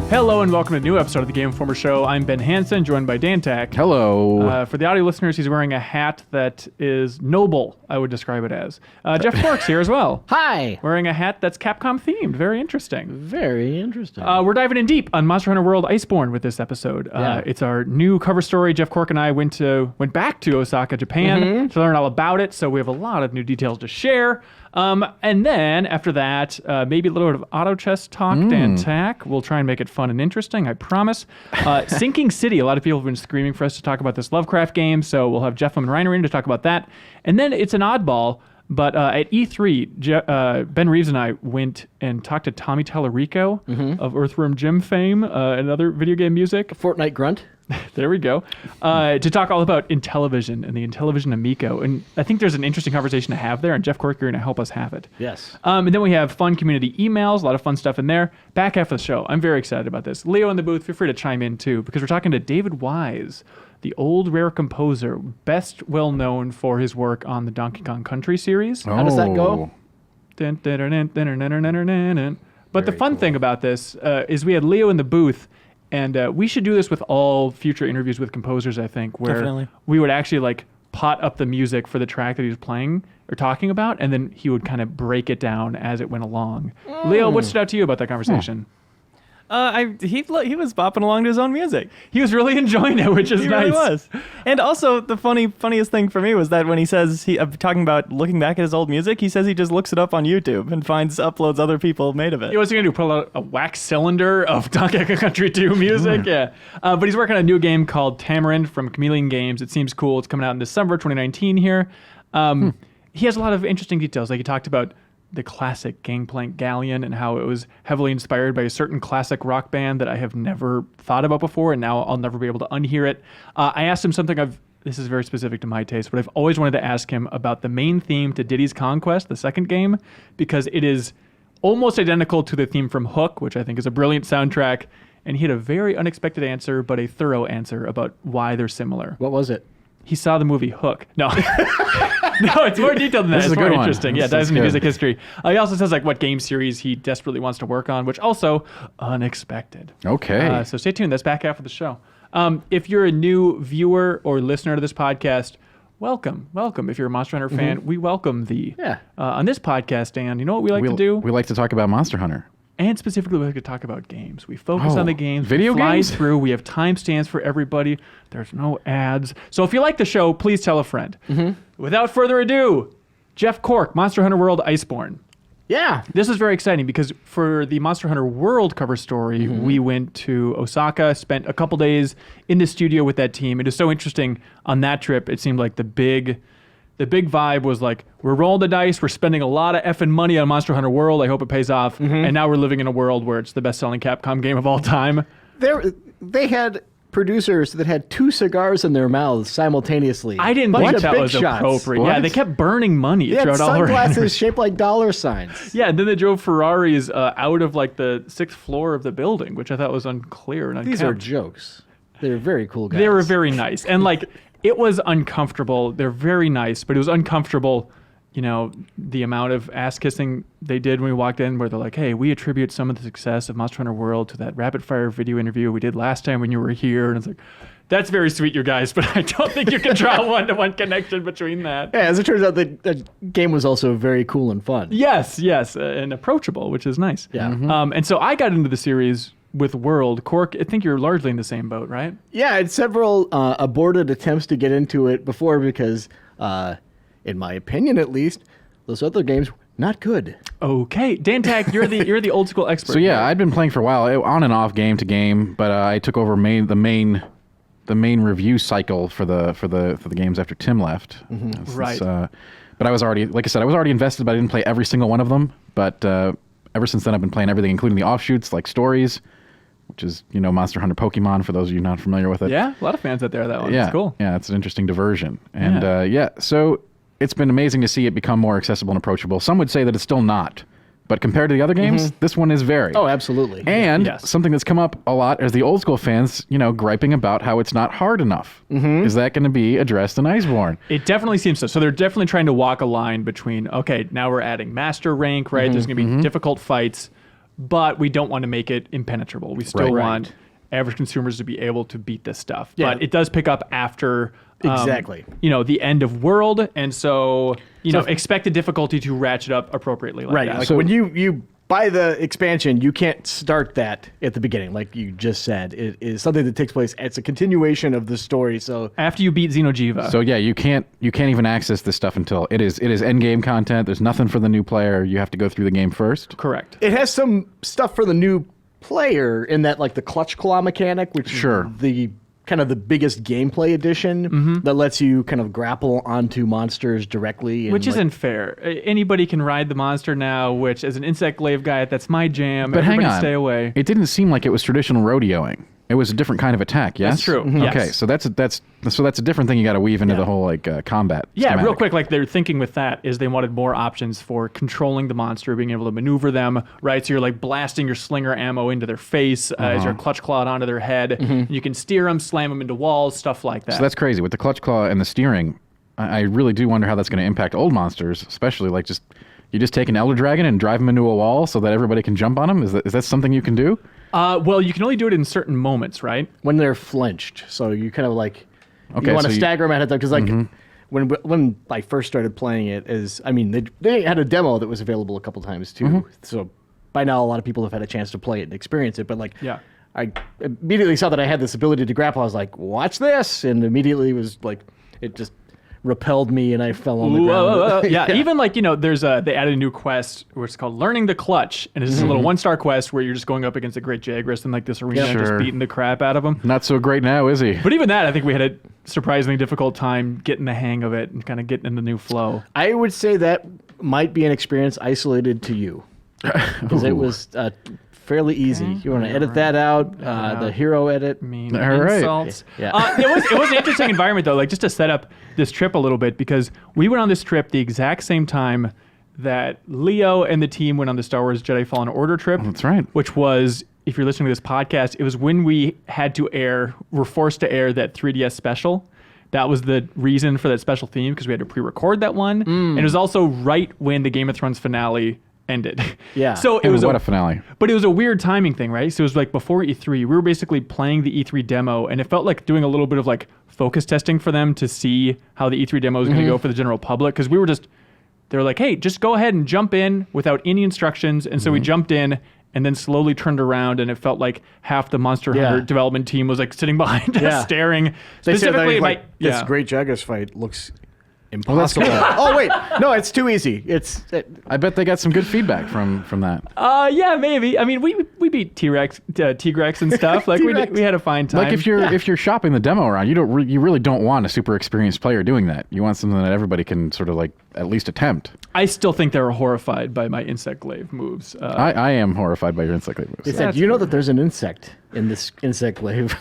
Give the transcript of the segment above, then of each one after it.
Hello and welcome to a new episode of the Game Informer Show. I'm Ben Hansen, joined by Dan Tack. Hello. For the audio listeners, he's wearing a hat that is noble, I would describe it as. Jeff Cork's here as well. Hi. Wearing a hat that's Capcom themed. Very interesting. Very interesting. We're diving in deep on Monster Hunter World Iceborne with this episode. It's our new cover story. Jeff Cork and I went back to Osaka, Japan to learn all about it, so we have a lot of new details to share. And then after that, maybe a little bit of auto chess talk, Dan Tack. We'll try and make it fun and interesting, I promise. Sinking City, a lot of people have been screaming for us to talk about this Lovecraft game, so we'll have Jeff and Reiner in to talk about that. And then it's an oddball, but at E3, Ben Reeves and I went and talked to Tommy Tallarico of Earthworm Jim fame and other video game music. Fortnite grunt. There we go. To talk all about Intellivision and the Intellivision Amico. And I think there's an interesting conversation to have there, and Jeff Cork, you're going to help us have it. Yes. And then we have fun community emails, a lot of fun stuff in there. Back half of the show. I'm very excited about this. Leo in the booth, feel free to chime in too, because we're talking to David Wise, the old rare composer, best well known for his work on the Donkey Kong Country series. How does that go? But the fun thing about this is we had Leo in the booth, and we should do this with all future interviews with composers, I think, where we would actually like pot up the music for the track that he was playing or talking about, and then he would kind of break it down as it went along. Leo, what stood out to you about that conversation? He was bopping along to his own music. He was really enjoying it, which is nice. He really was. And also, the funniest thing for me was that when he says, talking about looking back at his old music, he says he just looks it up on YouTube and uploads other people made of it. What's he going to do, pull out a wax cylinder of Donkey Kong Country 2 music? Yeah. But he's working on a new game called Tamarind from Chameleon Games. It seems cool. It's coming out in December 2019 here. He has a lot of interesting details. Like he talked about the classic Gangplank Galleon and how it was heavily inspired by a certain classic rock band that I have never thought about before, and now I'll never be able to unhear it. I asked him something this is very specific to my taste, but I've always wanted to ask him about the main theme to Diddy's Conquest, the second game, because it is almost identical to the theme from Hook, which I think is a brilliant soundtrack, and he had a very unexpected answer, but a thorough answer about why they're similar. What was it? He saw the movie Hook. No. No, it's more detailed than that. It's more interesting. Yeah, dives into music history. He also says like what game series he desperately wants to work on, which also unexpected. Okay. So stay tuned. That's back half of the show. If you're a new viewer or listener to this podcast, welcome. If you're a Monster Hunter fan, we welcome thee. Yeah. On this podcast, Dan, you know what we like to do? We like to talk about Monster Hunter. And specifically, we like to talk about games. We focus on the games. Video we fly games? through. We have timestamps for everybody. There's no ads. So if you like the show, please tell a friend. Without further ado, Jeff Cork, Monster Hunter World Iceborne. Yeah. This is very exciting because for the Monster Hunter World cover story, we went to Osaka, spent a couple days in the studio with that team. It is so interesting on that trip. It seemed like the big vibe was like, we're rolling the dice, we're spending a lot of effing money on Monster Hunter World, I hope it pays off, and now we're living in a world where it's the best-selling Capcom game of all time. They had producers that had 2 cigars in their mouths simultaneously. I didn't think that was appropriate. What? Yeah, they kept burning money They had throughout all their sunglasses shaped like dollar signs. Yeah, and then they drove Ferraris out of like the 6th floor of the building, which I thought was unclear and These are jokes. They're very cool guys. They were very nice. And like, it was uncomfortable. They're very nice, but it was uncomfortable, you know, the amount of ass kissing they did when we walked in, where they're like, hey, we attribute some of the success of Monster Hunter World to that rapid fire video interview we did last time when you were here. And it's like, that's very sweet, you guys, but I don't think you can draw a one-to-one connection between that. Yeah, as it turns out, the game was also very cool and fun. Yes, and approachable, which is nice. Yeah. And so I got into the series with World. Cork, I think you're largely in the same boat, right? Yeah, I had several aborted attempts to get into it before because, in my opinion at least, those other games, not good. Okay. Dan Tack, you're the old school expert. So yeah, I'd been playing for a while, on and off, game to game, but I took over the main review cycle for the games after Tim left. Right. But I was already, like I said, invested, but I didn't play every single one of them. But ever since then, I've been playing everything, including the offshoots like Stories, which is, you know, Monster Hunter Pokemon, for those of you not familiar with it. Yeah, a lot of fans out there, that one. Yeah, it's cool. Yeah, it's an interesting diversion. And so it's been amazing to see it become more accessible and approachable. Some would say that it's still not. But compared to the other games, this one is very. Oh, absolutely. And something that's come up a lot is the old school fans, you know, griping about how it's not hard enough. Is that going to be addressed in Iceborne? It definitely seems so. So they're definitely trying to walk a line between, okay, now we're adding master rank, right? There's going to be difficult fights, but we don't want to make it impenetrable. We still Right. want average consumers to be able to beat this stuff. Yeah. But it does pick up after Exactly. the end of world, and so expect the difficulty to ratchet up appropriately like Right. that. Like So- when you buy the expansion, you can't start that at the beginning, like you just said. It is something that takes place. It's a continuation of the story. So After you beat Xeno'jiva. So yeah, you can't even access this stuff until it is end game content. There's nothing for the new player. You have to go through the game first. Correct. it has some stuff for the new player in that, like the clutch claw mechanic, which Sure. is the kind of the biggest gameplay addition that lets you kind of grapple onto monsters directly. And Which like, isn't fair. Anybody can ride the monster now, which as an insect glaive guy, that's my jam. But Everybody hang on, stay away. It didn't seem like it was traditional rodeoing. It was a different kind of attack. Yes, That's true, Okay, yes. so that's a different thing you got to weave into the whole combat. Yeah, real schematic. quick, like their thinking with that is they wanted more options for controlling the monster, being able to maneuver them, right? So you're like blasting your slinger ammo into their face as you're clutch clawed onto their head. You can steer them, slam them into walls, stuff like that. So that's crazy with the clutch claw and the steering. I really do wonder how that's going to impact old monsters, especially like you just take an elder dragon and drive them into a wall so that everybody can jump on them. Is that something you can do? Well, you can only do it in certain moments, right? when they're flinched. So you kind of like Okay, you want so to you- stagger them at it because like when I first started playing it, they had a demo that was available a couple times too. So by now a lot of people have had a chance to play it and experience it. But like Yeah. I immediately saw that I had this ability to grapple. I was like, watch this, and immediately was like it just repelled me and I fell on the ground. Yeah, even like, there's they added a new quest where it's called Learning the Clutch, and it's just a little 1-star quest where you're just going up against a great Jagras in like this arena and just Sure. beating the crap out of them. Not so great now, is he? But even that, I think we had a surprisingly difficult time getting the hang of it and kind of getting in the new flow. I would say that might be an experience isolated to you because it was fairly easy. You want to edit that out, the hero edit. Mean All right. insults. Yeah. It was an interesting environment though, like just to set up this trip a little bit, because we went on this trip the exact same time that Leo and the team went on the Star Wars Jedi Fallen Order trip. That's right. Which was, if you're listening to this podcast, it was when we were forced to air that 3DS special. That was the reason for that special theme, because we had to pre-record that one. And it was also right when the Game of Thrones finale ended. Yeah. So it And was what a finale. but it was a weird timing thing, right? So it was like before E3, we were basically playing the E3 demo, and it felt like doing a little bit of like focus testing for them to see how the E3 demo was going to go for the general public. Because they were like, hey, just go ahead and jump in without any instructions. And so we jumped in and then slowly turned around, and it felt like half the Monster Hunter development team was like sitting behind us staring. They said Specifically, that, like, this great Jagus fight looks impossible. that's good. Oh wait, no, it's too easy. I bet they got some good feedback from that. yeah, maybe. I mean, we beat T-Rex and stuff. Like T-Rex. we had a fine time. Like if you're shopping the demo around, you really don't want a super experienced player doing that. You want something that everybody can sort of like at least attempt. I still think they were horrified by my insect glaive moves. I am horrified by your insect moves. They said, you know that there's an insect in this insect glaive.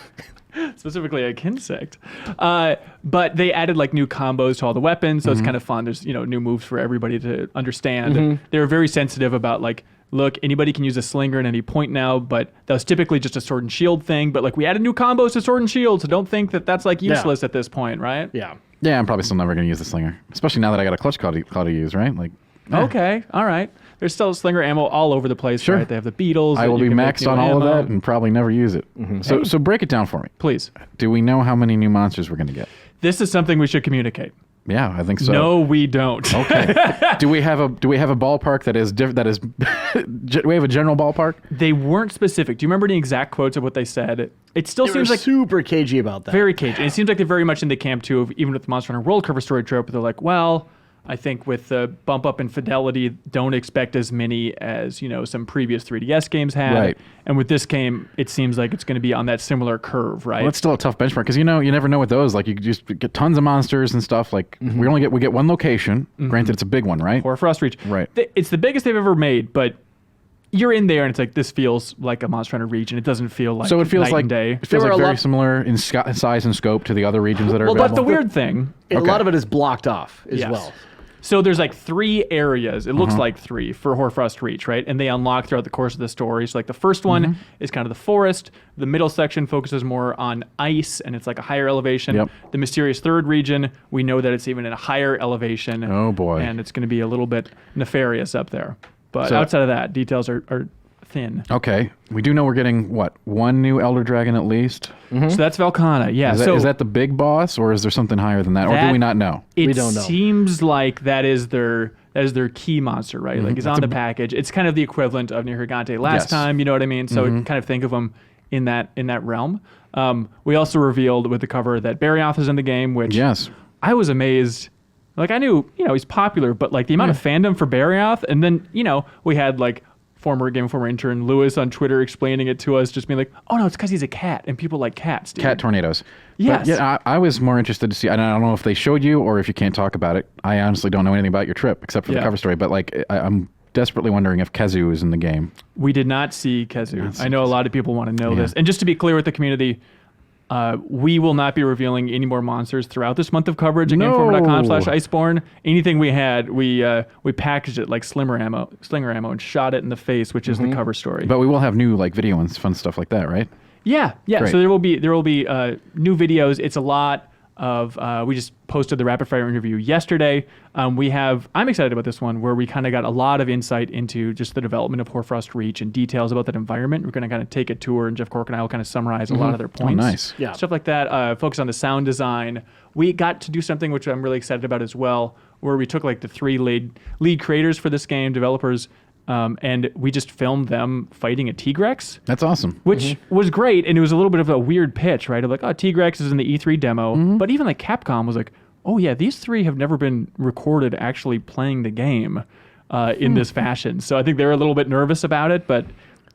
Specifically a insect. But they added like new combos to all the weapons, so it's kind of fun. There's new moves for everybody to understand. They were very sensitive about like, look, anybody can use a slinger at any point now, but that was typically just a sword and shield thing. But like we added new combos to sword and shield, so don't think that that's like useless at this point, right? Yeah. Yeah, I'm probably still never going to use the slinger, especially now that I got a clutch claw to use, right? Like, Okay, all right. There's still slinger ammo all over the place, Sure. right? They have the beetles. I that will you be can make maxed new on all of ammo. that and probably never use it. So break it down for me. Please. Do we know how many new monsters we're going to get? This is something we should communicate. Yeah, I think so. No, we don't. Okay. do we have a ballpark that is do we have a general ballpark? They weren't specific. Do you remember any exact quotes of what they said? It still They were seems like super cagey about that. very cagey. And it seems like they're very much in the camp too of, even with the Monster Hunter World cover story trope, they're like, well, I think with the bump up in fidelity, don't expect as many as some previous 3DS games had. Right. And with this game, it seems like it's going to be on that similar curve, right? Well, it's still a tough benchmark because you never know with those. Like you just get tons of monsters and stuff. Like we get one location. Granted, it's a big one, right? Or Frost Reach. Right. It's the biggest they've ever made, but you're in there and it's like, this feels like a Monster Hunter region. It doesn't feel like So it feels night like and day. it feels There like were a very lot- similar in size and scope to the other regions that are Well, available. but the weird thing, And Okay. a lot of it is blocked off as Yes. well. so there's like 3 areas. It looks like 3 for Hoarfrost Reach, right? And they unlock throughout the course of the story. So like the first one is kind of the forest. The middle section focuses more on ice, and it's like a higher elevation. Yep. The mysterious third region, we know that it's even at a higher elevation. Oh, boy. And it's going to be a little bit nefarious up there. But So- outside of that, details are thin. Okay. We do know we're getting, what, one new Elder Dragon at least? So that's Velkhana. Yeah. Is that the big boss, or is there something higher than that? Or do we not know? It We don't know. seems like that is their key monster, right? Like, it's on the package. It's kind of the equivalent of Nihirigante last Yes. time, you know what I mean? So kind of think of them in that realm. We also revealed with the cover that Barioth is in the game, which Yes. I was amazed. Like, I knew, he's popular, but like the amount of fandom for Barioth, and then, we had like former Game Informer intern Lewis on Twitter explaining it to us, just being like, oh no, it's because he's a cat, and people like cats, dude. Cat tornadoes. Yes. But yeah, I was more interested to see, and I don't know if they showed you or if you can't talk about it. I honestly don't know anything about your trip except for the cover story, but like I'm desperately wondering if Kezu is in the game. We did not see Kezu. I know a lot of people want to know this. And just to be clear with the community, we will not be revealing any more monsters throughout this month of coverage at GameInformer.com/Iceborne. Anything we had, we packaged it like slinger ammo, and shot it in the face, which is the cover story. But we will have new like video and fun stuff like that, right? Yeah. Great. So there will be new videos. It's a lot of. We just posted the rapid fire interview yesterday. I'm excited about this one where we kind of got a lot of insight into just the development of Hoarfrost Reach and details about that environment. We're going to kind of take a tour, and Jeff Cork and I will kind of summarize a lot of their points. Oh, nice. Yeah. Stuff like that. Focus on the sound design. We got to do something which I'm really excited about as well, where we took like the three lead creators for this game, developers, and we just filmed them fighting a T-Rex. That's awesome. Which was great, and it was a little bit of a weird pitch, right? Of like, T-Rex is in the E3 demo, but even like Capcom was like, oh yeah, these three have never been recorded actually playing the game in this fashion. So I think they're a little bit nervous about it, but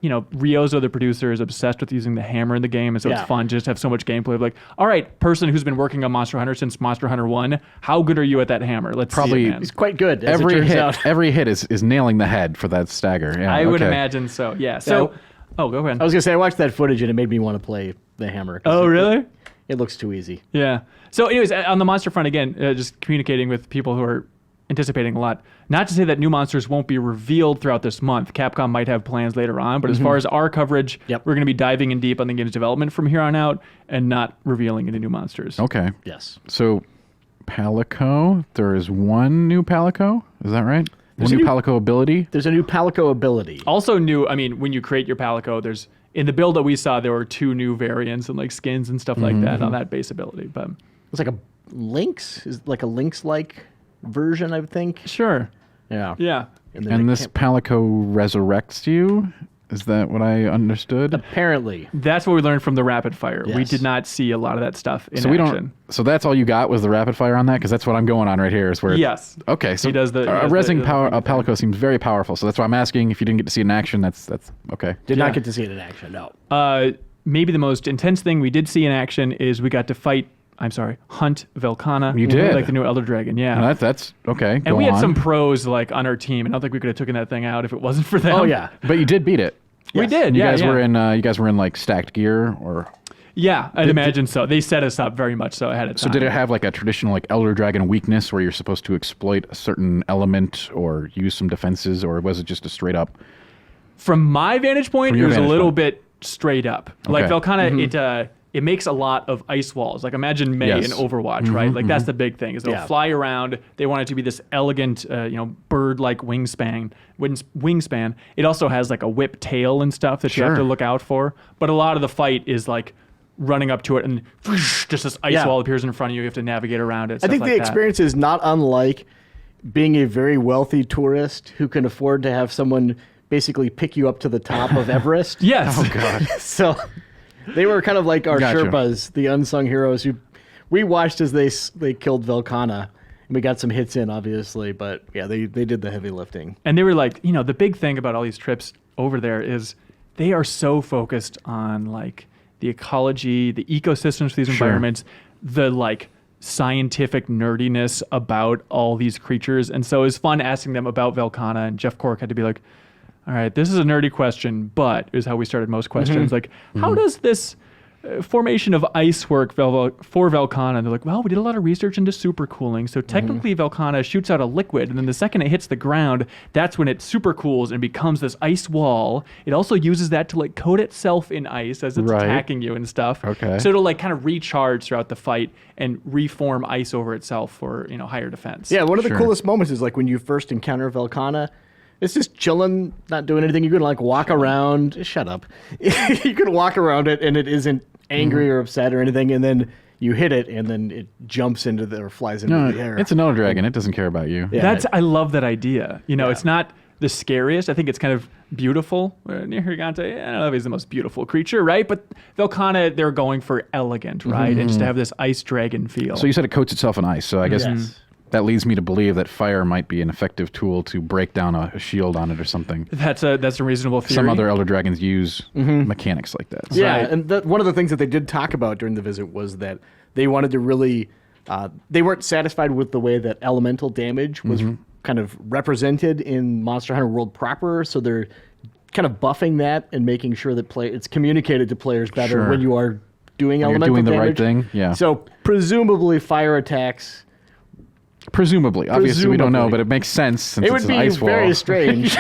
Ryozo, the producer, is obsessed with using the hammer in the game, and so it's fun to just have so much gameplay of like, all right, person who's been working on Monster Hunter since Monster Hunter 1, how good are you at that hammer? Let's see it, man. He's quite good, as it turns out. Every hit is nailing the head for that stagger. Yeah, I would imagine so, yeah. So, go ahead. I was going to say, I watched that footage and it made me want to play the hammer. Oh, really? It looks too easy. Yeah. So anyways, on the monster front, again, just communicating with people who are anticipating a lot. Not to say that new monsters won't be revealed throughout this month. Capcom might have plans later on, but as far as our coverage, we're going to be diving in deep on the game's development from here on out and not revealing any new monsters. Okay. Yes. So, Palico, there is one new Palico. Is that right? One new Palico ability? There's a new Palico ability. Also new, when you create your Palico, in the build that we saw, there were 2 new variants and like skins and stuff like that on that base ability. But It's like a Lynx-like version, I would think. Sure. Yeah. Yeah. And this Palico resurrects you? Is that what I understood? Apparently. That's what we learned from the rapid fire. We Yes. did not see a lot of that stuff in So action. So that's all you got was the rapid fire on that? Because that's what I'm going on right here. Is where Yes. Okay. So He does the- he does a resing the power. thing. A Palico seems very powerful. So that's why I'm asking. If you didn't get to see it in action, that's okay. Did Yeah. not get to see it in action, no. Maybe the most intense thing we did see in action is we got to hunt Velkhana. You did? Like the new Elder Dragon, yeah. No, that's okay. and Go we had on. some pros like on our team, and I don't think we could have taken that thing out if it wasn't for them. Oh, yeah. But you did beat it. We Yes. did, You yeah. guys yeah. were in. You guys were in like stacked gear, or Yeah, I'd imagine so. They set us up very much so ahead of time. so did it have like a traditional like Elder Dragon weakness where you're supposed to exploit a certain element or use some defenses, or was it just a straight up? From my vantage point, From it your was a vantage little point. bit straight up. Like Okay. Velkhana, it makes a lot of ice walls. Like imagine Mei Yes. in Overwatch, right? Like that's the big thing. Is they'll Yeah. fly around. They want it to be this elegant, bird-like wingspan. It also has like a whip tail and stuff that you have to Sure. look out for. But a lot of the fight is like running up to it and just this ice Yeah. wall appears in front of you. You have to navigate around it. I stuff think like the that. experience is not unlike being a very wealthy tourist who can afford to have someone basically pick you up to the top of Everest. Yes. Oh God. So they were kind of like our Gotcha. Sherpas, the unsung heroes who we watched as they killed Velkhana. And we got some hits in, obviously, but yeah, they did the heavy lifting. And they were like, the big thing about all these trips over there is they are so focused on like the ecology, the ecosystems for these environments, the like scientific nerdiness about all these creatures. And so it was fun asking them about Velkhana, and Jeff Cork had to be like, all right, this is a nerdy question, but is how we started most questions. Like, how does this formation of ice work for Velkhana? And they're like, well, we did a lot of research into supercooling. So technically Velkhana shoots out a liquid, and then the second it hits the ground, that's when it supercools and becomes this ice wall. It also uses that to like coat itself in ice as it's Right. attacking you and stuff. Okay. So it'll like kind of recharge throughout the fight and reform ice over itself for, higher defense. Yeah, one of the Sure. coolest moments is like when you first encounter Velkhana. It's just chilling, not doing anything. You can like walk around. Shut up. You can walk around it, and it isn't angry or upset or anything. And then you hit it, and then it jumps into the or flies into the air. It's an elder dragon. It doesn't care about you. Yeah. I love that idea. It's not the scariest. I think it's kind of beautiful. Nihirigante, I don't know if he's the most beautiful creature, right? But they're going for elegant, right? And just to have this ice dragon feel. So you said it coats itself in ice. So I guess Yes. that leads me to believe that fire might be an effective tool to break down a shield on it or something. that's a reasonable theory. Some other elder dragons use mechanics like that. Yeah, Right. and one of the things that they did talk about during the visit was that they wanted to really, they weren't satisfied with the way that elemental damage was kind of represented in Monster Hunter World proper, so they're kind of buffing that and making sure that it's communicated to players better Sure. when you are doing When you're elemental doing the damage. right thing, yeah. So presumably fire attacks. Presumably. Obviously, we don't know, Presumably. but it makes sense since It it's would an be ice wall. very strange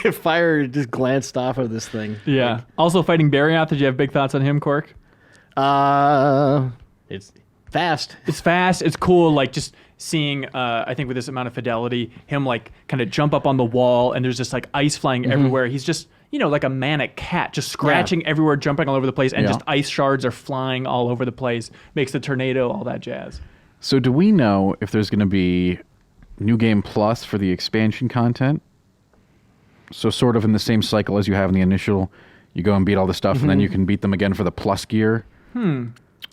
if fire just glanced off of this thing. Yeah. Also fighting Barioth. Did you have big thoughts on him, Cork? It's fast. It's fast. It's cool. Like just seeing, I think with this amount of fidelity, him like kind of jump up on the wall and there's just like ice flying everywhere. He's just, like a manic cat, just scratching everywhere, jumping all over the place, and just ice shards are flying all over the place. Makes the tornado, all that jazz. So do we know if there's going to be New Game Plus for the expansion content? So sort of in the same cycle as you have in the initial, you go and beat all the stuff, and then you can beat them again for the plus gear.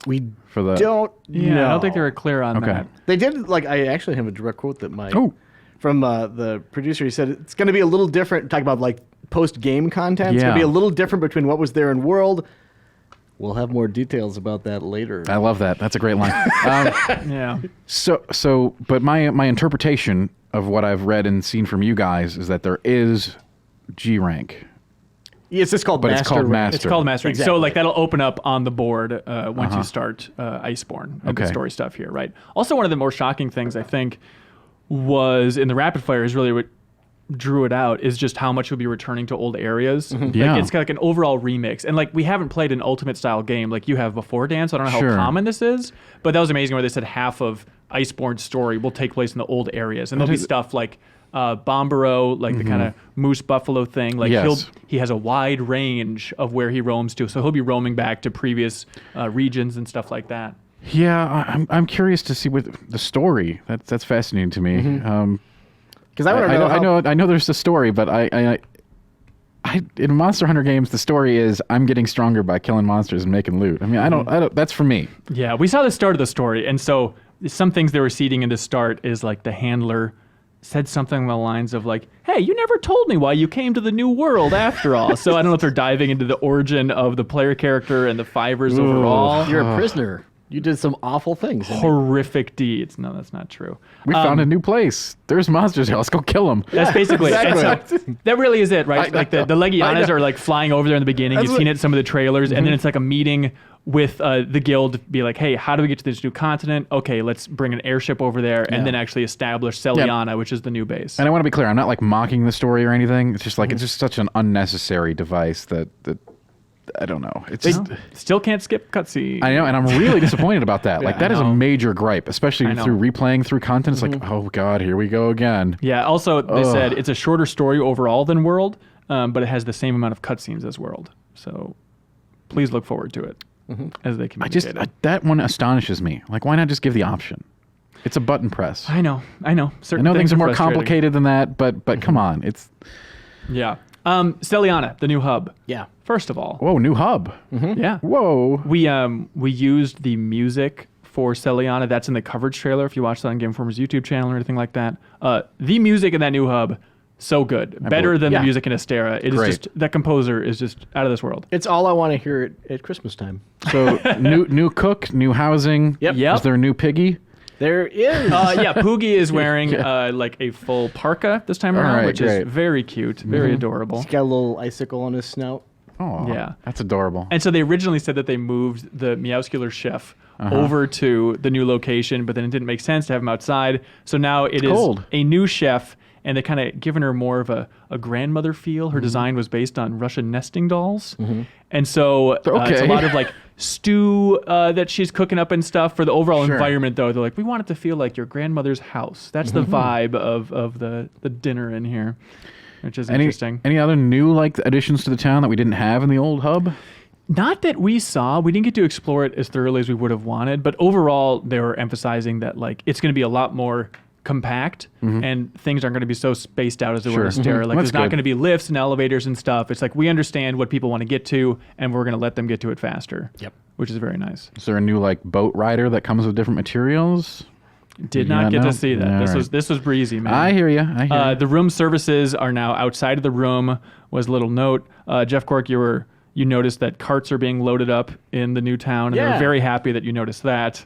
We For the don't Yeah, know. I don't think they were clear on Okay. that. They did, I actually have a direct quote that Oh. from the producer. He said it's going to be a little different, talking about like post-game content. It's going Yeah. to be a little different between what was there in World. We'll have more details about that later. I love that. That's a great line. Yeah. But my interpretation of what I've read and seen from you guys is that there is G rank. It's just called But Master. it's called Rank. Master. It's called Mastering. So Exactly. like that'll open up on the board once you start Iceborne and the Okay. story stuff here, right? Also, one of the more shocking things I think was in the rapid fire is really what drew it out is just how much you'll be returning to old areas. Yeah. Like it's got like an overall remix. And like we haven't played an ultimate style game like you have before, Dan, so I don't know how Sure. common this is. But that was amazing where they said half of Iceborne's story will take place in the old areas. And there'll be stuff like Bombero, like the kind of moose buffalo thing. Like Yes. he has a wide range of where he roams to. So he'll be roaming back to previous regions and stuff like that. Yeah, I'm curious to see what the story. That's fascinating to me. Because I want to know. I know there's a story, but I in Monster Hunter games the story is I'm getting stronger by killing monsters and making loot. I mean, I don't. That's for me. Yeah, we saw the start of the story. And so some things they were seeding in the start is like the handler said something along the lines of like, hey, you never told me why you came to the new world after all. So I don't know if they're diving into the origin of the player character and the fivers overall. You're a prisoner. You did some awful things. Horrific deeds. No, that's not true. We found a new place. There's monsters here. Let's go kill them. That's basically Exactly. and so that really is it, right? Like the Legianas are like flying over there in the beginning. You've seen it in some of the trailers, and then it's like a meeting with the guild to be like, hey, how do we get to this new continent? Okay, let's bring an airship over there and then actually establish Celiana, which is the new base. And I want to be clear. I'm not like mocking the story or anything. It's just like it's just such an unnecessary device that I don't know. It's just, Still can't skip cutscene. I know, and I'm really disappointed about that. Like that is a know. major gripe, especially I know. through replaying through content. It's like, oh god, here we go again. Yeah. Also, they said it's a shorter story overall than World, but it has the same amount of cutscenes as World. So please look forward to it as they communicate. That one astonishes me. Like, why not just give the option? It's a button press. I know. I Certain know things are more frustrating. complicated than that, but come on, it's Yeah. Celiana, the new hub. Yeah. First of all, whoa, new hub. yeah. Whoa. We used the music for Celiana. That's in the coverage trailer. If you watch that on Game Informer's YouTube channel or anything like that, the music in that new hub, so good, better than the music in Astera. It is Great. just that composer is just out of this world. It's all I want to hear at Christmas time. So new cook, new housing. Yep. Yep. Is there a new piggy? There is. Yeah, Poogie is wearing like a full parka this time around, right, which great. is very cute, very adorable. He's got a little icicle on his snout. Oh, Yeah. that's adorable. And so they originally said that they moved the Meowscular chef over to the new location, but then it didn't make sense to have him outside. So now it is cold. a new chef, and they kind of given her more of a grandmother feel. Her design was based on Russian nesting dolls. And so it's a Okay. lot of like stew that she's cooking up and stuff. For the overall Sure. environment, though, they're like, we want it to feel like your grandmother's house. That's the vibe of the dinner in here. which is interesting. Any other new additions to the town that we didn't have in the old hub? Not that we saw. We didn't get to explore it as thoroughly as we would have wanted, but overall, they were emphasizing that it's going to be a lot more compact and things aren't going to be so spaced out as they were in Astera. Like there's not going to be lifts and elevators and stuff. It's like we understand what people want to get to and we're going to let them get to it faster. Yep. Which is very nice. Is there a new boat rider that comes with different materials? Did not get to see that. This was breezy, man. I hear you. The room services are now outside of the room. Was a little note. Jeff Cork, you noticed that carts are being loaded up in the new town, and they're very happy that you noticed that.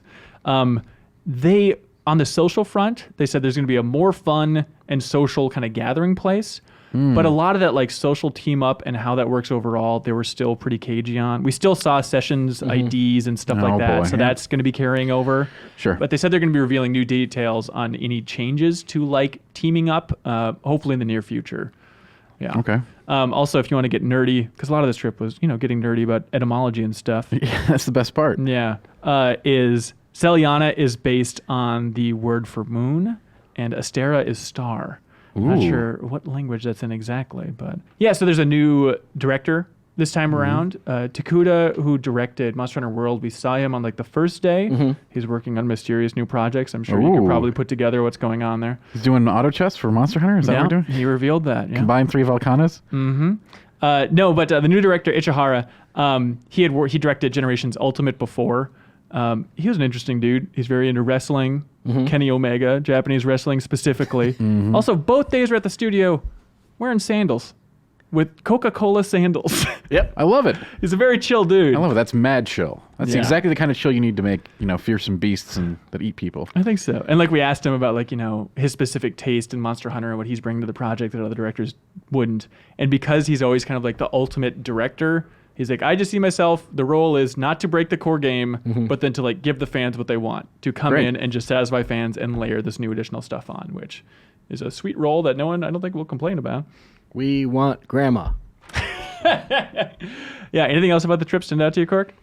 They on the social front, they said there's going to be a more fun and social kind of gathering place. But a lot of that social team up and how that works overall, they were still pretty cagey on. We still saw sessions, IDs, and stuff like that. So that's going to be carrying over. Sure. But they said they're going to be revealing new details on any changes to teaming up, hopefully in the near future. Yeah. Okay. Also, if you want to get nerdy, because a lot of this trip was, getting nerdy about etymology and stuff. Yeah, that's the best part. Yeah. Is Celiana is based on the word for moon, and Astera is star. I'm not sure what language that's in exactly, but yeah. So there's a new director this time around. Takuda, who directed Monster Hunter World, we saw him on the first day. He's working on mysterious new projects. I'm sure you could probably put together what's going on there. He's doing auto chess for Monster Hunter. Is that what we're doing? He revealed that. Yeah. Combine 3 Volcanas. No, but the new director Ichihara, he directed Generations Ultimate before. He was an interesting dude. He's very into wrestling, Kenny Omega, Japanese wrestling specifically. Also, both days we're at the studio wearing sandals with Coca-Cola sandals. Yep. I love it. He's a very chill dude. I love it. That's mad chill. That's exactly the kind of chill you need to make, fearsome beasts that eat people. I think so. And we asked him about his specific taste in Monster Hunter and what he's bringing to the project that other directors wouldn't. And because he's always kind of the ultimate director, he's I just see myself, the role is not to break the core game, but then to give the fans what they want, to come in and just satisfy fans and layer this new additional stuff on, which is a sweet role that no one, I don't think, will complain about. We want grandma. Yeah, anything else about the trip stand out to you, Cork?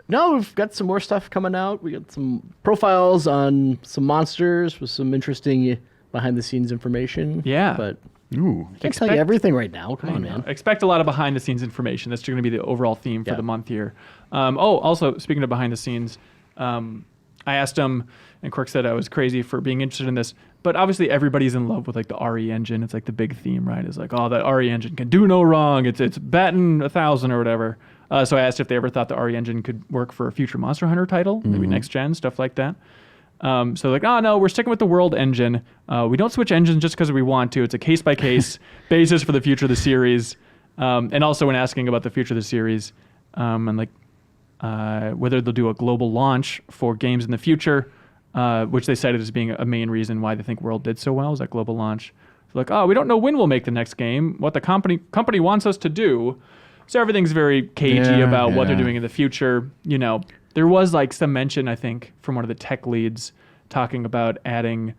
No, we've got some more stuff coming out. We got some profiles on some monsters with some interesting behind-the-scenes information. Yeah. But Ooh. I can't tell you everything right now. Come on, man. Expect a lot of behind-the-scenes information. That's going to be the overall theme for the month here. Also, speaking of behind-the-scenes, I asked him, and Cork said I was crazy for being interested in this, but obviously everybody's in love with the RE engine. It's the big theme, right? It's that RE engine can do no wrong. It's batting 1,000 or whatever. So I asked if they ever thought the RE engine could work for a future Monster Hunter title, maybe next gen, stuff like that. So oh no, we're sticking with the World engine. We don't switch engines just because we want to. It's a case-by-case basis for the future of the series. And also when asking about the future of the series, and whether they'll do a global launch for games in the future, which they cited as being a main reason why they think World did so well, is that global launch. So we don't know when we'll make the next game, what the company wants us to do. So everything's very cagey about what they're doing in the future. There was some mention, I think, from one of the tech leads talking about adding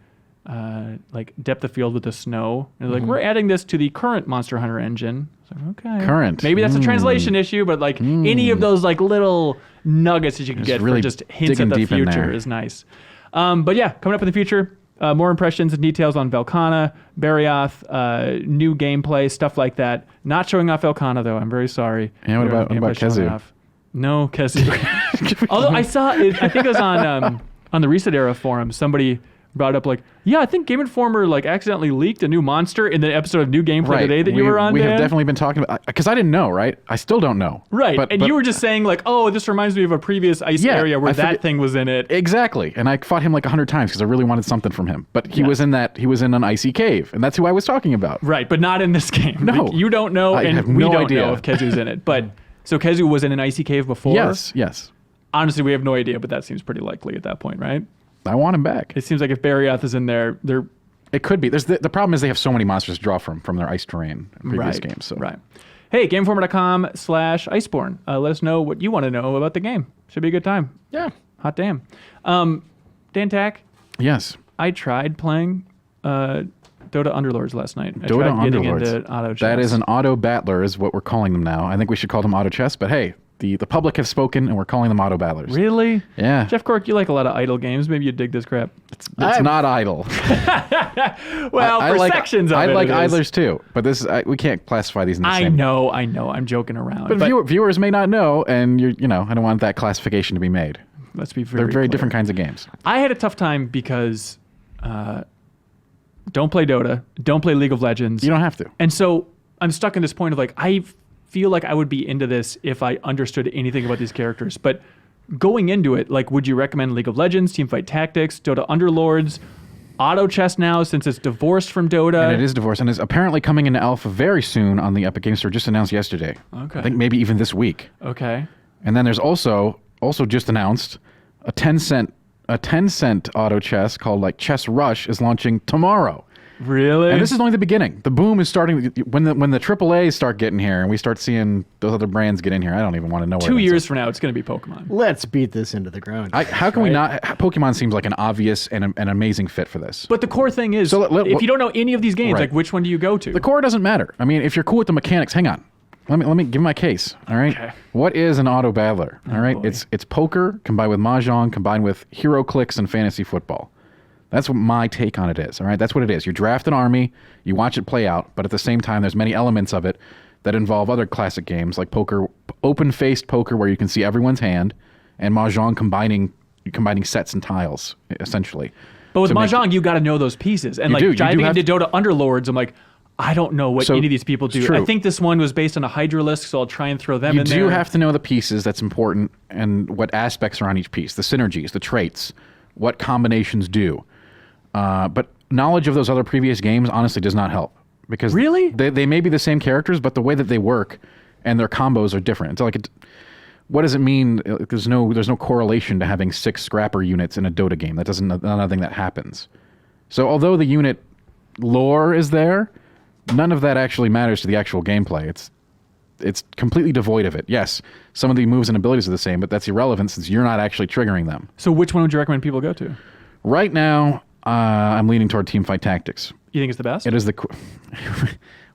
depth of field with the snow. And we're adding this to the current Monster Hunter engine. Okay. Current. Maybe that's a translation issue, but any of those little nuggets that you can get really for just hints at the future is nice. But yeah, coming up in the future, more impressions and details on Velkhana, Barioth, new gameplay, stuff like that. Not showing off Velkhana though. I'm very sorry. And what about Kezu? No, Kezu. Although I saw it, I think it was on the Reset Era forum, somebody brought up I think Game Informer accidentally leaked a new monster in the episode of New Gameplay Today that you were on. We have definitely been talking about, because I didn't know, right? I still don't know. Right, but you were just saying this reminds me of a previous ice area where that thing was in it. Exactly, and I fought him 100 times because I really wanted something from him. But he was in an icy cave, and that's who I was talking about. Right, but not in this game. No. You don't know, I and have we no don't idea. know if Kezu's in it. But so Kezu was in an icy cave before? Yes. Honestly, we have no idea, but that seems pretty likely at that point, right? I want him back. It seems like if Barioth is in there, it could be. There's the problem is they have so many monsters to draw from their ice terrain in previous games. So. Right. Hey, GameInformer.com/Iceborne. Let us know what you want to know about the game. Should be a good time. Yeah. Hot damn. Dan Tack. Yes. I tried playing Dota Underlords last night. Dota tried getting Underlords. into auto chess. That is an auto battler is what we're calling them now. I think we should call them auto chess, but hey, the public have spoken, and we're calling them auto battlers. Really? Yeah. Jeff Cork, you like a lot of idle games. Maybe you dig this crap. It's not idle. Well, I for like, sections of I it, like it is. idlers too, but we can't classify these in the same. I know. I'm joking around. But, viewers may not know, and I don't want that classification to be made. Let's be They're very clear. different kinds of games. I had a tough time because don't play Dota, don't play League of Legends. You don't have to. And so I'm stuck in this point of like, I feel like I would be into this if I understood anything about these characters. But going into it, like, would you recommend League of Legends, Teamfight Tactics, Dota Underlords, Auto Chess now since it's divorced from Dota? And it is divorced, and is apparently coming into alpha very soon on the Epic Game Store, just announced yesterday. Okay. I think maybe even this week. Okay. And then there's also just announced a 10-cent auto chess called like Chess Rush is launching tomorrow. Really? And this is only the beginning. The boom is starting when the AAAs start getting here, and we start seeing those other brands get in here. I don't even want to know. 2 years from now, it's going to be Pokemon. Let's beat this into the ground. How can we not? Pokemon seems like an obvious and an amazing fit for this. But the core thing is, So if you don't know any of these games, Right. like which one do you go to? The core doesn't matter. I mean, if you're cool with the mechanics, hang on. Let me give my case. All right. Okay. What is an auto battler? All right. boy. It's poker combined with mahjong combined with hero clicks and fantasy football. That's what my take on it is. All right. That's what it is. You draft an army, you watch it play out, but at the same time, there's many elements of it that involve other classic games like poker, open-faced poker where you can see everyone's hand, and mahjong combining sets and tiles essentially. But with to make- Mahjong, you got to know those pieces. And You like do. You diving do have into Dota Underlords, I'm like, I don't know what So, any of these people do. it's true. I think this one was based on a Hydralisk, so I'll try and throw them You in do there. have to know the pieces. That's important, and what aspects are on each piece, the synergies, the traits, what combinations do. But knowledge of those other previous games honestly does not help because Really? they may be the same characters, but the way that they work and their combos are different. It's like what does it mean? There's no correlation to having 6 scrapper units in a Dota game. That doesn't nothing that happens. So although the unit lore is there, none of that actually matters to the actual gameplay. It's completely devoid of it. Yes, some of the moves and abilities are the same, but that's irrelevant since you're not actually triggering them. So which one would you recommend people go to? Right now, I'm leaning toward Teamfight Tactics. You think it's the best? It is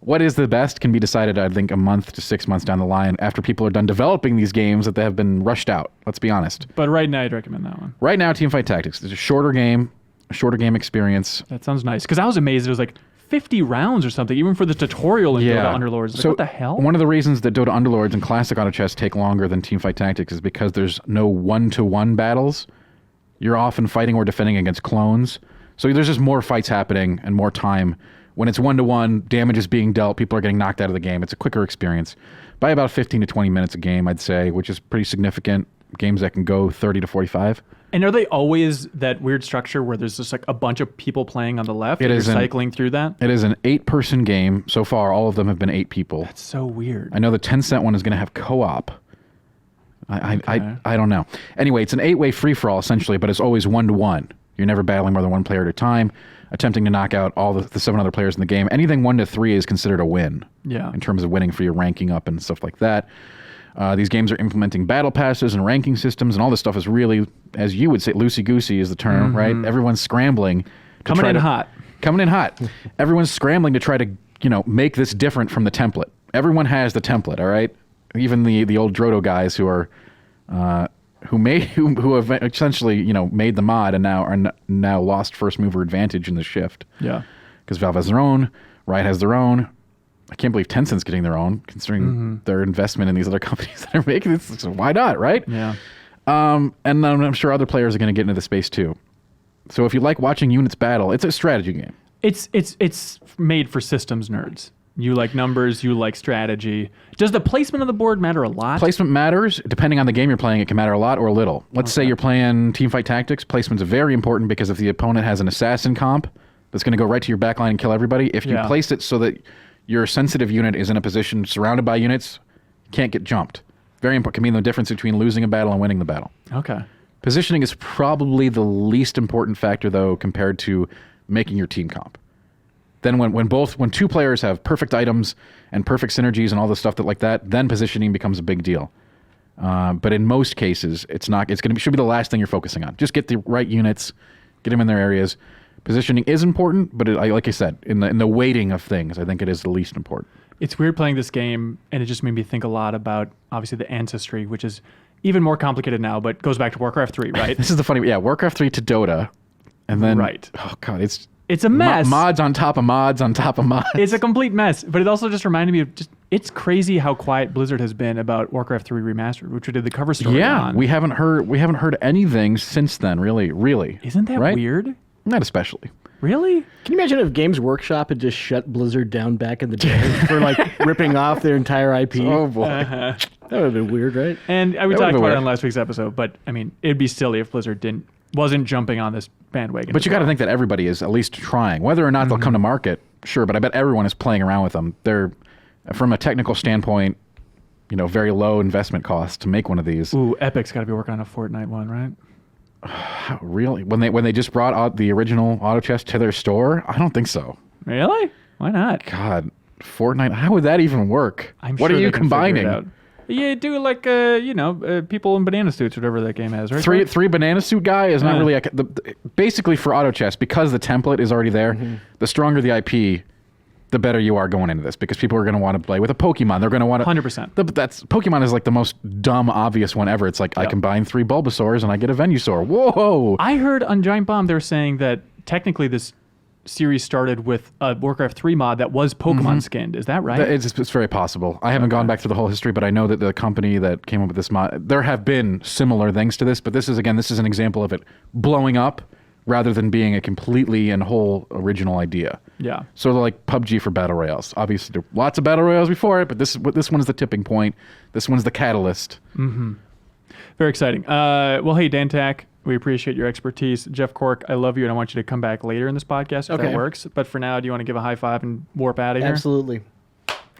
what is the best can be decided, I think, a month to 6 months down the line after people are done developing these games that they have been rushed out. Let's be honest. But right now, I'd recommend that one. Right now, Teamfight Tactics. It's a shorter game experience. That sounds nice. Because I was amazed. It was like 50 rounds or something, even for the tutorial in Dota Underlords. Like, So what the hell? One of the reasons that Dota Underlords and Classic Auto Chess take longer than Teamfight Tactics is because there's no one-to-one battles. You're often fighting or defending against clones. So there's just more fights happening and more time. When it's one-to-one, damage is being dealt, people are getting knocked out of the game. It's a quicker experience. By about 15 to 20 minutes a game, I'd say, which is pretty significant. Games that can go 30 to 45. And are they always that weird structure where there's just like a bunch of people playing on the left and you're cycling through that? It is an 8-person game. So far, all of them have been 8 people. That's so weird. I know the 10-cent one is going to have co-op. I don't know. Anyway, it's an 8-way free-for-all, essentially, but it's always one-to-one. You're never battling more than one player at a time, attempting to knock out all the 7 other players in the game. Anything 1 to 3 is considered a win. Yeah. In terms of winning for your ranking up and stuff like that. These games are implementing battle passes and ranking systems, and all this stuff is really, as you would say, loosey-goosey is the term, right? Everyone's scrambling. Coming in hot. Coming in hot. Everyone's scrambling to try to, make this different from the template. Everyone has the template, all right? Even the old Drodo guys who are, who have essentially, made the mod and now are now lost first mover advantage in the shift. Yeah. Because Valve has their own, Riot has their own. I can't believe Tencent's getting their own, considering their investment in these other companies that are making this. So why not, right? Yeah. And then I'm sure other players are going to get into the space too. So if you like watching units battle, it's a strategy game. It's made for systems nerds. You like numbers, you like strategy. Does the placement of the board matter a lot? Placement matters. Depending on the game you're playing, it can matter a lot or a little. Let's say you're playing Teamfight Tactics. Placement's very important because if the opponent has an assassin comp that's going to go right to your backline and kill everybody, if you place it so that your sensitive unit is in a position surrounded by units, can't get jumped. Very important. Can mean the difference between losing a battle and winning the battle. Okay. Positioning is probably the least important factor, though, compared to making your team comp. Then when 2 players have perfect items and perfect synergies and all the stuff that like that, then positioning becomes a big deal. But in most cases, it's not. Should be the last thing you're focusing on. Just get the right units, get them in their areas. Positioning is important, but like I said, in the weighting of things, I think it is the least important. It's weird playing this game, and it just made me think a lot about, obviously, the ancestry, which is even more complicated now, but goes back to Warcraft 3, right? This is the funny, Warcraft 3 to Dota, and then oh god, it's a mess. Mods on top of mods on top of mods. It's a complete mess, but it also just reminded me of it's crazy how quiet Blizzard has been about Warcraft 3 Remastered, which we did the cover story on. we haven't heard anything since then, really. Isn't that right? weird? Not especially. Really? Can you imagine if Games Workshop had just shut Blizzard down back in the day for like ripping off their entire IP? Oh boy. That would have been weird, right? And we That talked would've about it been on last week's episode, but I mean, it'd be silly if Blizzard wasn't jumping on this bandwagon. But you got to think that everybody is at least trying. Whether or not they'll come to market, sure, but I bet everyone is playing around with them. They're, from a technical standpoint, very low investment cost to make one of these. Ooh, Epic's got to be working on a Fortnite one, right? Really? When they just brought out the original auto chest to their store? I don't think so. Really? Why not? God, Fortnite, how would that even work? I'm What sure are you they can figure it combining? out. Yeah, do like people in banana suits, whatever that game has, right? Three banana suit guy is not really basically for auto chess, because the template is already there. The stronger the IP, the better you are going into this, because people are going to want to play with a Pokemon. They're going to want to 100%. That's Pokemon is like the most dumb obvious one ever. It's like I combine 3 Bulbasaurs and I get a Venusaur. Whoa! I heard on Giant Bomb they were saying that technically this series started with a Warcraft 3 mod that was Pokemon skinned. Is that right? It's very possible. I haven't gone back through the whole history, but I know that the company that came up with this mod, there have been similar things to this, but this is an example of it blowing up rather than being a completely and whole original idea. Yeah. So like PUBG for battle royales. Obviously, there were lots of battle royales before it, but this one's the tipping point. This one's the catalyst. Very exciting. Well, hey, Dan Tack, we appreciate your expertise. Jeff Cork, I love you, and I want you to come back later in this podcast if that works. But for now, do you want to give a high five and warp out of here? Absolutely.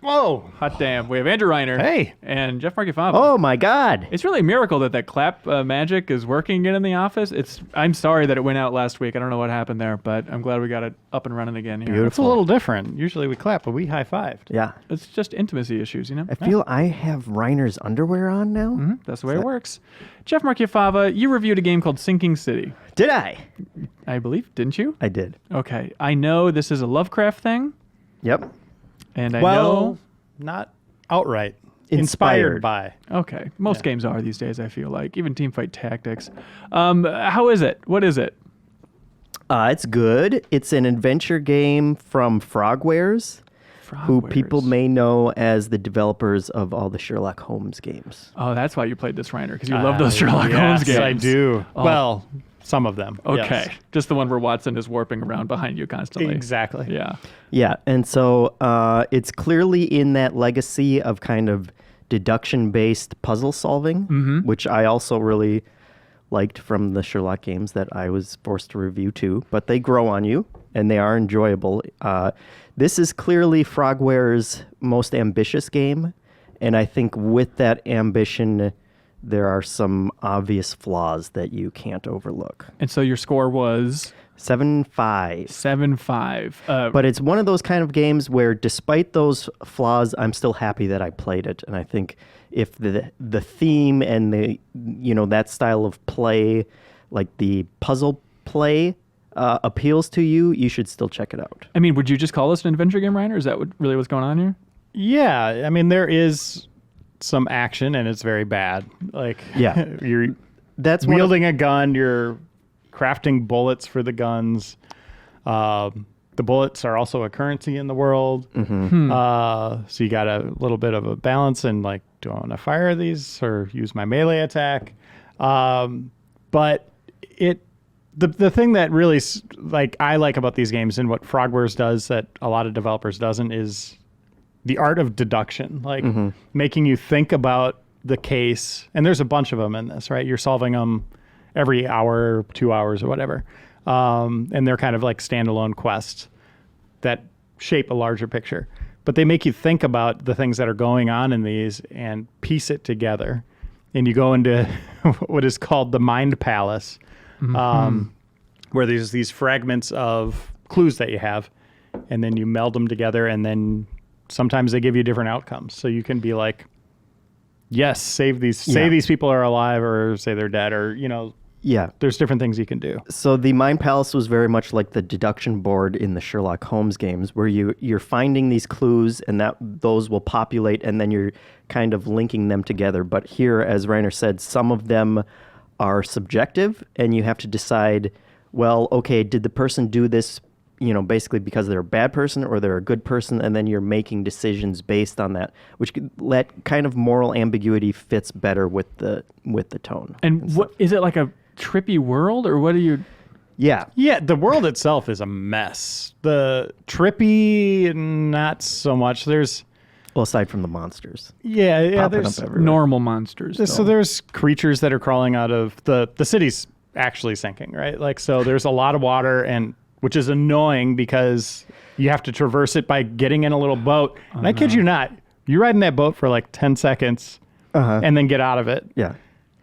Whoa. Hot damn. We have Andrew Reiner. Hey. And Jeff Markifava. Oh my God. It's really a miracle that clap magic is working again in the office. I'm sorry that it went out last week. I don't know what happened there, but I'm glad we got it up and running again here. Beautiful. It's a little different. Usually we clap, but we high-fived. Yeah. It's just intimacy issues, you know? I feel I have Reiner's underwear on now. That's the way it works. Jeff Markifava, you reviewed a game called Sinking City, Did I? I believe, didn't you? I did. Okay. I know this is a Lovecraft thing, Yep. and I Well, know... not outright. Inspired. by. Okay. Most games are these days, I feel like. Even Teamfight Tactics. How is it? What is it? It's good. It's an adventure game from Frogwares, who people Frogwares. may know as the developers of all the Sherlock Holmes games. Oh, that's why you played this, Reiner, because you love those Sherlock Holmes games. Yes, I do. Oh. Well, some of them. Okay. yes. Just the one where Watson is warping around behind you constantly. Exactly. Yeah. Yeah, and so it's clearly in that legacy of kind of deduction-based puzzle solving, which I also really liked from the Sherlock games that I was forced to review too. But they grow on you, and they are enjoyable. This is clearly Frogware's most ambitious game, and I think with that ambition, there are some obvious flaws that you can't overlook. And so your score was 7-5. 7-5. But it's one of those kind of games where, despite those flaws, I'm still happy that I played it. And I think if the theme and that style of play, like the puzzle play, appeals to you, you should still check it out. I mean, would you just call this an adventure game, Reiner? Is that really what's going on here? Yeah, I mean, there is some action, and it's very bad. Like, Yeah. you're That's one of- wielding a gun, you're crafting bullets for the guns. The bullets are also a currency in the world. So you got a little bit of a balance in, like, do I want to fire these or use my melee attack? But the thing that really I like about these games, and what Frogwares does that a lot of developers doesn't, is the art of deduction, like making you think about the case. And there's a bunch of them in this, right? You're solving them every hour, 2 hours, or whatever. And they're kind of like standalone quests that shape a larger picture. But they make you think about the things that are going on in these and piece it together. And you go into what is called the Mind Palace, where there's these fragments of clues that you have, and then you meld them together, and then sometimes they give you different outcomes. So you can be like, yes, say these people are alive, or say they're dead, or, Yeah. There's different things you can do. So the Mind Palace was very much like the deduction board in the Sherlock Holmes games, where you're finding these clues and those will populate, and then you're kind of linking them together. But here, as Reiner said, some of them are subjective, and you have to decide, well, okay, did the person do this, basically because they're a bad person or they're a good person, and then you're making decisions based on that, which that kind of moral ambiguity fits better with the tone. And what is it, like a trippy world, or what are you? Yeah. Yeah, the world itself is a mess. The trippy, not so much. There's Well, aside from the monsters. yeah, Popping there's up everywhere. Normal monsters. so there's creatures that are crawling out of the city's actually sinking, right? Like, so there's a lot of water, and which is annoying because you have to traverse it by getting in a little boat. And I kid you not, you ride in that boat for like 10 seconds and then get out of it. Yeah.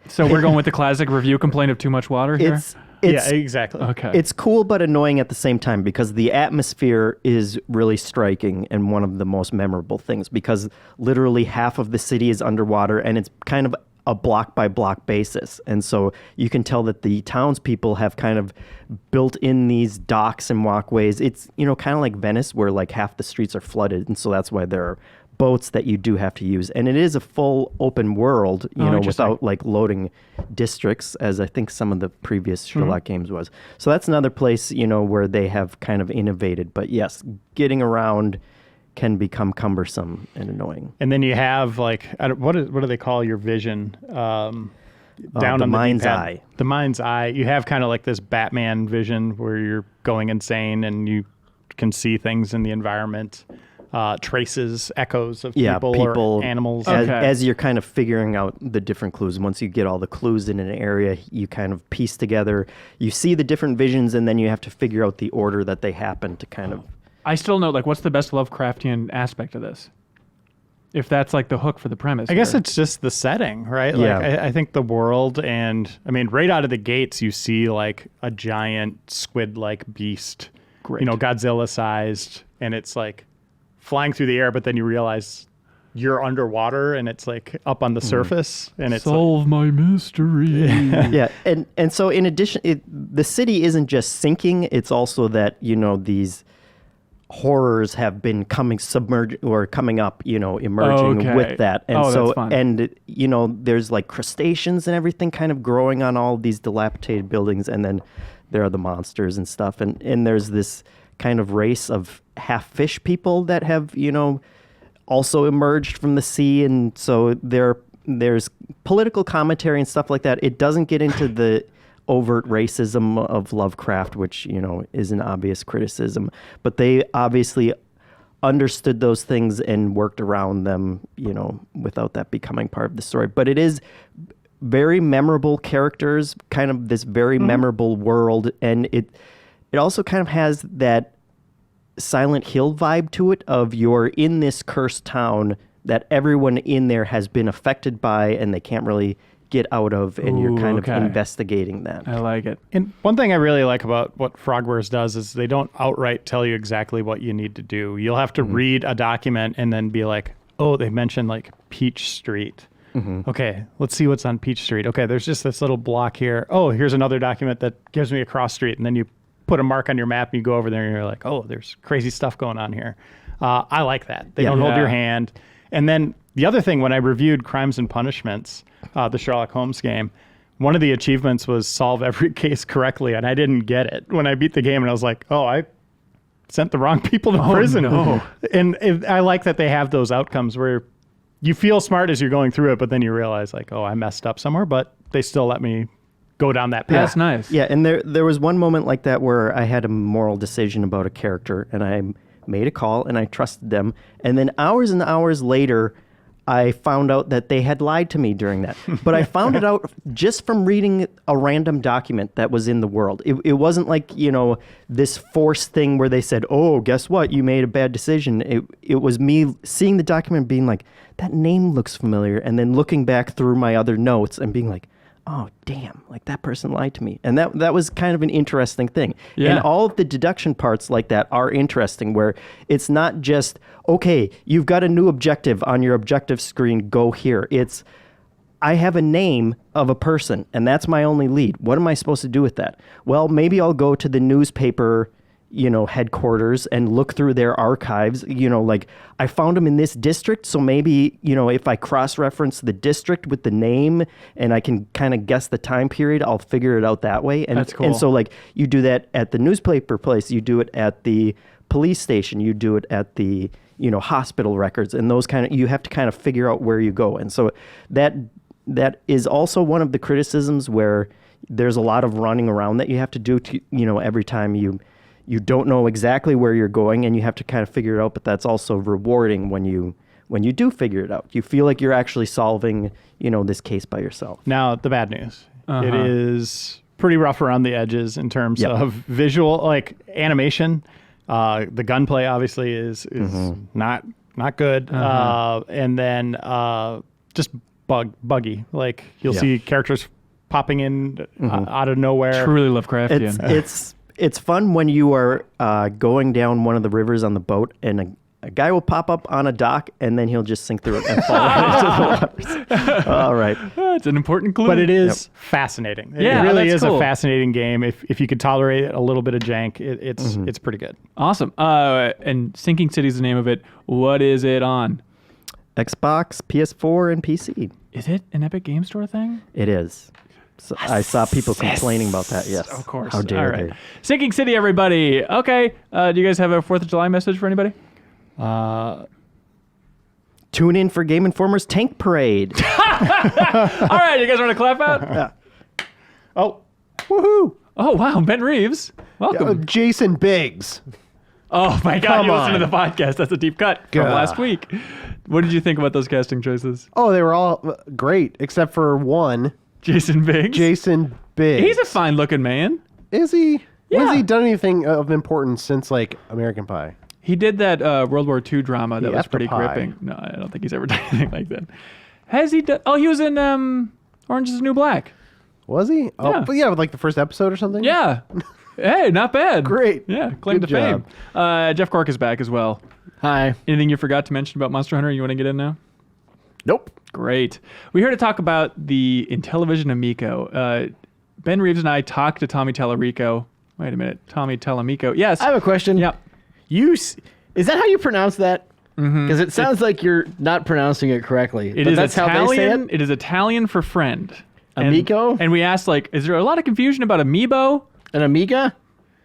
So we're going with the classic review complaint of too much water here? It's Yeah, exactly. Okay. It's cool but annoying at the same time, because the atmosphere is really striking and one of the most memorable things, because literally half of the city is underwater, and it's kind of a block by block basis. And so you can tell that the townspeople have kind of built in these docks and walkways. It's, kind of like Venice, where like half the streets are flooded. And so that's why there are boats that you do have to use. And it is a full open world, without like loading districts, as I think some of the previous Sherlock games was. So that's another place, where they have kind of innovated. But yes, getting around can become cumbersome and annoying. And then you have like, what do they call your vision? Down the on the mind's D-pad. eye. The mind's eye. You have kind of like this Batman vision where you're going insane and you can see things in the environment, traces, echoes of people or animals. As you're kind of figuring out the different clues. Once you get all the clues in an area, you kind of piece together. You see the different visions, and then you have to figure out the order that they happen to kind of. I still know, like, what's the best Lovecraftian aspect of this? If that's like the hook for the premise. I guess it's just the setting, right? Yeah. Like I think the world, and I mean, right out of the gates, you see like a giant squid-like beast, Great. Godzilla-sized, and it's like flying through the air, but then you realize you're underwater and it's like up on the surface, and it's solve my mystery. Yeah, and so in addition, the city isn't just sinking; it's also that these horrors have been coming up, emerging with that, and that's fun. and there's like crustaceans and everything kind of growing on all these dilapidated buildings, and then there are the monsters and stuff, and there's this kind of race of half fish people that have also emerged from the sea, and so there's political commentary and stuff like that. It doesn't get into the overt racism of Lovecraft, which is an obvious criticism, but they obviously understood those things and worked around them, without that becoming part of the story. But it is very memorable characters, kind of this very memorable world, and it also kind of has that Silent Hill vibe to it, of you're in this cursed town that everyone in there has been affected by and they can't really get out of, and you're kind of investigating that. I like it. And one thing I really like about what Frogwares does is they don't outright tell you exactly what you need to do. You'll have to read a document and then be like, oh, they mentioned like Peach Street. Okay, let's see what's on Peach Street. Okay, there's just this little block here. Oh, here's another document that gives me a cross street. And then you put a mark on your map and you go over there and you're like, oh, there's crazy stuff going on here. I like that. They don't hold your hand. And then the other thing, when I reviewed Crimes and Punishments, the Sherlock Holmes game, one of the achievements was solve every case correctly, and I didn't get it when I beat the game, and I was like, oh, I sent the wrong people to prison. No. And I like that they have those outcomes where you feel smart as you're going through it, but then you realize like, oh, I messed up somewhere, but they still let me go down that path. That's nice. Yeah, and there was one moment like that where I had a moral decision about a character, and I made a call, and I trusted them, and then hours and hours later, I found out that they had lied to me during that. But I found it out just from reading a random document that was in the world. It wasn't like, this forced thing where they said, oh, guess what? You made a bad decision. It was me seeing the document being like, that name looks familiar. And then looking back through my other notes and being like, oh, damn, like that person lied to me. And that was kind of an interesting thing. Yeah. And all of the deduction parts like that are interesting, where it's not just, okay, you've got a new objective on your objective screen, go here. It's, I have a name of a person, and that's my only lead. What am I supposed to do with that? Well, maybe I'll go to the newspaper, headquarters and look through their archives. Like I found them in this district, so maybe, if I cross-reference the district with the name and I can kind of guess the time period, I'll figure it out that way. And, That's cool. And so, like, you do that at the newspaper place, you do it at the police station, you do it at the, hospital records, and those you have to kind of figure out where you go. And so that is also one of the criticisms where there's a lot of running around that you have to do to, every time you don't know exactly where you're going and you have to kind of figure it out, but that's also rewarding when you do figure it out. You feel like you're actually solving, this case by yourself. Now, the bad news. It is pretty rough around the edges in terms of visual, like animation. The gunplay obviously is not good. And then just buggy. Like you'll see characters popping in out of nowhere. Truly Lovecraftian. It's fun when you are going down one of the rivers on the boat and a guy will pop up on a dock and then he'll just sink through it and fall into the waters. All right. It's an important clue. But it is fascinating. It really is a fascinating game. If you could tolerate a little bit of jank, it's pretty good. Awesome. And Sinking City is the name of it. What is it on? Xbox, PS4, and PC. Is it an Epic Game Store thing? It is. So I saw people complaining about that. Yes, of course. How dare they? they? Sinking City, everybody. Okay. Do you guys have a 4th of July message for anybody? Tune in for Game Informer's Tank Parade. All right. You guys want to clap out? Oh, Woohoo! Oh, wow. Ben Reeves. Welcome. Jason Biggs. Oh, my God. Come You listened to on. the podcast. That's a deep cut from last week. What did you think about those casting choices? Oh, they were all great except for one, Jason Biggs? Jason Biggs. He's a fine-looking man. Is he? Yeah. Has he done anything of importance since like American Pie? He did that World War II drama that was After pretty Pie. gripping. No, I don't think he's ever done anything like that. Has he done? Oh, he was in Orange is the New Black. Was he? Oh, Yeah. but yeah, with like the first episode or something. Yeah. Hey, not bad. Great. Yeah, claim Good to fame. Jeff Cork is back as well. Hi. Anything you forgot to mention about Monster Hunter you want to get in now? Nope. Great. We're here to talk about the Intellivision Amico. Ben Reeves and I talked to Tommy Tallarico. Wait a minute. Tommy Tallamico. Yes. I have a question. Yep. Is that how you pronounce that? Because it sounds like you're not pronouncing it correctly. It but is that's Italian. how they say it? It is Italian for friend. Amico? And we asked, like, is there a lot of confusion about amiibo? An Amiga?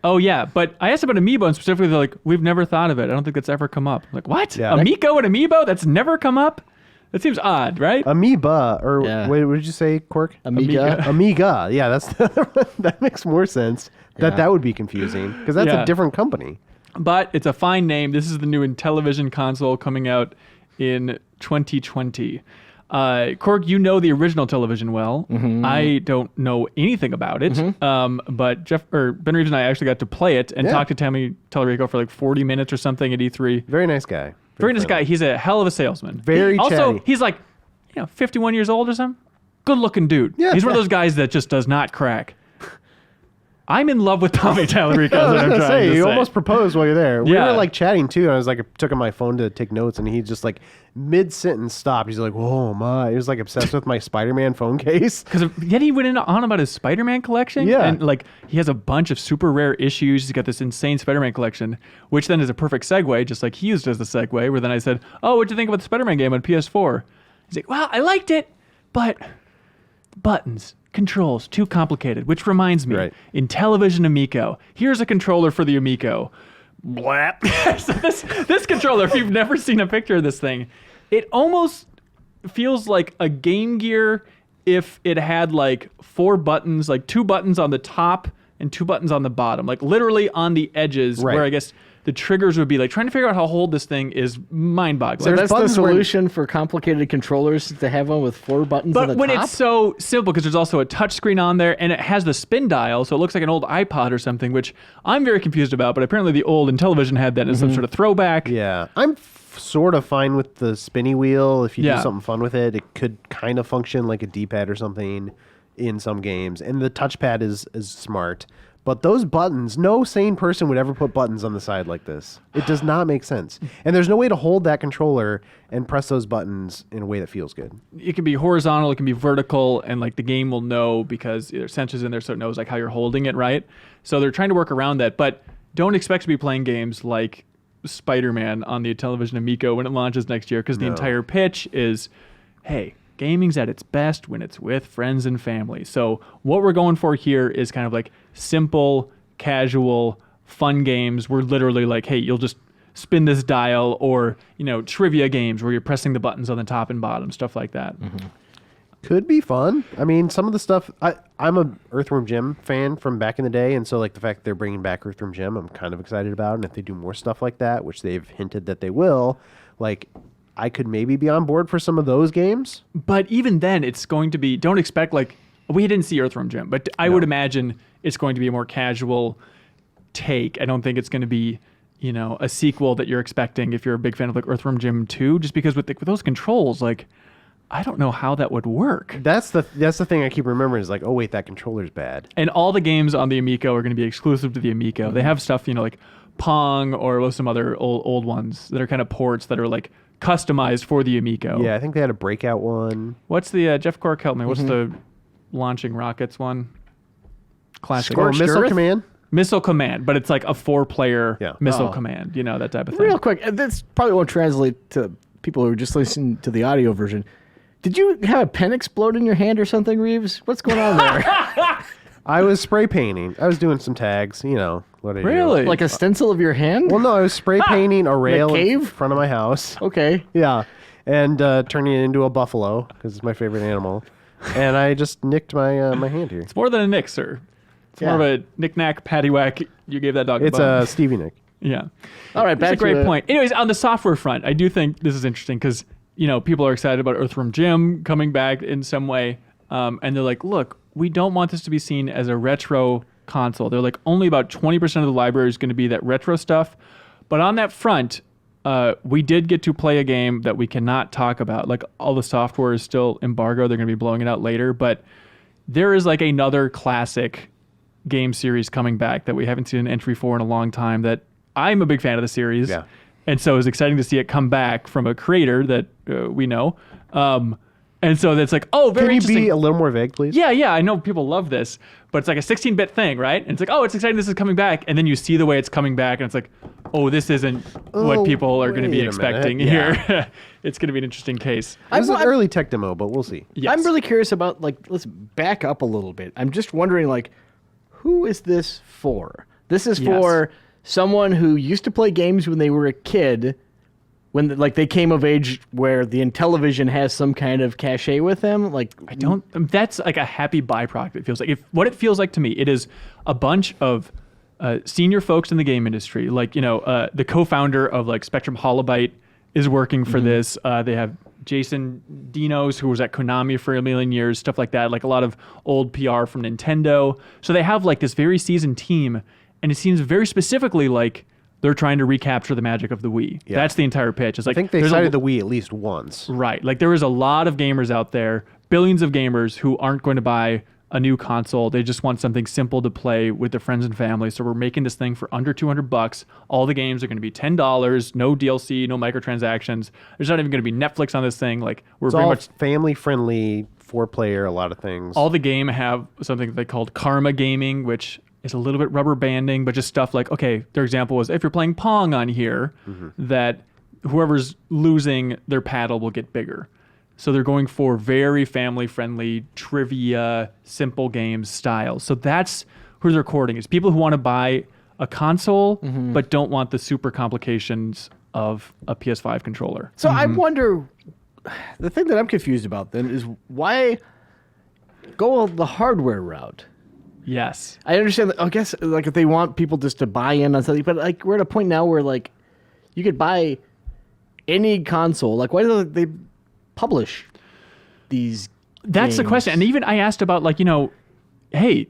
Oh, yeah. But I asked about amiibo, and specifically, they're like, we've never thought of it. I don't think that's ever come up. I'm like, what? Yeah. Amico and amiibo? That's never come up? That seems odd, right? Amoeba, or Yeah. what did you say, Quirk? Amiga. Amiga. Yeah, that's that makes more sense. That would be confusing because that's Yeah. a different company. But it's a fine name. This is the new Intellivision console coming out in 2020. Cork, you know the original television well. I don't know anything about it. But Ben Reeves and I actually got to play it and Yeah. talk to Tommy Tallarico for like 40 minutes or something at E3. Very nice guy. Very nice guy. friendly. He's a hell of a salesman. Very Also, chatty. he's like, 51 years old or something. Good looking dude. Yeah. He's one of those guys that just does not crack. I'm in love with Tommy Tallarico. I was what I'm gonna trying say, to you say. almost proposed while you're there. We Yeah. were like chatting too, and I was like, I took out my phone to take notes, and he just like mid sentence stopped. He's like, "Oh my!" He was like obsessed with my Spider-Man phone case. Because yet he went on about his Spider-Man collection. Yeah. And like he has a bunch of super rare issues. He's got this insane Spider-Man collection, which then is a perfect segue, just like he used as the segue, where then I said, "Oh, what'd you think about the Spider-Man game on PS4?" He's like, "Well, I liked it, but buttons, controls, too complicated." Which reminds me, Right. Intellivision Amico. Here's a controller for the Amico. Blap. So this controller, if you've never seen a picture of this thing, it almost feels like a Game Gear if it had like 4 buttons, like 2 buttons on the top and 2 buttons on the bottom, like literally on the edges, Right. where I guess the triggers would be. Like trying to figure out how to hold this thing is mind-boggling. So that's the buttons where- solution for complicated controllers, to have one with 4 buttons on But the when top? it's so simple, because there's also a touch screen on there, and it has the spin dial, so it looks like an old iPod or something, which I'm very confused about, but apparently the old Intellivision had that as some sort of throwback. Yeah, I'm sort of fine with the spinny wheel. If you Yeah. do something fun with it, it could kind of function like a D-pad or something in some games. And the touchpad is smart, But those buttons, no sane person would ever put buttons on the side like this. It does not make sense. And there's no way to hold that controller and press those buttons in a way that feels good. It can be horizontal, it can be vertical, and like the game will know because there's sensors in there, so it knows like how you're holding it, right? So they're trying to work around that, but don't expect to be playing games like Spider-Man on the Intellivision Amico when it launches next year, because the entire pitch is, hey, gaming's at its best when it's with friends and family. So what we're going for here is kind of like simple, casual, fun games. We're literally like, hey, you'll just spin this dial, or, you know, trivia games where you're pressing the buttons on the top and bottom, stuff like that. Mm-hmm. Could be fun. I mean, some of the stuff, I'm a Earthworm Jim fan from back in the day, and so like the fact that they're bringing back Earthworm Jim, I'm kind of excited about. And if they do more stuff like that, which they've hinted that they will, like, I could maybe be on board for some of those games. But even then, it's going to be, don't expect like, we didn't see Earthworm Jim, but I would imagine it's going to be a more casual take. I don't think it's going to be, you know, a sequel that you're expecting if you're a big fan of like Earthworm Jim 2, just because with those controls, like, I don't know how that would work. That's the thing I keep remembering is like, oh wait, that controller's bad. And all the games on the Amico are going to be exclusive to the Amico. They have stuff, you know, like Pong or some other old ones that are kind of ports that are like customized for the Amico. Yeah, I think they had a Breakout one. What's the Jeff Cork, help me? What's the launching rockets one? Classic. Oh, Missile Command. Missile Command, but it's like a 4-player missile Oh. command, you know, that type of thing. Real quick, this probably won't translate to people who are just listening to the audio version. Did you have a pen explode in your hand or something, Reeves? What's going on there? I was spray painting. I was doing some tags, you know. What I do. Really? Like a stencil of your hand? Well, no, I was spray painting a rail in cave? front of my house. Okay. Yeah, and turning it into a buffalo because it's my favorite animal. And I just nicked my my hand here. It's more than a nick, sir. It's more of a knick-knack, paddywhack. You gave that dog It's a bone. a Stevie Nick. Yeah. All right, That's back a great to point. Anyways, on the software front, I do think this is interesting because, you know, people are excited about Earthworm Jim coming back in some way. And they're like, look, we don't want this to be seen as a retro console. They're like, only about 20% of the library is going to be that retro stuff. But on that front, we did get to play a game that we cannot talk about. Like, all the software is still embargoed. They're going to be blowing it out later. But there is like another classic game series coming back that we haven't seen an entry for in a long time that I'm a big fan of the series. Yeah. And so it's exciting to see it come back from a creator that we know. And so that's like, oh, very Can you interesting. be a little more vague, please? Yeah, I know people love this, but it's like a 16-bit thing, right? And it's like, oh, it's exciting this is coming back. And then you see the way it's coming back, and it's like, oh, this isn't what people are going to be wait a expecting minute. here. It's going to be an interesting case. It was an early tech demo, but we'll see. Yes. I'm really curious about, like, let's back up a little bit. I'm just wondering, like, who is this for? This is for someone who used to play games when they were a kid, when like they came of age where the Intellivision has some kind of cachet with them. Like, I don't. That's like a happy byproduct. It feels like what it feels like to me. It is a bunch of senior folks in the game industry. Like, you know, the co-founder of like Spectrum Holobyte is working for this. They have Jason Dinos, who was at Konami for a million years, stuff like that. Like a lot of old PR from Nintendo. So they have like this very seasoned team, and it seems very specifically like they're trying to recapture the magic of the Wii. Yeah. That's the entire pitch. It's like I think they there's cited the Wii at least once. Right. Like there is a lot of gamers out there, billions of gamers who aren't going to buy a new console. They just want something simple to play with their friends and family. So we're making this thing for under $200. All the games are going to be $10, no DLC, no microtransactions. There's not even going to be Netflix on this thing. Like we're It's very all much family friendly, 4-player, a lot of things. all the game have something they called karma gaming, which is a little bit rubber banding, but just stuff like, okay, their example was if you're playing Pong on here, that whoever's losing their paddle will get bigger. So they're going for very family-friendly, trivia, simple games style. So that's who they're courting, is people who want to buy a console but don't want the super complications of a PS5 controller. so I wonder. The thing that I'm confused about then is why go the hardware route. Yes. I understand that, I guess, like, if they want people just to buy in on something, but like we're at a point now where like you could buy any console. Like, why do they publish these? That's the games? question. And even I asked about, like, you know, hey,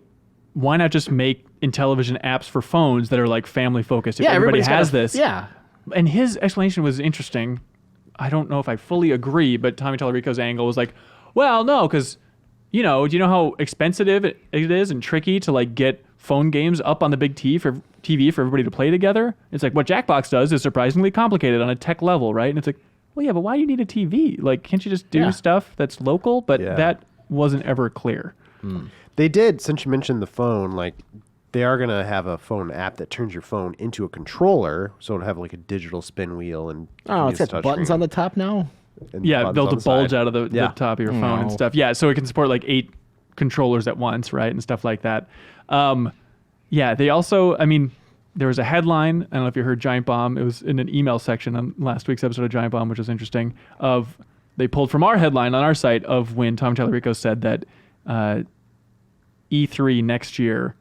why not just make Intellivision apps for phones that are like family focused? If everybody everybody's has got a- this. Yeah, And his explanation was interesting. I don't know if I fully agree, but Tommy Tallarico's angle was like, well, no, because, you know, do you know how expensive it is and tricky to like get phone games up on the big TV for everybody to play together. It's like what Jackbox does is surprisingly complicated on a tech level, right? And it's like, well, yeah, but why do you need a TV? Like, can't you just do stuff that's local? But that wasn't ever clear. They did, since you mentioned the phone, like they are going to have a phone app that turns your phone into a controller. So it'll have like a digital spin wheel and it's got buttons on the top now. Yeah, they'll bulge out of the top of your phone and stuff. Yeah, so it can support like 8 controllers at once, right? And stuff like that. They also, there was a headline, I don't know if you heard Giant Bomb, it was in an email section on last week's episode of Giant Bomb, which was interesting, they pulled from our headline on our site of when Tom Tallarico said that E3 next year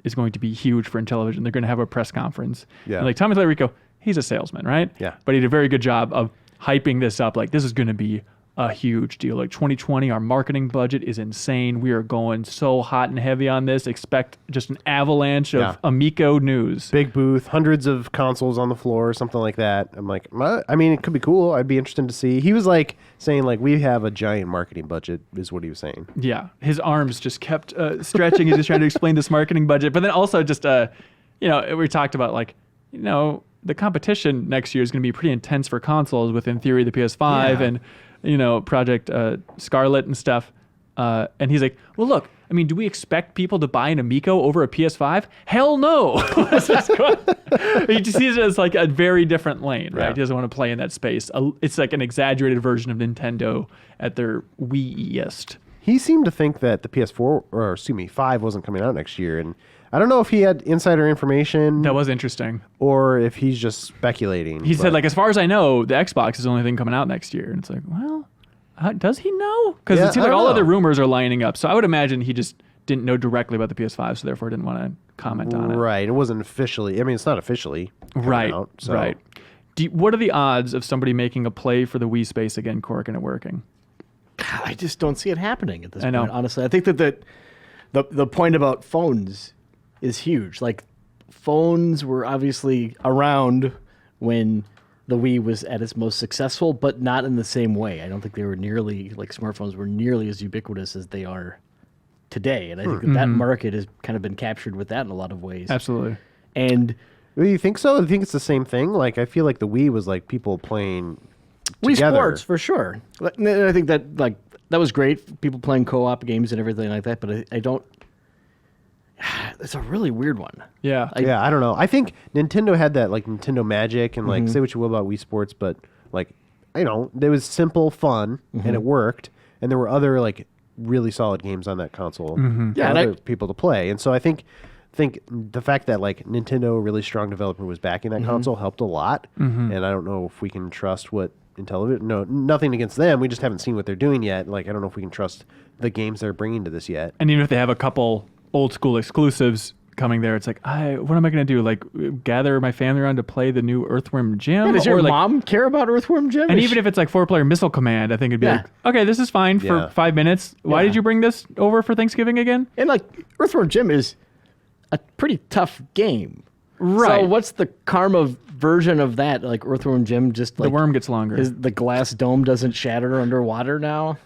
is going to be huge for Intellivision. They're going to have a press conference. Yeah. And like Tom Tallarico, he's a salesman, right? Yeah. But he did a very good job of hyping this up. Like, this is going to be a huge deal. Like 2020, our marketing budget is insane. We are going so hot and heavy on this. Expect just an avalanche of Amico news. Big booth, hundreds of consoles on the floor, something like that. I'm like, it could be cool. I'd be interested to see. He was like saying like, we have a giant marketing budget is what he was saying. Yeah. His arms just kept stretching. He's just trying to explain this marketing budget. But then also just, we talked about like, the competition next year is going to be pretty intense for consoles with, in theory, the PS5 and Project Scarlet and stuff. And he's like, well, look, do we expect people to buy an Amico over a PS5? Hell no. He just sees it as like a very different lane, right? He doesn't want to play in that space. It's like an exaggerated version of Nintendo at their Wii-est. He seemed to think that the PS4, 5 wasn't coming out next year. And I don't know if he had insider information. That was interesting. Or if he's just speculating. He said, like, as far as I know, the Xbox is the only thing coming out next year. And it's like, well, does he know? Because it seems like all other rumors are lining up. So I would imagine he just didn't know directly about the PS5, so therefore didn't want to comment on it. Right. It wasn't officially. It's not officially coming out. So. Right. What are the odds of somebody making a play for the Wii space again, Cork, and it working? God, I just don't see it happening at this point, honestly. I think that the point about phones is huge. Like, phones were obviously around when the Wii was at its most successful, but not in the same way. I don't think they were nearly, like smartphones were nearly as ubiquitous as they are today. And I think that market has kind of been captured with that in a lot of ways. Absolutely. And do you think so? I think it's the same thing. Like, I feel like the Wii was like people playing Wii together. Sports, for sure. I think that that was great. People playing co-op games and everything like that, but I don't... It's a really weird one. Yeah. I don't know. I think Nintendo had that, like, Nintendo Magic, and, like, say what you will about Wii Sports, but, like, there was simple fun, and it worked, and there were other, like, really solid games on that console for other people to play. And so I think the fact that, like, Nintendo, a really strong developer, was backing that console helped a lot, and I don't know if we can trust what Intellivision... No, nothing against them. We just haven't seen what they're doing yet. Like, I don't know if we can trust the games they're bringing to this yet. And even if they have a couple old school exclusives coming there, it's like, what am I going to do? Like, gather my family around to play the new Earthworm Jim? Does your mom care about Earthworm Jim? And even if it's like 4-player Missile Command, I think it'd be like, okay, this is fine for 5 minutes. Why did you bring this over for Thanksgiving again? And like, Earthworm Jim is a pretty tough game. Right. So what's the karma version of that? Like, Earthworm Jim just like... The worm gets longer. The glass dome doesn't shatter underwater now?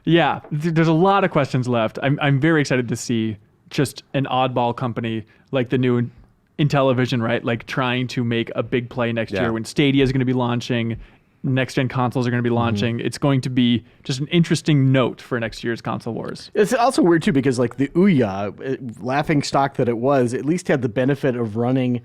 Yeah. There's a lot of questions left. I'm very excited to see just an oddball company like the new Intellivision, right? Like, trying to make a big play next year when Stadia is going to be launching, next-gen consoles are going to be launching. It's going to be just an interesting note for next year's console wars. It's also weird, too, because, like, the Ouya, laughing stock that it was, at least had the benefit of running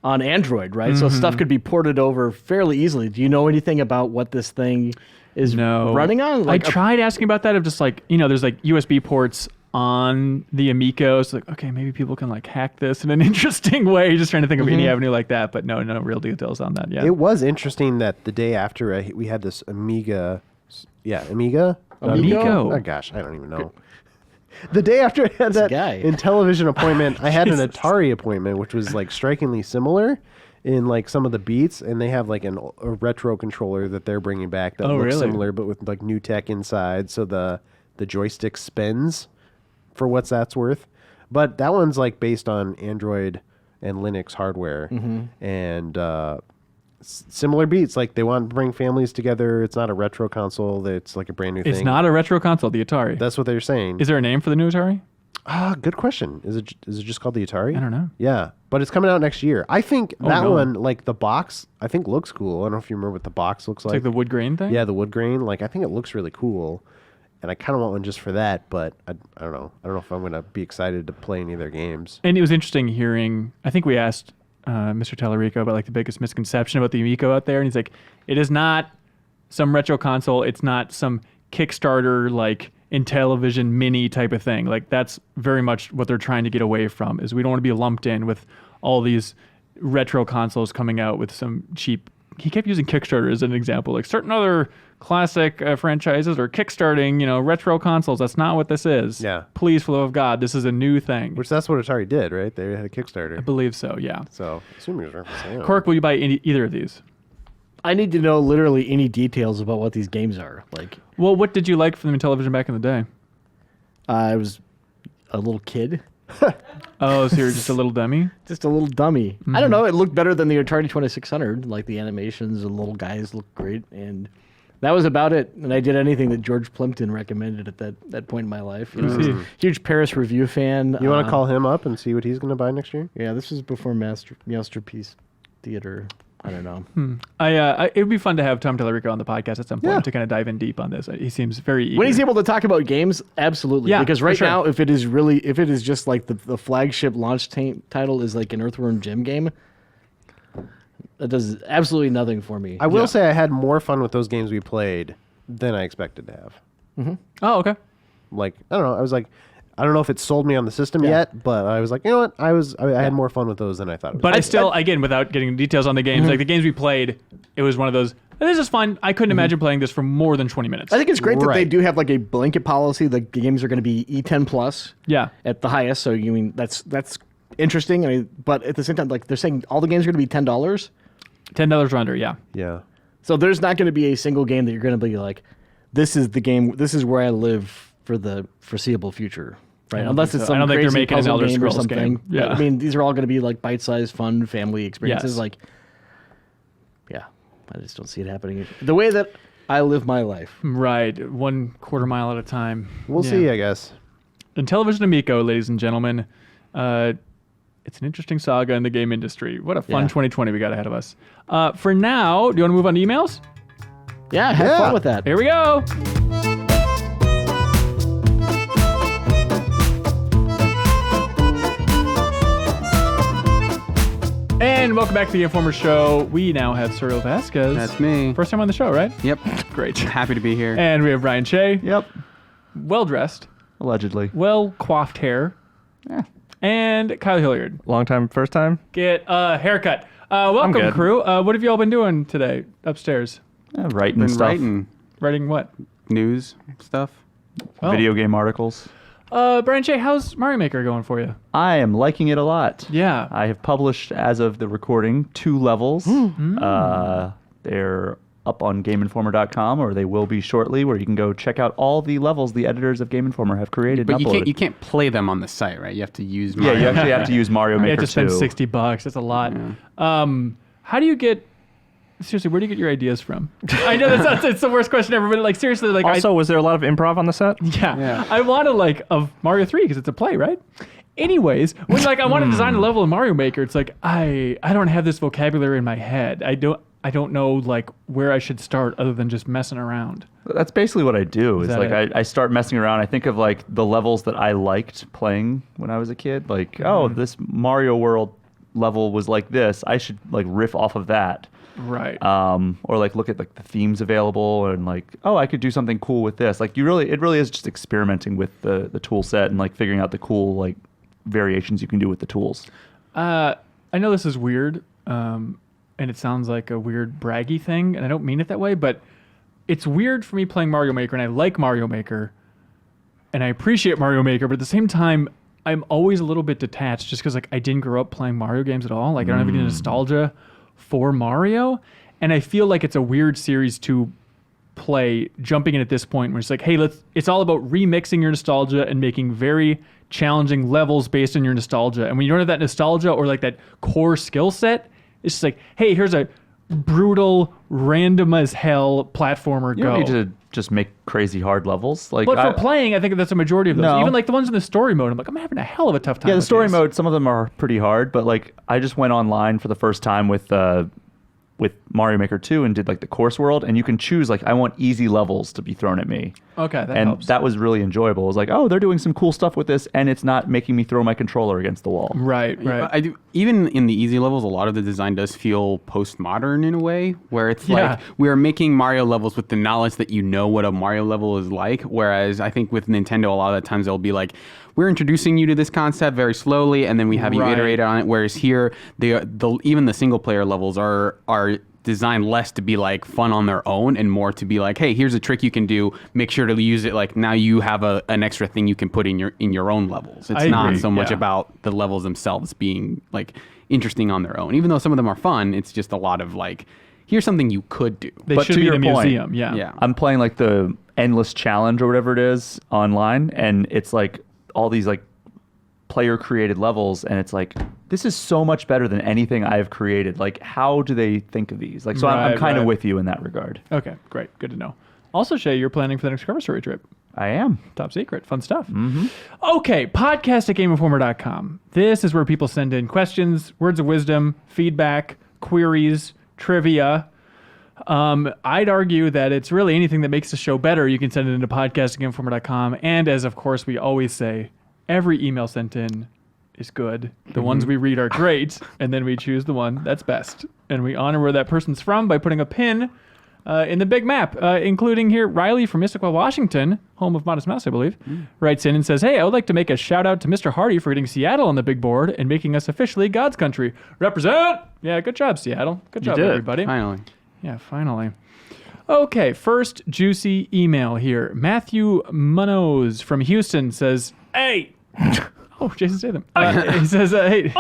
on Android, right? So stuff could be ported over fairly easily. Do you know anything about what this thing is running on? Like, I tried asking about that of just, like, there's, like, USB ports on the Amico. So, like, okay, maybe people can, like, hack this in an interesting way. Just trying to think of any avenue like that, but no real details on that yet. It was interesting that the day after we had this Amiga. Amigo? Oh, gosh, I don't even know. The day after I had that Intellivision appointment, I had an Atari appointment, which was, like, strikingly similar in, like, some of the beats, and they have, like, a retro controller that they're bringing back that looks similar, but with, like, new tech inside, so the joystick spins for what's that's worth. But that one's, like, based on Android and Linux hardware, and similar beats. Like, they want to bring families together. It's not a retro console. It's like a brand new thing. It's not a retro console, the Atari. That's what they're saying. Is there a name for the new Atari? Good question. Is it just called the Atari? I don't know. Yeah, but it's coming out next year. I think that no. one, like the box, I think looks cool. I don't know if you remember what the box looks It's like the wood grain thing? Yeah, the wood grain. Like I think it looks really cool, and I kind of want one just for that. But I don't know. I don't know if I'm gonna be excited to play any of their games. And it was interesting hearing, I think we asked Mr. Tellerico about like the biggest misconception about the Amico out there. And he's like, it is not some retro console. It's not some Kickstarter like Intellivision mini type of thing. Like that's very much what they're trying to get away from, is we don't want to be lumped in with all these retro consoles coming out with some cheap. He kept using Kickstarter as an example, like certain other classic franchises are kickstarting, retro consoles. That's not what this is. Yeah. Please, for the love of God, this is a new thing. Which that's what Atari did, right? They had a Kickstarter. I believe so, yeah. So assuming it was referencing. Cork, will you buy either of these? I need to know literally any details about what these games are. Like, Well, what did you like from Intellivision back in the day? I was a little kid, Oh, so you're just a little dummy? just a little dummy. I don't know. It looked better than the Atari 2600. Like the animations and little guys looked great, and that was about it. And I did anything that George Plimpton recommended at that point in my life. Huge Paris Review fan. You want to call him up and see what he's going to buy next year? Yeah, this was before Masterpiece Theater. I don't know. It would be fun to have Tom Tellerico on the podcast at some point to kind of dive in deep on this. He seems very eager. When he's able to talk about games, absolutely. Yeah, because for right sure. now, if it is just like the flagship launch title is like an Earthworm Jim game, that does absolutely nothing for me. I will say I had more fun with those games we played than I expected to have. Oh, okay. Like, I don't know. I was like, I don't know if it sold me on the system yet, but I was like, you know what? I had more fun with those than I thought it was. But I still, again, without getting details on the games, like the games we played, it was one of those, this is fun. I couldn't imagine playing this for more than 20 minutes. I think it's great that they Right. do have like a blanket policy. The games are going to be E10 plus Yeah. at the highest. So you mean that's interesting. I mean, but at the same time, like they're saying all the games are going to be $10. $10 or under, yeah. Yeah. So there's not going to be a single game that you're going to be like, this is the game. This is where I live for the foreseeable future. Right, don't unless think it's so. I some don't think they're crazy making an puzzle Elder game or Scrolls something. game. Yeah. I mean, these are all going to be like bite-sized, fun family experiences. Yes. Like, yeah, I just don't see it happening the way that I live my life. Right. 1 quarter mile at a time. We'll Yeah. see, I guess. Intellivision Amico, ladies and gentlemen. It's an interesting saga in the game industry. What a fun Yeah. 2020 we got ahead of us. For now, do you want to move on to emails? Yeah, have fun with that. Here we go. And welcome back to the Informer Show. We now have Cyril Vasquez. That's me. First time on the show, right? Yep. Great. Happy to be here. And we have Brian Shea. Yep. Well dressed, Allegedly. well coiffed hair. Yeah. And Kyle Hilliard. Long time, first time? Get a haircut. Welcome, good. crew. What have you all been doing today upstairs? Writing Been stuff. writing Writing what? news stuff. Oh. Video game articles. Brian Shea, how's Mario Maker going for you? I am liking it a lot. Yeah. I have published, as of the recording, 2 levels. They're up on GameInformer.com, or they will be shortly, where you can go check out all the levels the editors of Game Informer have created But and uploaded. you can't play them on the site, right? You have to use Yeah, Mario. you actually have to use Mario You have Maker to spend 2. $60. That's a lot. How do you get... Seriously, where do you get your ideas from? I know it's the worst question ever, but like seriously, like Also, was there a lot of improv on the set? Yeah. I want to like of Mario 3 because it's a play, right? Anyways, when like I want to design a level in Mario Maker, it's like I don't have this vocabulary in my head. I don't know like where I should start other than just messing around. That's basically what I do. Is that like it? I start messing around. I think of like the levels that I liked playing when I was a kid. Like, oh, this Mario World level was like this. I should like riff off of that. Right. Or like look at like the themes available and like, oh, I could do something cool with this. Like it really is just experimenting with the tool set and like figuring out the cool like variations you can do with the tools. I know this is weird, and it sounds like a weird braggy thing, and I don't mean it that way, but it's weird for me playing Mario Maker, and I like Mario Maker, and I appreciate Mario Maker, but at the same time, I'm always a little bit detached just because like I didn't grow up playing Mario games at all. Like I don't have any nostalgia for Mario, and I feel like it's a weird series to play jumping in at this point where it's like, hey, it's all about remixing your nostalgia and making very challenging levels based on your nostalgia. And when you don't have that nostalgia or like that core skill set, it's just like, hey, here's a brutal, random as hell platformer You go. don't need to just make crazy hard levels. Like, But for playing, I think that's a majority of those. No. Even like the ones in the story mode, I'm like, I'm having a hell of a tough time. yeah, the with story these. mode, some of them are pretty hard, but like I just went online for the first time with Mario Maker 2 and did like the course world, and you can choose like I want easy levels to be thrown at me. Okay, that and helps. that was really enjoyable. It was like, oh, they're doing some cool stuff with this, and it's not making me throw my controller against the wall. Right. I do, even in the easy levels, a lot of the design does feel postmodern in a way, where it's like we are making Mario levels with the knowledge that you know what a Mario level is like. Whereas I think with Nintendo, a lot of the times they'll be like, we're introducing you to this concept very slowly, and then we have you iterate on it. Whereas here, even the single player levels are designed less to be like fun on their own and more to be like, hey, here's a trick you can do. Make sure to use it. Like now you have an extra thing you can put in your own levels. It's not agree, so much yeah. about the levels themselves being like interesting on their own. Even though some of them are fun, it's just a lot of like, here's something you could do. They But should to be in your a point, museum. Yeah. Yeah. I'm playing like the endless challenge or whatever it is online, and it's like all these like player created levels, and it's like, this is so much better than anything I've created. Like, how do they think of these? Like, so I'm Right, kind of right. with you in that regard. Okay, great. Good to know. Also, Shay, you're planning for the next cover story trip. I am. Top secret. Fun stuff. Okay, podcast at GameInformer.com. This is where people send in questions, words of wisdom, feedback, queries, trivia. I'd argue that it's really anything that makes the show better. You can send it into podcast at GameInformer.com. And as, of course, we always say, every email sent in is good. The ones we read are great, and then we choose the one that's best. And we honor where that person's from by putting a pin in the big map, including here Riley from Issaquah, Washington, home of Modest Mouse, I believe, writes in and says, hey, I would like to make a shout out to Mr. Hardy for getting Seattle on the big board and making us officially God's country. Represent! Yeah, good job, Seattle. Good job, did. everybody. Finally. Yeah, finally. Okay, first juicy email here. Matthew Munoz from Houston says, hey! Oh, Jason Statham. He says, hey,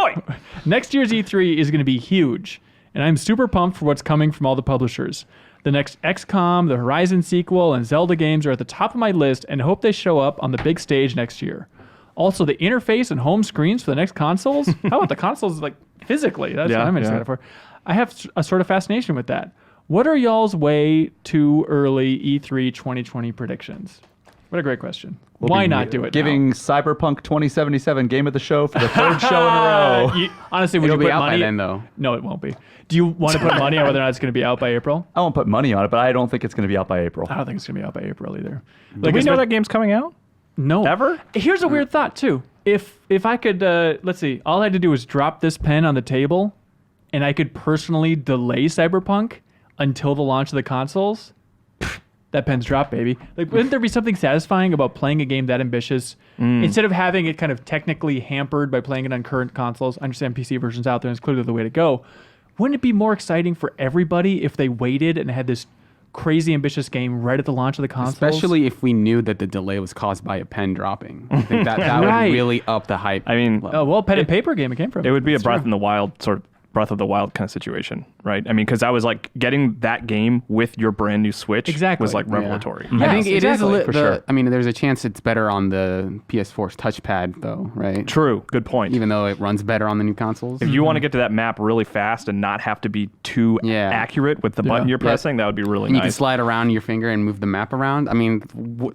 next year's E3 is going to be huge, and I'm super pumped for what's coming from all the publishers. The next XCOM, the Horizon sequel, and Zelda games are at the top of my list and hope they show up on the big stage next year. Also, the interface and home screens for the next consoles. How about the consoles, like, physically? That's what I'm excited for. I have a sort of fascination with that. What are y'all's way too early E3 2020 predictions? What a great question. Why not do it Giving now? Cyberpunk 2077 game of the show for the third show in a row. Honestly, would It'll you be put out by money? then, though. No, it won't be. Do you want to put money on whether or not it's going to be out by April? I won't put money on it, but I don't think it's going to be out by April. I don't think it's going to be out by April either. Do we know especially- that game's coming out? No. Ever? Here's a weird thought, too. If I could, let's see, all I had to do was drop this pen on the table, and I could personally delay Cyberpunk until the launch of the consoles, that pen's dropped, baby. Like, wouldn't there be something satisfying about playing a game that ambitious instead of having it kind of technically hampered by playing it on current consoles? I understand PC versions out there, and it's clearly the way to go. Wouldn't it be more exciting for everybody if they waited and had this crazy ambitious game right at the launch of the consoles? Especially if we knew that the delay was caused by a pen dropping. I think that Right. would really up the hype. I mean, Oh, well, pen and paper game it came from. it would be That's a Breath true. in the Wild sort of Breath of the Wild kind of situation, right? I mean, because I was like getting that game with your brand new Switch Exactly. was like Yeah. revelatory. I think it is exactly, for sure. I mean, there's a chance it's better on the PS4's touchpad, though, right? True. Good point. Even though it runs better on the new consoles. If you want to get to that map really fast and not have to be too Yeah. accurate with the button you're pressing, that would be really and you can nice. slide around your finger and move the map around. I mean,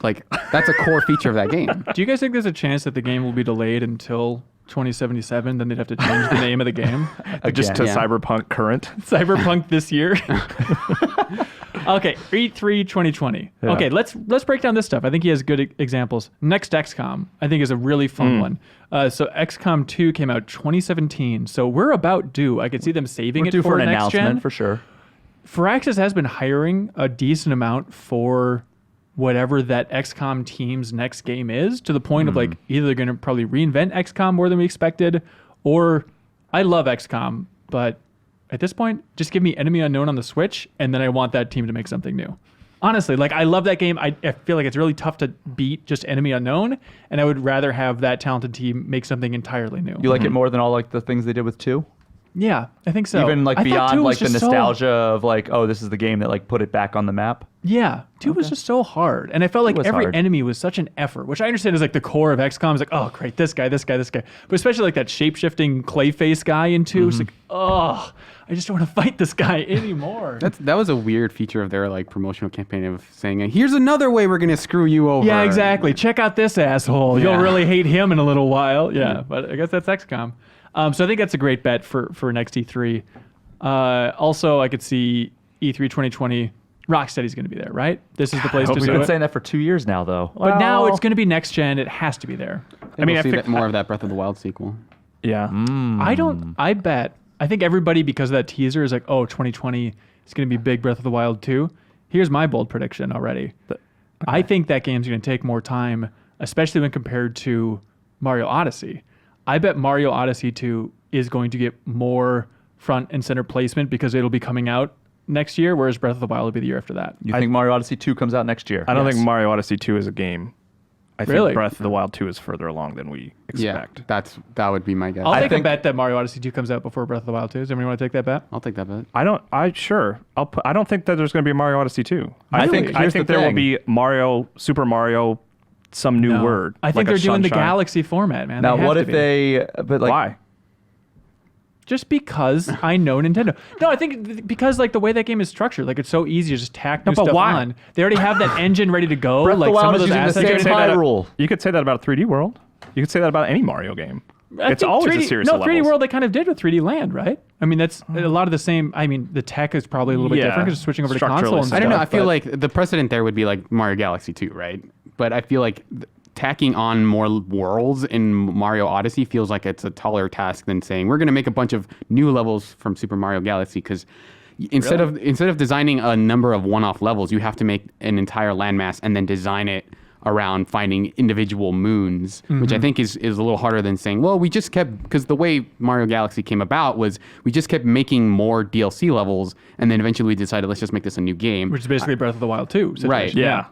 like that's a core feature of that game. Do you guys think there's a chance that the game will be delayed until 2077? Then they'd have to change the name of the game. Just to Yeah. Cyberpunk current. Cyberpunk this year. Okay, E3 2020. Yeah. Okay, let's break down this stuff. I think he has good examples. Next XCOM, I think, is a really fun one. So XCOM 2 came out 2017, so we're about due. I could see them saving We're it due for an next announcement gen. for sure. Firaxis has been hiring a decent amount for whatever that XCOM team's next game is, to the point of like either they're going to probably reinvent XCOM more than we expected, or I love XCOM, but at this point, just give me Enemy Unknown on the Switch, and then I want that team to make something new. Honestly, like I love that game. I feel like it's really tough to beat just Enemy Unknown, and I would rather have that talented team make something entirely new. You like it more than all like the things they did with 2? Yeah, I think so. Even like I thought 2 beyond was like the just so- nostalgia of like, oh, this is the game that like put it back on the map. Yeah, 2 was just so hard, and I felt like was every hard. enemy was such an effort, which I understand is like the core of XCOM. Is like, oh, great, this guy, but especially like that shape-shifting Clayface guy in 2. It's like, oh, I just don't want to fight this guy anymore. That was a weird feature of their like promotional campaign of saying, "Here's another way we're gonna screw you over." Yeah, exactly. Check out this asshole. You'll really hate him in a little while. Yeah, but I guess that's XCOM. So I think that's a great bet for next E3. Also, I could see E3 2020. Rocksteady's going to be there, right? This is the place to We've do been it. saying that for 2 years now, though. But now it's going to be next gen. It has to be there. I mean, we'll see more of that Breath of the Wild sequel. Yeah. I bet. I think everybody, because of that teaser, is like, oh, 2020 is going to be big Breath of the Wild 2. Here's my bold prediction already. I think that game's going to take more time, especially when compared to Mario Odyssey. I bet Mario Odyssey 2 is going to get more front and center placement because it'll be coming out next year, whereas Breath of the Wild will be the year after that. You think Mario Odyssey 2 comes out next year? I don't Yes. think Mario Odyssey 2 is a game. I Really? think Breath of the Wild 2 is further along than we expect. Yeah, that would be my guess. I'll I take a think- bet that Mario Odyssey 2 comes out before Breath of the Wild 2. Does anybody want to take that bet? I'll take that bet. I don't think that there's going to be a Mario Odyssey 2. I Really? think Here's the there will thing. be Super Mario, some new No. word. I think like a they're doing the Sunshine. Galaxy format, man. Now, They have what to if be. they? But like, Why? Just because I know Nintendo. No, I think because like the way that game is structured, like it's so easy to just tack new but stuff why? on. They already have that engine ready to go. Breath of like the some Wild of is those using the assets. same are already- Hyrule. You could say that about 3D World. You could say that about any Mario game. I It's think always 3D a series No, of 3D levels. World they kind of did with 3D Land, right? I mean, that's a lot of the same. I mean, the tech is probably a little bit Yeah. different because it's switching over to Structurally console and I don't know. I stuff, feel but- like the precedent there would be like Mario Galaxy 2, right? But I feel like tacking on more worlds in Mario Odyssey feels like it's a taller task than saying we're going to make a bunch of new levels from Super Mario Galaxy, because instead of designing a number of one-off levels, you have to make an entire landmass and then design it around finding individual moons, which I think is a little harder than saying, well, we just kept, because the way Mario Galaxy came about was we just kept making more DLC levels, and then eventually we decided, let's just make this a new game. which is basically Breath of the Wild 2 situation. Right. Yeah.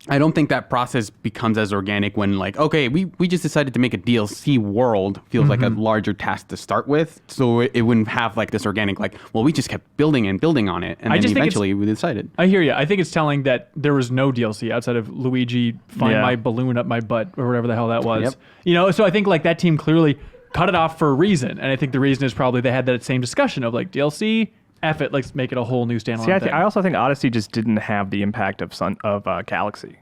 I don't think that process becomes as organic when like, okay, we just decided to make a DLC world, feels like a larger task to start with. So it wouldn't have like this organic, like, well, we just kept building and building on it. And I then just think it's- eventually we decided. I hear you. I think it's telling that there was no DLC outside of Luigi find Yeah. my balloon up my butt or whatever the hell that was. Yep. You know, so I think like that team clearly cut it off for a reason, and I think the reason is probably they had that same discussion of like DLC, F it, let's make it a whole new standalone See, thing. I also think Odyssey just didn't have the impact of Galaxy.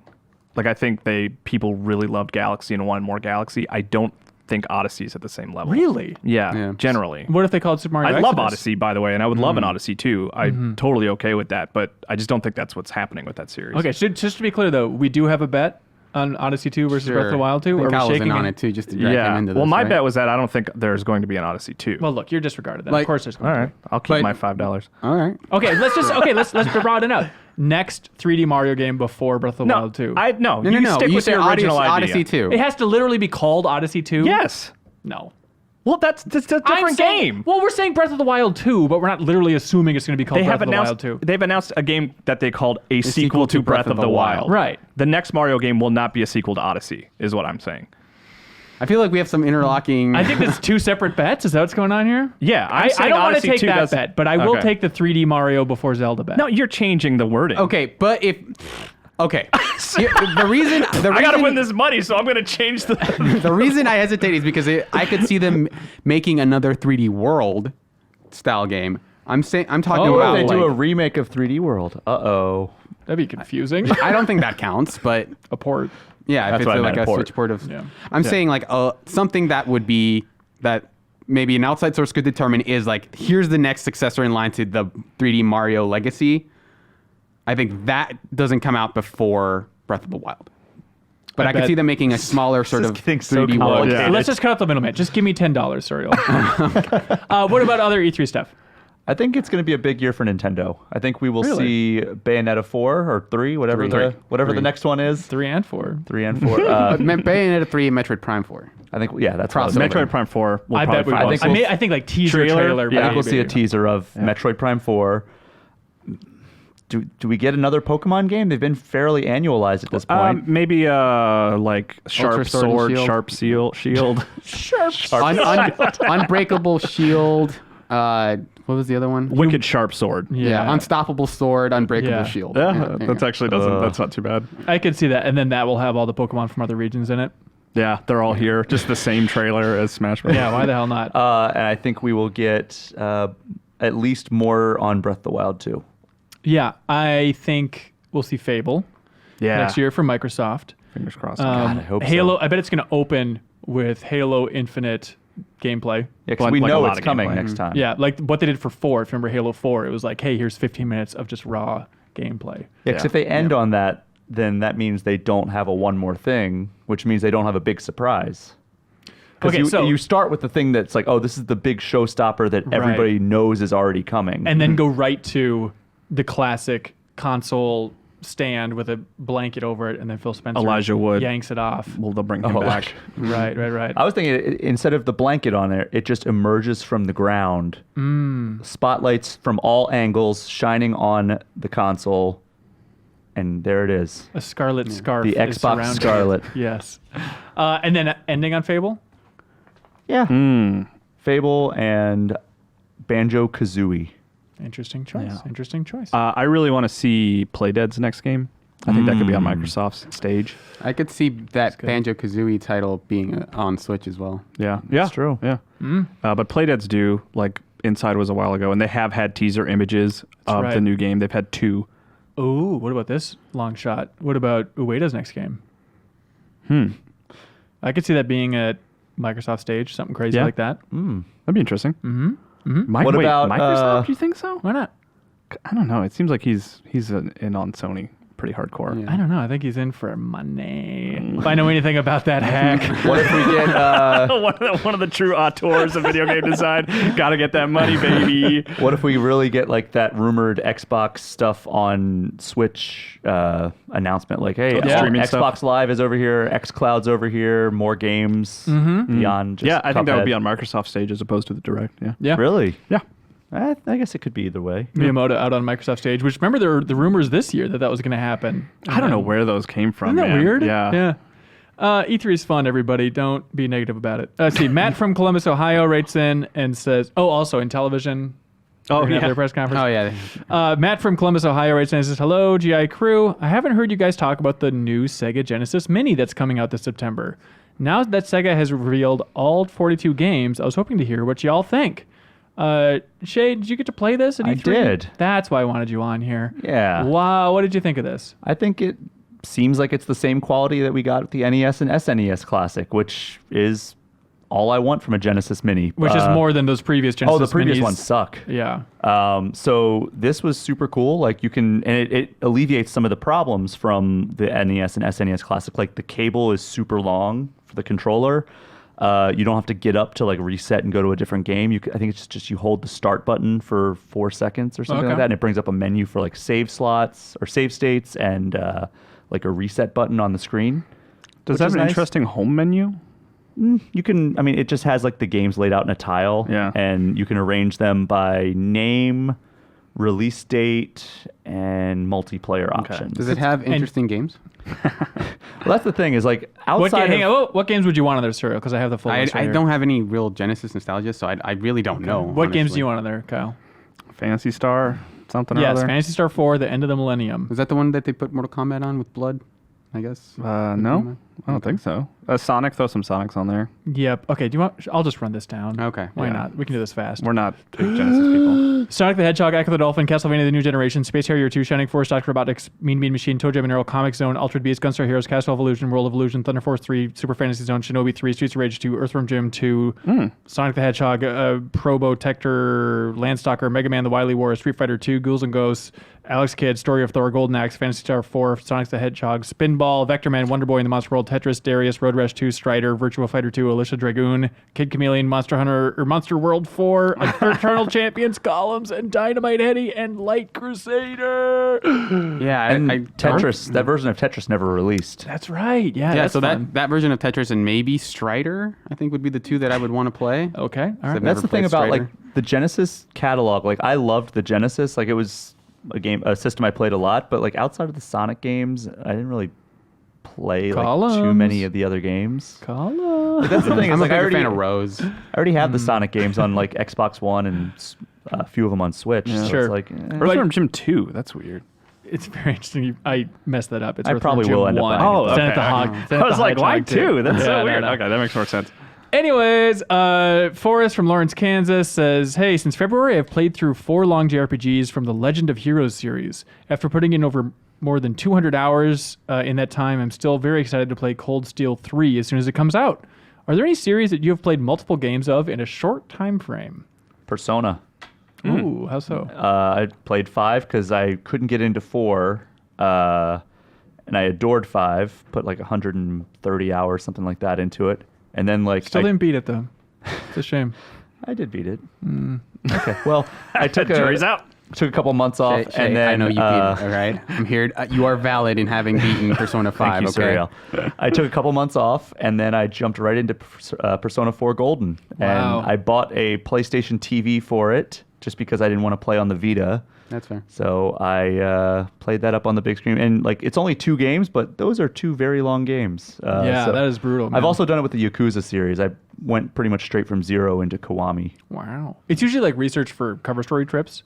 Like I think people really loved Galaxy and wanted more Galaxy. I don't think Odyssey's at the same level. Really? Yeah. Generally. What if they called Super Mario I love Exodus? Odyssey, by the way, and I would love an Odyssey too. I'm totally okay with that, but I just don't think that's what's happening with that series. Okay, so just to be clear though, we do have a bet on Odyssey 2 versus Breath of the Wild 2. I think Or are we Kyle was in shaking on it? it too, just to drag him Yeah. into Well, this, my right? bet was that I don't think there's going to be an Odyssey 2. Well, look, you're disregarded that. Like- Of course there's going All to right. I'll keep But- my $5. All right. be. Okay, let's broaden out. Next 3D Mario game before Breath of the Wild 2. No, No, you no, no. stick You with said your original idea. Odyssey 2. It has to literally be called Odyssey 2? Yes. No. Well, that's a I'm different saying- game. Well, we're saying Breath of the Wild 2, but we're not literally assuming it's going to be called They Breath have of the Wild announced 2. they've announced a game that they called a sequel to Breath of the Wild. Right. The next Mario game will not be a sequel to Odyssey, is what I'm saying. I feel like we have some interlocking. I think it's two separate bets. Is that what's going on here? Yeah, I'm I saying don't want to Odyssey take 2 that does- bet, but I will Okay. take the 3D Mario before Zelda bet. No, you're changing the wording. Okay, but if okay, the reason I gotta win this money, so I'm gonna change the. the reason I hesitate is because I could see them making another 3D World style game. I'm talking Oh, about they do a like, remake of 3D World. Uh-oh. That'd be confusing. I don't think that counts, but A port. yeah, That's if what I it's like meant, a port. Switch port of. Yeah. I'm saying like something that would be that maybe an outside source could determine is like, here's the next successor in line to the 3D Mario Legacy. I think that doesn't come out before Breath of the Wild. But I could bet- see them making a smaller sort This of thing's so 3D World. complicated. Yeah. Let's just cut out the middleman. Just give me $10, Suriel. What about other E3 stuff? I think it's going to be a big year for Nintendo. I think we will Really? see Bayonetta 4 or 3, whatever Three. the Three. next one is. 3 and 4. 3 and 4. Bayonetta 3 and Metroid Prime 4. I think that's Crossover. what I was Metroid Prime 4 will I bet we probably will. follow. I think like teaser trailer. Yeah. I think we'll maybe. see a teaser of Metroid Prime 4. Do we get another Pokemon game? They've been fairly annualized at this point. Maybe like sharp Ultra Sword and sword, Shield. sharp shield. Unbreakable Shield. What was the other one? Wicked Sharp Sword. Yeah, Unstoppable Sword, Unbreakable Yeah. Shield. Yeah, that's actually doesn't. That's not too bad. I could see that, and then that will have all the Pokemon from other regions in it. Yeah, they're all here. Just the same trailer as Smash Bros. Yeah, why the hell not? And I think we will get at least more on Breath of the Wild too. Yeah, I think we'll see Fable next year from Microsoft. Fingers crossed. God, I hope Halo. so. I bet it's going to open with Halo Infinite gameplay. Yeah, 'cause Like we a know lot it's of coming gameplay. next time. Yeah, like what they did for 4. If you remember Halo 4, it was like, hey, here's 15 minutes of just raw gameplay. Yeah, 'cause if they end on that, then that means they don't have a one more thing, which means they don't have a big surprise. Because Okay, you start with the thing that's like, oh, this is the big showstopper that everybody knows is already coming. And then go right to the classic console stand with a blanket over it, and then Phil Spencer Elijah Wood. yanks it off. Well, they'll bring him back. Right. I was thinking instead of the blanket on there, it just emerges from the ground. Spotlights from all angles shining on the console. And there it is. A scarlet scarf. The is Xbox surrounding Scarlet. it. Yes. And then ending on Fable? Yeah. Fable and Banjo-Kazooie. Interesting choice. Yeah. Interesting choice. I really want to see Playdead's next game. I think that could be on Microsoft's stage. I could see that Banjo-Kazooie title being on Switch as well. Yeah, That's true. Yeah, but Playdead's due. Like Inside was a while ago, and they have had teaser images of right. the new game. They've had 2. Ooh, what about this long shot? What about Ueda's next game? I could see that being at Microsoft stage, something crazy Yeah. like that. That'd be interesting. What about, Microsoft? Do you think so? Why not? I don't know. It seems like he's in on Sony pretty hardcore. Yeah. I don't know. I think he's in for money. If I know anything about that hack. What if we get one of the true auteurs of video game design. Gotta get that money, baby. what if we really get like that rumored Xbox stuff on Switch announcement? Like, hey, streaming Xbox stuff. Live is over here, xCloud's over here, more games beyond just Yeah, I think that would Cuphead. be on Microsoft stage as opposed to the Direct. Yeah. Yeah. Really? Yeah. I guess it could be either way. Miyamoto out on Microsoft stage, which remember there were the rumors this year that was going to happen. I don't know where those came from. Isn't that man. weird? Yeah. Yeah. E3 is fun, everybody. Don't be negative about it. See, Matt from Columbus, Ohio writes in and says, also Intellivision. Oh, have yeah. their press conference. Oh, yeah. Matt from Columbus, Ohio writes in and says, hello, GI crew. I haven't heard you guys talk about the new Sega Genesis Mini that's coming out this September. Now that Sega has revealed all 42 games, I was hoping to hear what y'all think. Shay, did you get to play this at E3? I did. That's why I wanted you on here. Yeah. Wow, what did you think of this? I think it seems like it's the same quality that we got with the NES and SNES Classic, which is all I want from a Genesis Mini. Which is more than those previous Genesis the previous Minis. ones suck. Yeah. So this was super cool. Like you can, and it alleviates some of the problems from the NES and SNES Classic. Like the cable is super long for the controller. You don't have to get up to like reset and go to a different game. I think it's just you hold the start button for 4 seconds or something Okay. like that, and it brings up a menu for like save slots or save states and like a reset button on the screen. Does which that is have an nice. interesting home menu? You can, I mean, it just has like the games laid out in a tile, Yeah. and you can arrange them by name, release date, and multiplayer options. Does it have interesting games? Well, that's the thing is like outside What games would you want on there, Serial? Because I have the full list right I here. don't have any real Genesis nostalgia, so I really don't know. What games honestly. do you want on there, Kyle? Fantasy Star? Something or Yes, other? Phantasy Star 4, The End of the Millennium. Was that the one that they put Mortal Kombat on with blood? I guess. No, I don't think so. Sonic, throw some Sonics on there. Yep. Okay, do you want... I'll just run this down. Okay. Why Yeah. not? We can do this fast. We're not big Genesis people. Sonic the Hedgehog, Echo the Dolphin, Castlevania The New Generation, Space Harrier 2, Shining Force, Dr. Robotnik's Mean Bean Machine, Toe Jam and Earl, Comic Zone, Altered Beast, Gunstar Heroes, Castle of Illusion, World of Illusion, Thunder Force 3, Super Fantasy Zone, Shinobi 3, Streets of Rage 2, Earthworm Jim 2, Sonic the Hedgehog, Probotector, Landstalker, Mega Man The Wily War, Street Fighter 2, Ghouls and Ghosts, Alex Kidd, Story of Thor, Golden Axe, Phantasy Star 4, Sonic the Hedgehog, Spinball, Vector Man, Wonder Boy in the Monster World, Tetris, Darius, Road Rash 2, Strider, Virtua Fighter 2, Alicia Dragoon, Kid Chameleon, Monster Hunter, or Monster World 4, Eternal Champions, Columns, and Dynamite Heady, and Light Crusader. Yeah, and I Tetris. That version of Tetris never released. That's right. Yeah, Yeah, that's so fun. that version of Tetris and maybe Strider, I think would be the two that I would want to play. Okay, all right. I've That's never the thing played about Strider. like the Genesis catalog. Like I loved the Genesis. Like it was a system I played a lot, but like outside of the Sonic games, I didn't really play like too Columns. many of the other games. Column. That's the thing. I'm Is a like I bigger already, fan of Rose. I already have the Sonic games on like Xbox One and a few of them on Switch. So Sure. it's like, Earthworm Jim 2. That's weird. It's very interesting. I messed that up. It's I Earthworm probably Jim will end up 1. buying it. Oh, Send it okay. to Hog. Send it I was to like, why Hedgehog, too. 2? That's Yeah, so no, weird. no. Okay, that makes more sense. Anyways, Forrest from Lawrence, Kansas says, hey, since February, I've played through 4 long JRPGs from the Legend of Heroes series. After putting in over more than 200 hours in that time, I'm still very excited to play Cold Steel 3 as soon as it comes out. Are there any series that you have played multiple games of in a short time frame? Persona. Ooh, how so? I played 5 because I couldn't get into 4, and I adored 5. Put like 130 hours, something like that, into it, and then like Still didn't beat it, though. It's a shame. I did beat it. Okay, well, I took Jury's out. Took a couple months off, Shay, and then I know you beat it. All right, I'm here. You are valid in having beaten Persona 5. Thank you, okay. Suriel. I took a couple months off, and then I jumped right into Persona 4 Golden. Wow. And I bought a PlayStation TV for it, just because I didn't want to play on the Vita. That's fair. So I played that up on the big screen. And like, it's only 2 games, but those are 2 very long games. Yeah, so that is brutal, man. I've also done it with the Yakuza series. I went pretty much straight from 0 into Kiwami. Wow. It's usually like research for cover story trips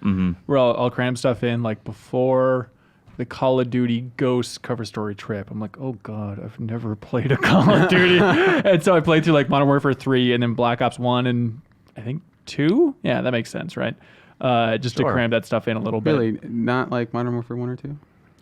where I'll cram stuff in like before the Call of Duty Ghosts cover story trip. I'm like, oh God, I've never played a Call of Duty. And so I played through like Modern Warfare 3 and then Black Ops 1 and I think 2. Yeah, that makes sense, right? Just to cram that stuff in a little bit. Really, not like Modern Warfare 1 or 2?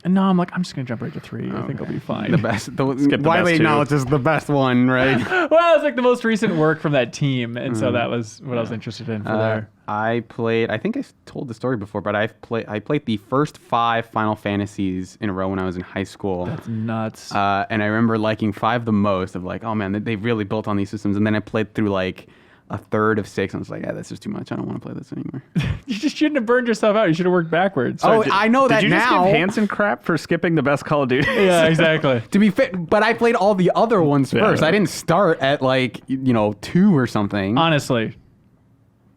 And no, I'm like, I'm just going to jump right to 3. I think I'll be fine. The best. Skip the Why best we two. acknowledge this is the best one, right? Well, it's like the most recent work from that team. And so that was what I was interested in for there. I played. I think I told the story before, but I played the first 5 Final Fantasies in a row when I was in high school. That's nuts. And I remember liking 5 the most. Of like, oh man, they really built on these systems. And then I played through like a third of 6. And I was like, yeah, this is too much. I don't want to play this anymore. You just shouldn't have burned yourself out. You should have worked backwards. I know that Did you now. just give Hanson crap for skipping the best Call of Duty? Yeah, exactly. To be fit, but I played all the other ones first. Yeah. I didn't start at like 2 or something. Honestly,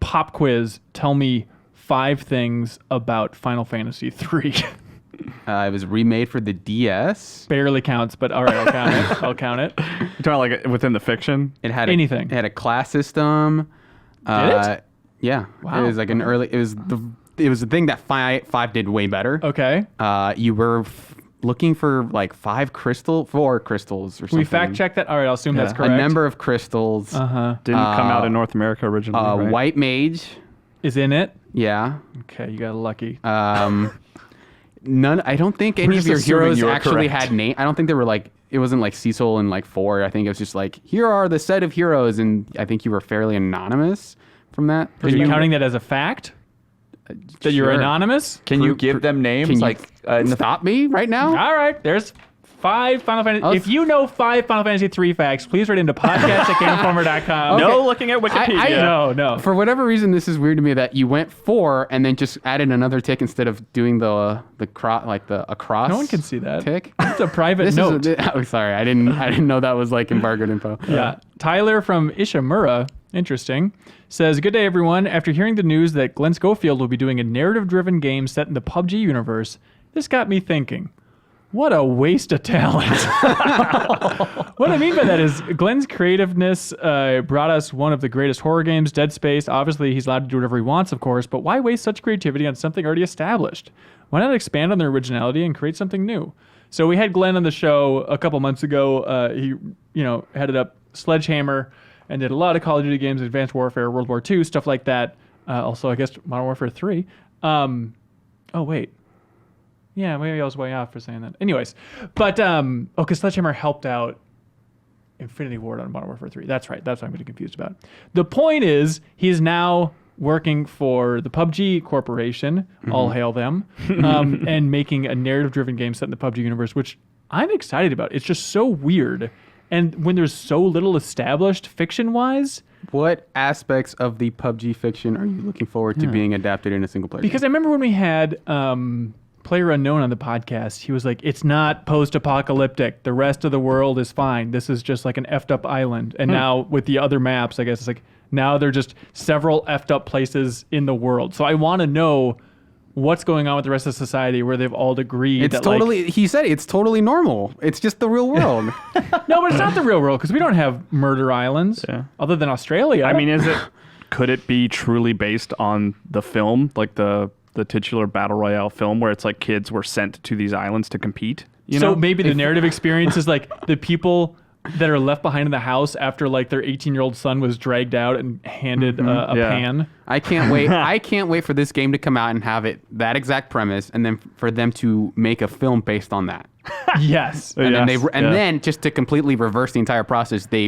pop quiz, tell me 5 things about Final Fantasy 3. It was remade for the DS. Barely counts, but all right, I'll count it. I'll count it. You're talking like within the fiction? It had Anything. It had a class system. Did it? Yeah. Wow. It was like an early. It was the thing that 5 did way better. Okay. You were looking for like 4 crystals or something. Can we fact check that? All right, I'll assume that's Yeah. correct. A number of crystals. Uh-huh. Didn't come out in North America originally, right? White mage. Is in it? Yeah. Okay, you got lucky. None. I don't think any of just your assuming heroes you were actually correct. had name. I don't think they were like. It wasn't like Cecil and like 4. I think it was just like, here are the set of heroes, and I think you were fairly anonymous from that. Are you counting that as a fact? That you're Sure. Can anonymous? you give them names? Can you Like stop me right now? All right, there's 5 Final Fantasy. I'll- If you know 5 Final Fantasy 3 facts, please write into podcast@gameinformer.com. No looking at Wikipedia. No. For whatever reason, this is weird to me that you went 4 and then just added another tick instead of doing the across. No one can see that. tick. It's a private This note. oh, sorry, I didn't know that was like embargoed info. Yeah. Tyler from Ishimura, interesting, says, good day, everyone. After hearing the news that Glenn Schofield will be doing a narrative-driven game set in the PUBG universe, this got me thinking, what a waste of talent. What I mean by that is Glenn's creativeness brought us one of the greatest horror games, Dead Space. Obviously, he's allowed to do whatever he wants, of course, but why waste such creativity on something already established? Why not expand on their originality and create something new? So we had Glenn on the show a couple months ago. He, headed up Sledgehammer and did a lot of Call of Duty games, Advanced Warfare, World War II, stuff like that. Also, I guess, Modern Warfare 3. Oh, wait. Yeah, maybe I was way off for saying that. Anyways, but, because Sledgehammer helped out Infinity Ward on Modern Warfare 3. That's right. That's what I'm getting confused about. The point is, he's now working for the PUBG Corporation, all hail them, and making a narrative-driven game set in the PUBG universe, which I'm excited about. It's just so weird. And when there's so little established fiction-wise... What aspects of the PUBG fiction are you looking forward to being adapted in a single player? Because I remember when we had Player Unknown on the podcast, he was like, it's not post-apocalyptic. The rest of the world is fine. This is just like an effed up island. And now with the other maps, I guess it's like, now they're just several effed up places in the world. So I want to know what's going on with the rest of society where they've all agreed It's that totally, he said it's totally normal. It's just the real world. no, but it's not the real world because we don't have murder islands Yeah. other than Australia. I mean, is it could it be truly based on the film, like the titular battle royale film, where it's like kids were sent to these islands to compete? You know, maybe the narrative experience is like the people that are left behind in the house after like their 18-year-old son was dragged out and handed a pan. I can't wait. I can't wait for this game to come out and have it that exact premise, and then for them to make a film based on that. Yes. And then just to completely reverse the entire process, they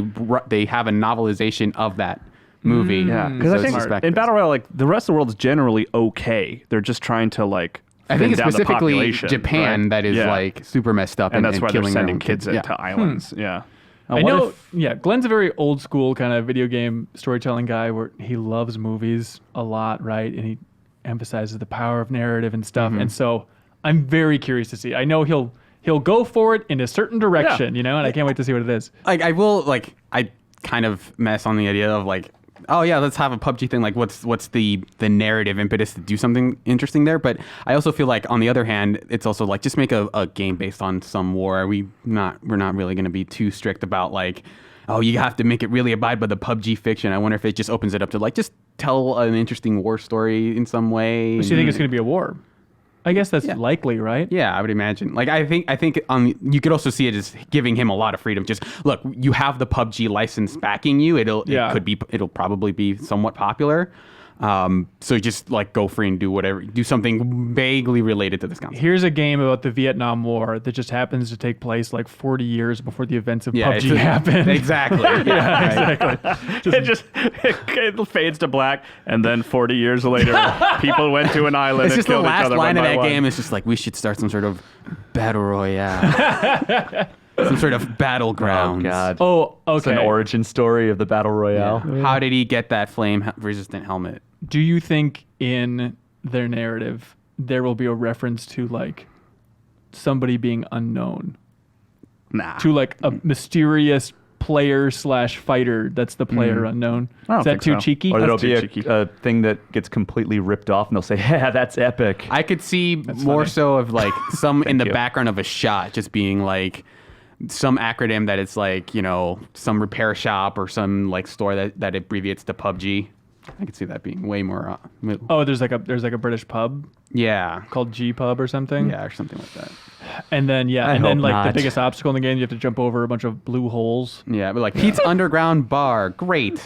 have a novelization of that movie. Yeah, because I think in battle royale, like the rest of the world's generally okay. They're just trying to like. I think it's down the specifically population, Japan right? that is like super messed up, and that's why they're killing sending their own kids into islands. Yeah. I know. Glenn's a very old school kind of video game storytelling guy where he loves movies a lot, right? And he emphasizes the power of narrative and stuff. And so I'm very curious to see. I know he'll go for it in a certain direction, you know, and I can't wait to see what it is. Like I kind of mess on the idea of like, oh yeah, let's have a PUBG thing. Like, what's the narrative impetus to do something interesting there? But I also feel like on the other hand, it's also like just make a game based on some war. We're not really going to be too strict about like, oh, you have to make it really abide by the PUBG fiction. I wonder if it just opens it up to like just tell an interesting war story in some way. So you think it's going to be a war? I guess that's likely, right? Yeah, I would imagine. Like, I think you could also see it as giving him a lot of freedom. Just look, you have the PUBG license backing you. It'll probably be somewhat popular. So just like go free and do whatever, do something vaguely related to this concept. Here's a game about the Vietnam War that just happens to take place like 40 years before the events of PUBG happened. Exactly. It fades to black, and then 40 years later, people went to an island. It's and just the killed each last other line of one by that one. game. It's just like we should start some sort of battle royale, some sort of battlegrounds. Oh God. Oh, okay. It's an origin story of the battle royale. How did he get that flame-resistant helmet? Do you think in their narrative there will be a reference to like somebody being unknown? Nah. To like a mysterious player / fighter that's the player unknown? I don't Is that think too so. cheeky? Or there'll too be cheeky. a thing that gets completely ripped off, and they'll say, "Yeah, that's epic." I could see more so of like some in the you. background of a shot just being like some acronym that it's like, you know, some repair shop or some like store that abbreviates to PUBG. I could see that being way more. Oh, there's like a British pub Yeah. called G Pub or something. Yeah, or something like that. And then I and then hope like not. the biggest obstacle in the game, you have to jump over a bunch of blue holes. Yeah, but like Pete's Underground Bar, great.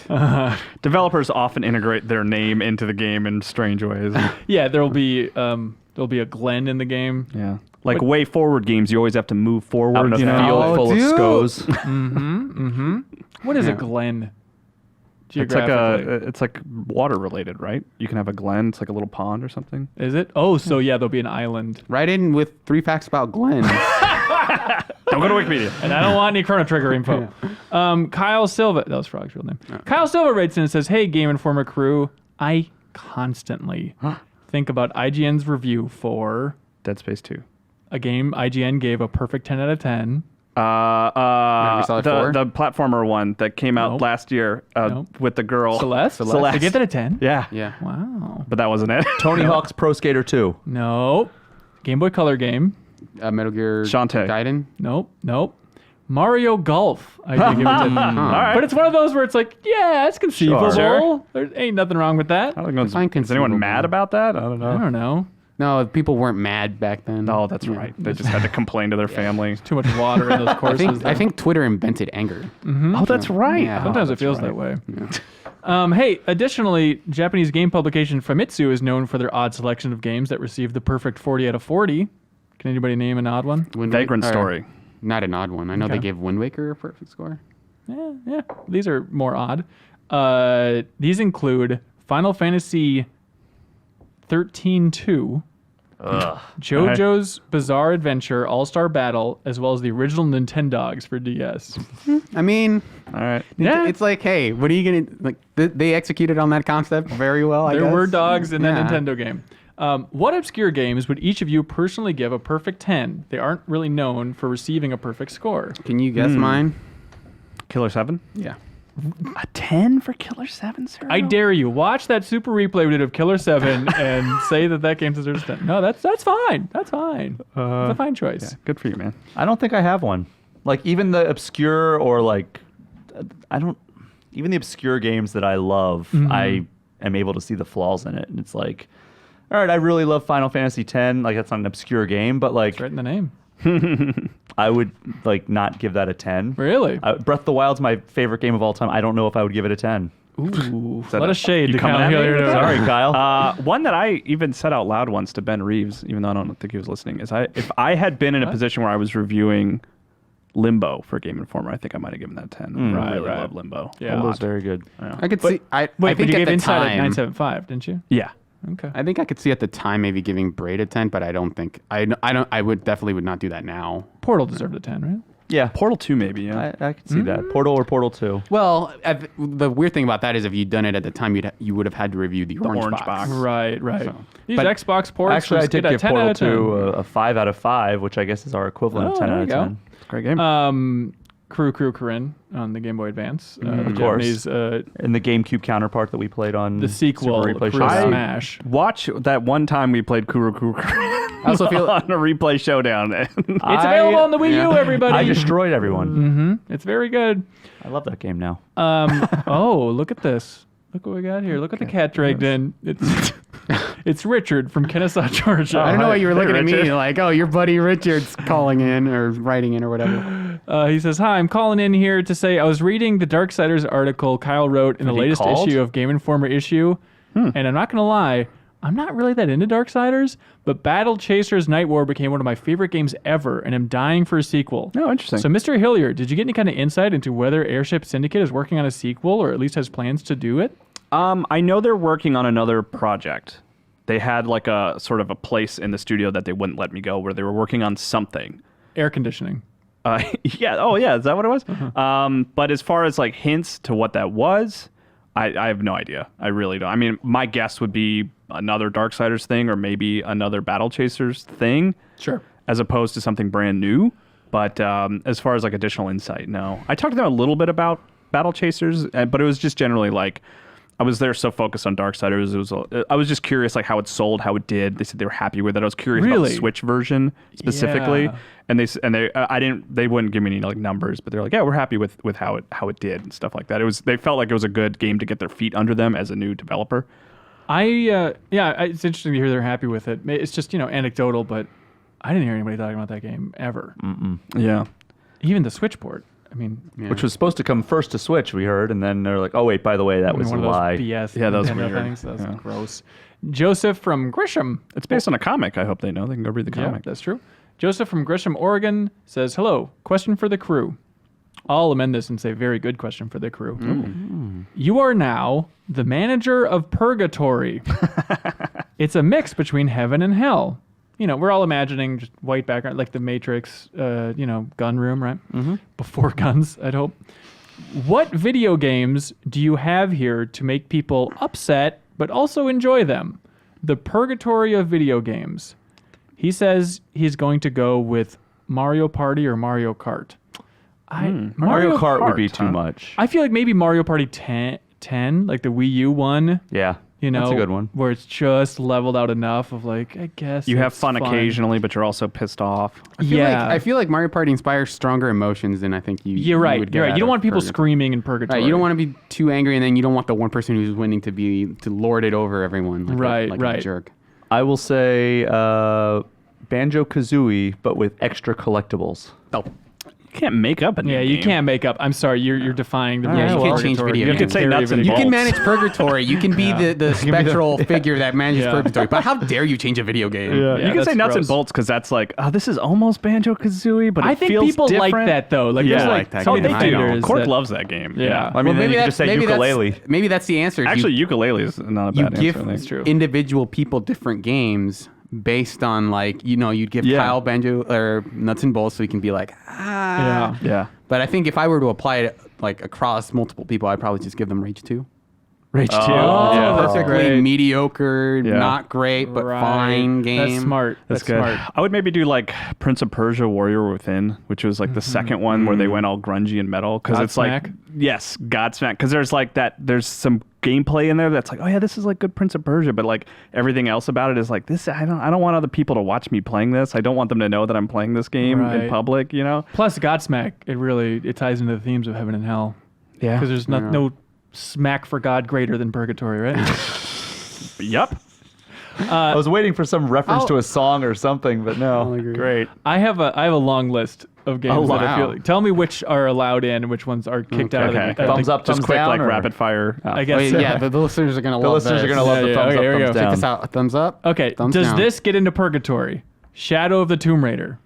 Developers often integrate their name into the game in strange ways. Yeah, there'll be a Glen in the game. Yeah. Like way forward games, you always have to move forward. Out in a you know? field full dude. of scoes. What is Yeah. a Glen? It's like Geographically? it's like water related, right? You can have a glen. It's like a little pond or something. Is it? Oh, so yeah, there'll be an island. Right in with 3 facts about Glenn. Don't go to Wikipedia. And I don't want any Chrono Trigger info. Kyle Silva, that was Frog's real name. Kyle Silva writes in and says, "Hey, Game Informer crew, I constantly think about IGN's review for Dead Space 2. a game IGN gave a perfect 10 out of 10. Metal Gear Solid 4? The platformer one that came out Nope. last year Nope. with the girl. Celeste? Celeste. They gave that a 10? Yeah. Yeah. Wow. But that wasn't it. Tony Hawk's Pro Skater 2. Nope. Game Boy Color game. Metal Gear Shantae. Gaiden. Nope. Mario Golf. I did give it 10. All right. But it's one of those where it's like, yeah, it's conceivable. Sure. There ain't nothing wrong with that. I don't know. Define Is anyone conceivable. mad about that? I don't know. I don't know. No, people weren't mad back then. Oh, that's right. They just had to complain to their family. Too much water in those courses. I think Twitter invented anger. Oh, that's right. Yeah. Sometimes it feels that way. Hey, additionally, Japanese game publication Famitsu is known for their odd selection of games that receive the perfect 40 out of 40. Can anybody name an odd one? Vagrant Story. Not an odd one. I know Okay. they gave Wind Waker a perfect score. Yeah. These are more odd. These include Final Fantasy 13-2, JoJo's Bizarre Adventure All-Star Battle, as well as the original Nintendogs for DS. I mean, All right. Yeah. it's like, hey, what are you gonna like? They executed on that concept very well. I There guess. were dogs in that Yeah. Nintendo game. What obscure games would each of you personally give a perfect 10? They aren't really known for receiving a perfect score. Can you guess mine? Killer 7? Yeah. A 10 for Killer 7, sir? I dare you. Watch that super replay we did of Killer 7 and say that game deserves 10. No, that's fine. That's fine. It's a fine choice. Good for you, man. I don't think I have one. Like even the obscure or like, I don't. even the obscure games that I love, I am able to see the flaws in it. And it's like, all right, I really love Final Fantasy X. Like, that's not an obscure game, but like, It's right in the name. I would like not give that a 10. Really? Breath of the Wild's my favorite game of all time. I don't know if I would give it a 10. Ooh, that let a- us shade you to coming Kyle at me? Hilliard. Sorry, Kyle. One that I even said out loud once to Ben Reeves, even though I don't think he was listening, is if I had been in a position where I was reviewing Limbo for Game Informer, I think I might have given that a 10. I really love Limbo. Yeah. Limbo's very good. I could see. I Wait, think but you at gave the Inside time, at 975, didn't you? Yeah. Okay. I think I could see at the time maybe giving Braid a 10, but I don't think I would definitely would not do that now. Portal deserved a 10, right? Yeah, Portal 2 maybe, yeah. I could see that. Portal or Portal 2. Well, the weird thing about that is if you'd done it at the time, you would have had to review the orange box. Right. These But Xbox ports Actually, I did get a give 10 Portal out of 10. 2 a 5 out of 5, which I guess is our equivalent of 10 there out you of go. 10. Great game. Crew Corinne on the Game Boy Advance. The Of course. Japanese, And the GameCube counterpart that we played on the sequel, Super Replay Crew Showdown. Smash. Watch that one time we played Kuru I also feel on a replay showdown. It's available on the Wii U, everybody. I destroyed everyone. It's very good. I love that game now. Oh, look at this. Look what we got here. Look what the cat dragged in. It's Richard from Kennesaw, Georgia. I don't know why you were looking at me Richard. like, oh, your buddy Richard's calling in or writing in or whatever. He says, hi, I'm calling in here to say I was reading the Darksiders article Kyle wrote in the he latest called? issue of Game Informer issue. And I'm not going to lie, I'm not really that into Darksiders, but Battle Chasers Night War became one of my favorite games ever, and I'm dying for a sequel. Oh, interesting. So, Mr. Hilliard, did you get any kind of insight into whether Airship Syndicate is working on a sequel or at least has plans to do it? I know they're working on another project. They had like a sort of a place in the studio that they wouldn't let me go where they were working on something. Air conditioning. Yeah. Oh, yeah. Is that what it was? But as far as like hints to what that was, I have no idea. I really don't. I mean, my guess would be another Darksiders thing or maybe another Battle Chasers thing. Sure. As opposed to something brand new. But as far as like additional insight, no. I talked to them a little bit about Battle Chasers, but it was just generally like, I was there so focused on Darksiders. I was just curious like how it sold, how it did. They said they were happy with it. I was curious about Really? the Switch version specifically, Yeah. and they wouldn't give me any like numbers, but they're like, yeah, we're happy with how it did and stuff like that. They felt like it was a good game to get their feet under them as a new developer. It's interesting to hear they're happy with it. It's just anecdotal, but I didn't hear anybody talking about that game ever. Yeah. Even the Switch port. I mean, Which was supposed to come first to Switch, we heard, and then they're like, oh, wait, by the way, that was a one of those lie. BS Yeah, that was Nintendo weird. things. That was Yeah. gross. Joseph from Grisham. It's based on a comic. I hope they know. They can go read the Yeah, comic. that's true. Joseph from Grisham, Oregon says, hello, question for the crew. I'll amend this and say very good question for the crew. You are now the manager of Purgatory. It's a mix between heaven and hell. We're all imagining just white background, like the Matrix, gun room, right? Before guns, I'd hope. What video games do you have here to make people upset, but also enjoy them? The purgatory of video games. He says he's going to go with Mario Party or Mario Kart. Mario Kart would be Kart, too huh? much. I feel like maybe Mario Party 10, like the Wii U one. Yeah, that's a good one. Where it's just leveled out enough of like, I guess You have it's fun occasionally, but you're also pissed off. I feel like Mario Party inspires stronger emotions than I think you. You're right. would get You're right. out You don't of want people Purgatory. screaming in purgatory. Right, you don't want to be too angry, and then you don't want the one person who's winning to lord it over everyone. Like Right. a jerk. I will say Banjo-Kazooie, but with extra collectibles. Oh, You can't make up a new Yeah, you game. can't make up. I'm sorry, you're defying the Yeah, rules you of can't change purgatory. video You games. can You can say say nuts and you bolts. can manage Purgatory. You can be the spectral figure that manages Yeah. Purgatory. But how dare you change a video game? Yeah, you can that's say nuts and gross. bolts because that's like, oh, this is almost Banjo Kazooie, but I it think feels people different. like that though. Like Yeah. there's I like like that some game. I know. haters Cork that- loves that game. Yeah. I mean, then you could just say ukulele. Maybe that's the answer. Actually, ukulele is not a you bad give answer. I think. true. individual people different games based on you'd give Yeah. Kyle Banjo or nuts and bolts so he can be like Yeah. Yeah. But I think if I were to apply it across multiple people, I'd probably just give them Rage 2. Rage 2. Oh, yeah. that's Perfectly great. mediocre, Yeah. not great, but Right. fine game. That's smart. That's good. smart. I would maybe do like Prince of Persia Warrior Within, which was like the second one where they went all grungy and metal. Because it's like, Godsmack? yes, Godsmack. Because there's like that, there's some gameplay in there that's like, oh yeah, this is like good Prince of Persia. But like everything else about it is like, this, I don't want other people to watch me playing this. I don't want them to know that I'm playing this game in Right. public, Plus Godsmack, it ties into the themes of heaven and hell. Yeah. Because there's no smack for God greater than purgatory, right? Yep. I was waiting for some reference to a song or something, but no. Great. I have a long list of games that I feel wow. like. Tell me which are allowed in and which ones are kicked out of the Okay. Thumbs up, Just thumbs quick, down, like or- rapid fire. I guess. Yeah, the listeners are gonna The love listeners are this. going to love the thumbs okay, here we up, go. thumbs Check down. this out. Thumbs up. Okay. Thumbs Does down. this get into purgatory? Shadow of the Tomb Raider.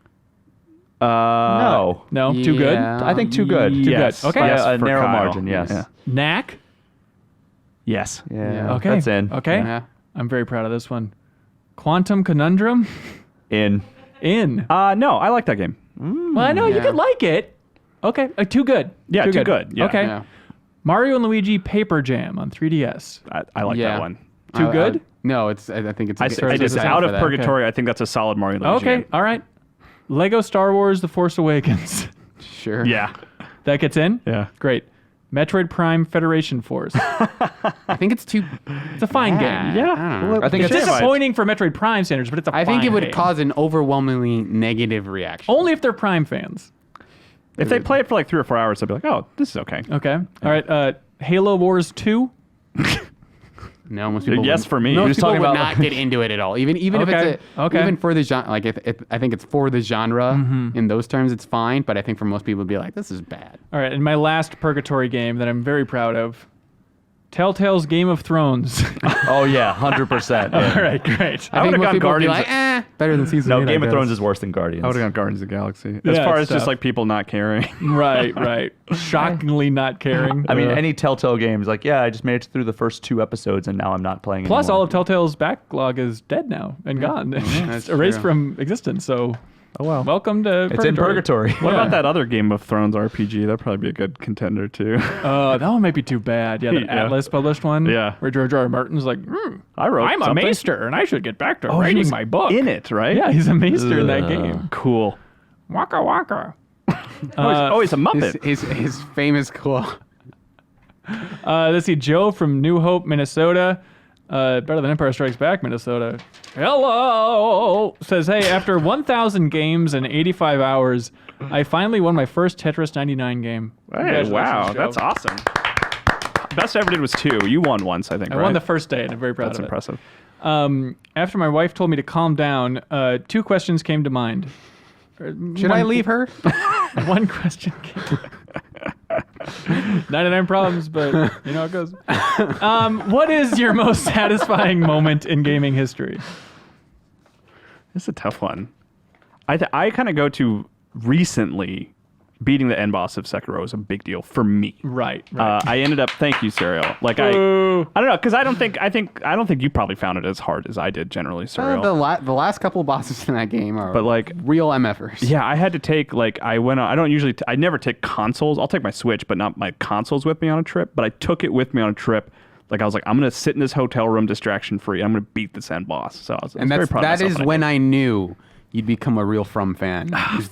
No. No, too good. Yeah. I think too good. Yes. good. Okay. By Yes, a for narrow Kyle. margin, yes. Yeah. Knack. Yes. Yeah. Okay. That's in. Okay. Yeah. I'm very proud of this one. Quantum Conundrum. In. In. No, I like that game. Well, I know you yeah. could like it. Okay. Too good. Yeah, too good. Yeah. Okay. Yeah. Mario and Luigi Paper Jam on 3DS. I like Yeah. that one. Too good? No, it's. I think it's. I just it's out for of that. Purgatory. I think that's a solid Mario and Luigi Okay. game. All right. Lego Star Wars The Force Awakens. Sure. Yeah. That gets in? Yeah. Great. Metroid Prime Federation Force. I think it's too. It's a fine game. Yeah. I think It's it's disappointing for Metroid Prime standards, but it's a I think fine it would game. cause an overwhelmingly negative reaction. Only if they're Prime fans. If they play it for like 3 or 4 hours, they'll be like, "Oh, this is okay." Okay. All right. Halo Wars 2. No, most people. Yes would- for me. Most You're just people talking would about- not get into it at all. Even if Okay, it's okay. even for the genre. Like if I think it's for the genre in those terms, it's fine. But I think for most people, it'd be like, this is bad. All right. And my last Purgatory game that I'm very proud of. Telltale's Game of Thrones. Oh, yeah, 100%. All right. Great. I I would think have most gone people would be Guardians. like, better than season. No, 8, Game I of Thrones guess. is worse than Guardians. I would have gone Guardians of the Galaxy. Yeah, As far it's as just tough. like people not caring. Right. Shockingly not caring. I mean, any Telltale games, like, yeah, I just made it through the first 2 episodes and now I'm not playing Plus, anymore. all of Telltale's backlog is dead now and gone. that's It's erased true. from existence. So, Oh well. welcome to It's in Purgatory. What about that other Game of Thrones RPG? That'd probably be a good contender too. That one might be too bad. Yeah, the Yeah. Atlas published one. Yeah. Where George R. R. Martin's like, I wrote. I'm a something. maester and I should get back to Oh, he writing was my book. in it, right? Yeah, he's a maester in that game. Cool. Waka waka. He's a Muppet. His famous quote. Let's see. Joe from New Hope, Minnesota. Better than Empire Strikes Back, Minnesota. Hello. Says, hey, after 1,000 games and 85 hours, I finally won my first Tetris 99 game. Hey, Congratulations, wow, Joe. that's awesome. Best I ever did was 2. You won once, I think. I right? won the first day, and I'm very proud That's of impressive. it. After my wife told me to calm down, 2 questions came to mind. Should I leave her? One question came. 99 problems, but you know how it goes. What is your most satisfying moment in gaming history? It's a tough one. I kind of go to recently beating the end boss of Sekiro is a big deal for me. Right. I ended up. Thank you, Serial. Like I don't know, because I don't think you probably found it as hard as I did generally, Serial. The last couple bosses in that game are But, like, real MFers. Yeah, I had to take I went on. I don't usually. I never take consoles. I'll take my Switch, but not my consoles with me on a trip. But I took it with me on a trip. Like I was like, I'm gonna sit in this hotel room distraction free. I'm gonna beat this end boss. So I was And very proud of that myself is when when I I knew you'd become a real From fan. Just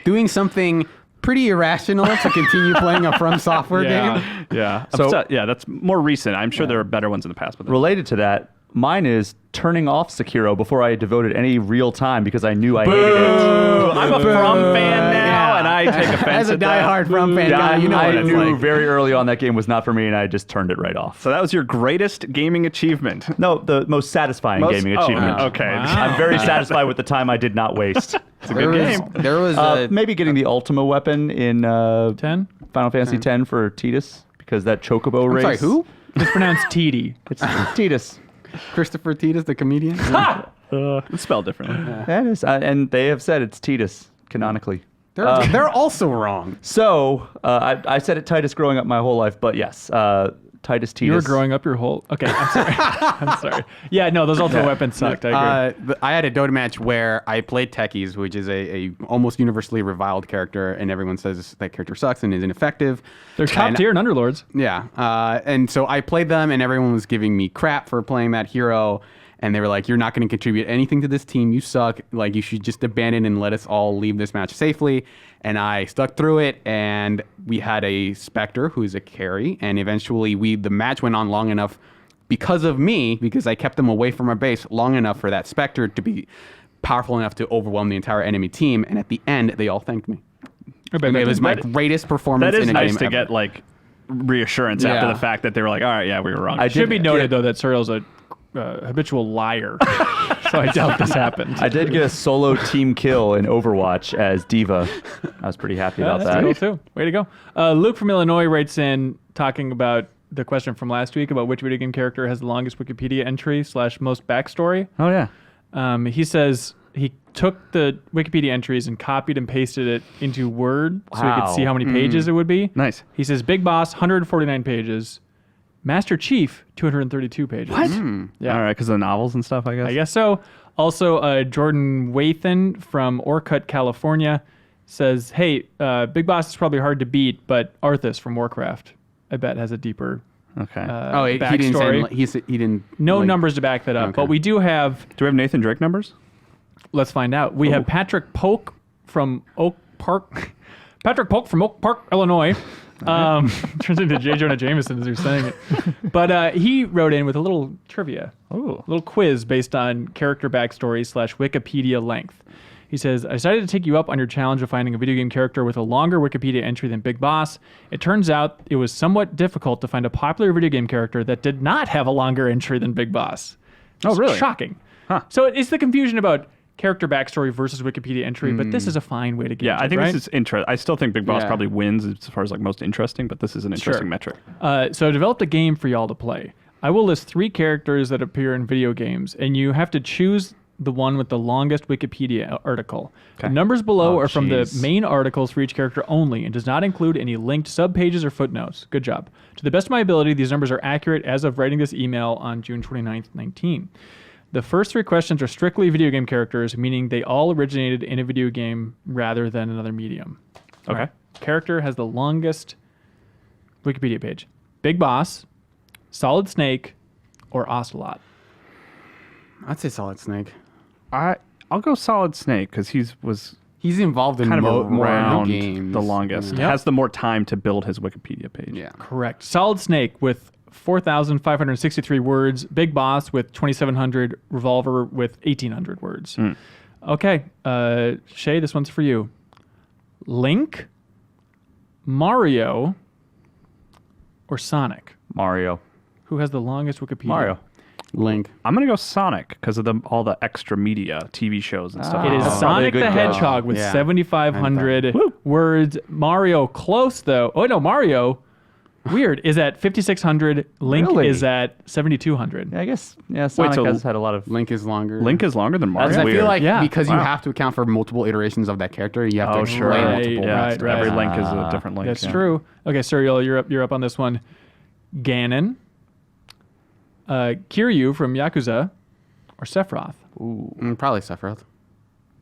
doing something pretty irrational to continue playing a From Software game. did. Yeah. So- Yeah, that's more recent. I'm sure there are better ones in the past, but Related to that, mine is turning off Sekiro before I devoted any real time because I knew I hated it. I'm a From fan now, and I take offense As a at that. diehard From fan, Yeah, guy, you know I what it's knew like. very early on that game was not for me, and I just turned it right off. So that was your greatest gaming achievement. No, the most satisfying gaming achievement. Okay. I'm very satisfied with the time I did not waste. It's a good game. There was Maybe getting the Ultima weapon in 10? Final Fantasy X for Tidus, because that Chocobo race. sorry, who? It's pronounced TD. It's Tidus. Christopher Titus, the comedian. It's spelled differently. That is, and they have said it's Tidus canonically. They're also wrong. So I said it Titus growing up my whole life, but yes, Titus Tidus. You were growing up your whole... Okay, I'm sorry. I'm sorry. Yeah, no, those ultimate weapons sucked. I agree. I had a Dota match where I played Techies, which is a almost universally reviled character, and everyone says that character sucks and is ineffective. They're top tier in Underlords. Yeah, and so I played them, and everyone was giving me crap for playing that hero, and they were like, "You're not going to contribute anything to this team. You suck. Like, you should just abandon and let us all leave this match safely." And I stuck through it, and we had a Spectre who's a carry, and eventually the match went on long enough because of me, because I kept them away from our base long enough for that Spectre to be powerful enough to overwhelm the entire enemy team. And at the end, they all thanked me. It was my greatest performance That is in a nice game to ever. get like reassurance after Yeah. the fact that they were like, all right, yeah, we were wrong. I It should be did- noted, though, that Suriel's a habitual liar. So I doubt this happened. I did get a solo team kill in Overwatch as Diva. I was pretty happy about That's that. cool, too. Way to go. Luke from Illinois writes in talking about the question from last week about which video game character has the longest Wikipedia entry / most backstory. Oh yeah. He says he took the Wikipedia entries and copied and pasted it into Word so he could Wow. see how many pages it would be. Nice. He says Big Boss, 149 pages. Master Chief, 232 pages. What? Yeah. All right, because of the novels and stuff, I guess. I guess so. Also, Jordan Wathan from Orcutt, California says, hey, Big Boss is probably hard to beat, but Arthas from Warcraft, I bet, has a deeper Okay. He didn't backstory. say, he didn't. No like- numbers to back that up, Okay. but we do have, Do we have Nathan Drake numbers? let's find out. We have Patrick Polk from Oak Park. Patrick Polk from Oak Park, Illinois. Turns into J. Jonah Jameson as you're saying it. But he wrote in with a little trivia, a little quiz based on character backstory / Wikipedia length. He says, I decided to take you up on your challenge of finding a video game character with a longer Wikipedia entry than Big Boss. It turns out it was somewhat difficult to find a popular video game character that did not have a longer entry than Big Boss. Oh, It's really? Shocking. So it's the confusion about character backstory versus Wikipedia entry, but this is a fine way to get Yeah, I think right? this is interesting. I still think Big Boss Yeah. probably wins as far as like most interesting, but this is an interesting metric. So I developed a game for y'all to play. I will list 3 characters that appear in video games, and you have to choose the one with the longest Wikipedia article. The numbers below are from the jeez. main articles for each character only and does not include any linked subpages or footnotes. Good job. To the best of my ability, these numbers are accurate as of writing this email on June 29th, 19. The first 3 questions are strictly video game characters, meaning they all originated in a video game rather than another medium. Okay. Character has the longest Wikipedia page. Big Boss, Solid Snake, or Ocelot. I'd say Solid Snake. I'll go Solid Snake because He's involved in kind of more around games. the longest. Yep. Has the more time to build his Wikipedia page. Yeah. Correct. Solid Snake with 4,563 words. Big Boss with 2,700. Revolver with 1,800 words. Okay. Shay, this one's for you. Link, Mario, or Sonic? Mario. Who has the longest Wikipedia? Mario. Link. I'm gonna go Sonic because of all the extra media, TV shows and stuff. It is That's probably a Sonic good the guess. Hedgehog with Yeah. 7,500 words. Mario close though. Oh no, Mario. Weird is at 5,600. Link Really? is at 7,200. Yeah, I guess. Yeah, Sonic so has had a lot of. Link is longer. Link is longer than Mario. Because I Weird. feel like Yeah. because you Wow. have to account for multiple iterations of that character, you have to Oh, explain sure. Right, multiple. right, right. Every link is a different link. That's yeah. true. Okay, Suriel, you're up on this one. Ganon, Kiryu from Yakuza, or Sephiroth? Probably Sephiroth.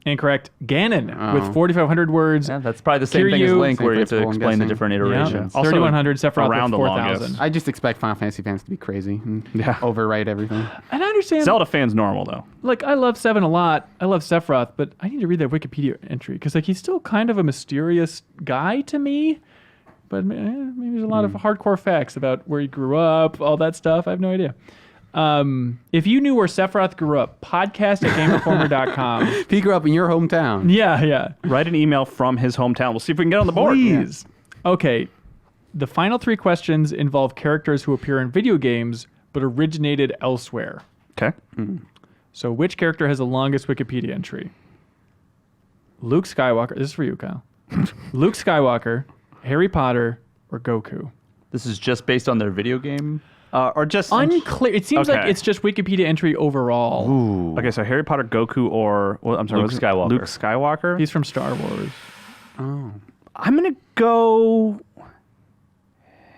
Incorrect. Ganon Oh. with 4,500 words. Yeah, that's probably the same thing as Kiryu- Link, Same where you have to principle, I'm explain the guessing. different Yeah. iterations. Also 3,100. Sephiroth around with the longest. 4,000. I just expect Final Fantasy fans to be crazy and Yeah. overwrite everything. And I understand. Zelda fans normal though. Like, I love Seven a lot. I love Sephiroth, but I need to read that Wikipedia entry because, like, he's still kind of a mysterious guy to me. But maybe there's a lot of hardcore facts about where he grew up, all that stuff. I have no idea. If you knew where Sephiroth grew up, podcast at GameInformer.com. If he grew up in your hometown, Yeah. Write an email from his hometown. We'll see if we can get on the board. Please. Okay. The final 3 questions involve characters who appear in video games but originated elsewhere. Okay. So, which character has the longest Wikipedia entry? Luke Skywalker. This is for you, Kyle. Luke Skywalker, Harry Potter, or Goku? This is just based on their video game. Or just Unclear. It seems like Okay. it's just Wikipedia entry overall. Okay, so Harry Potter, Goku, or I'm sorry, Luke was it Skywalker. Luke Skywalker. He's from Star Wars. I'm gonna go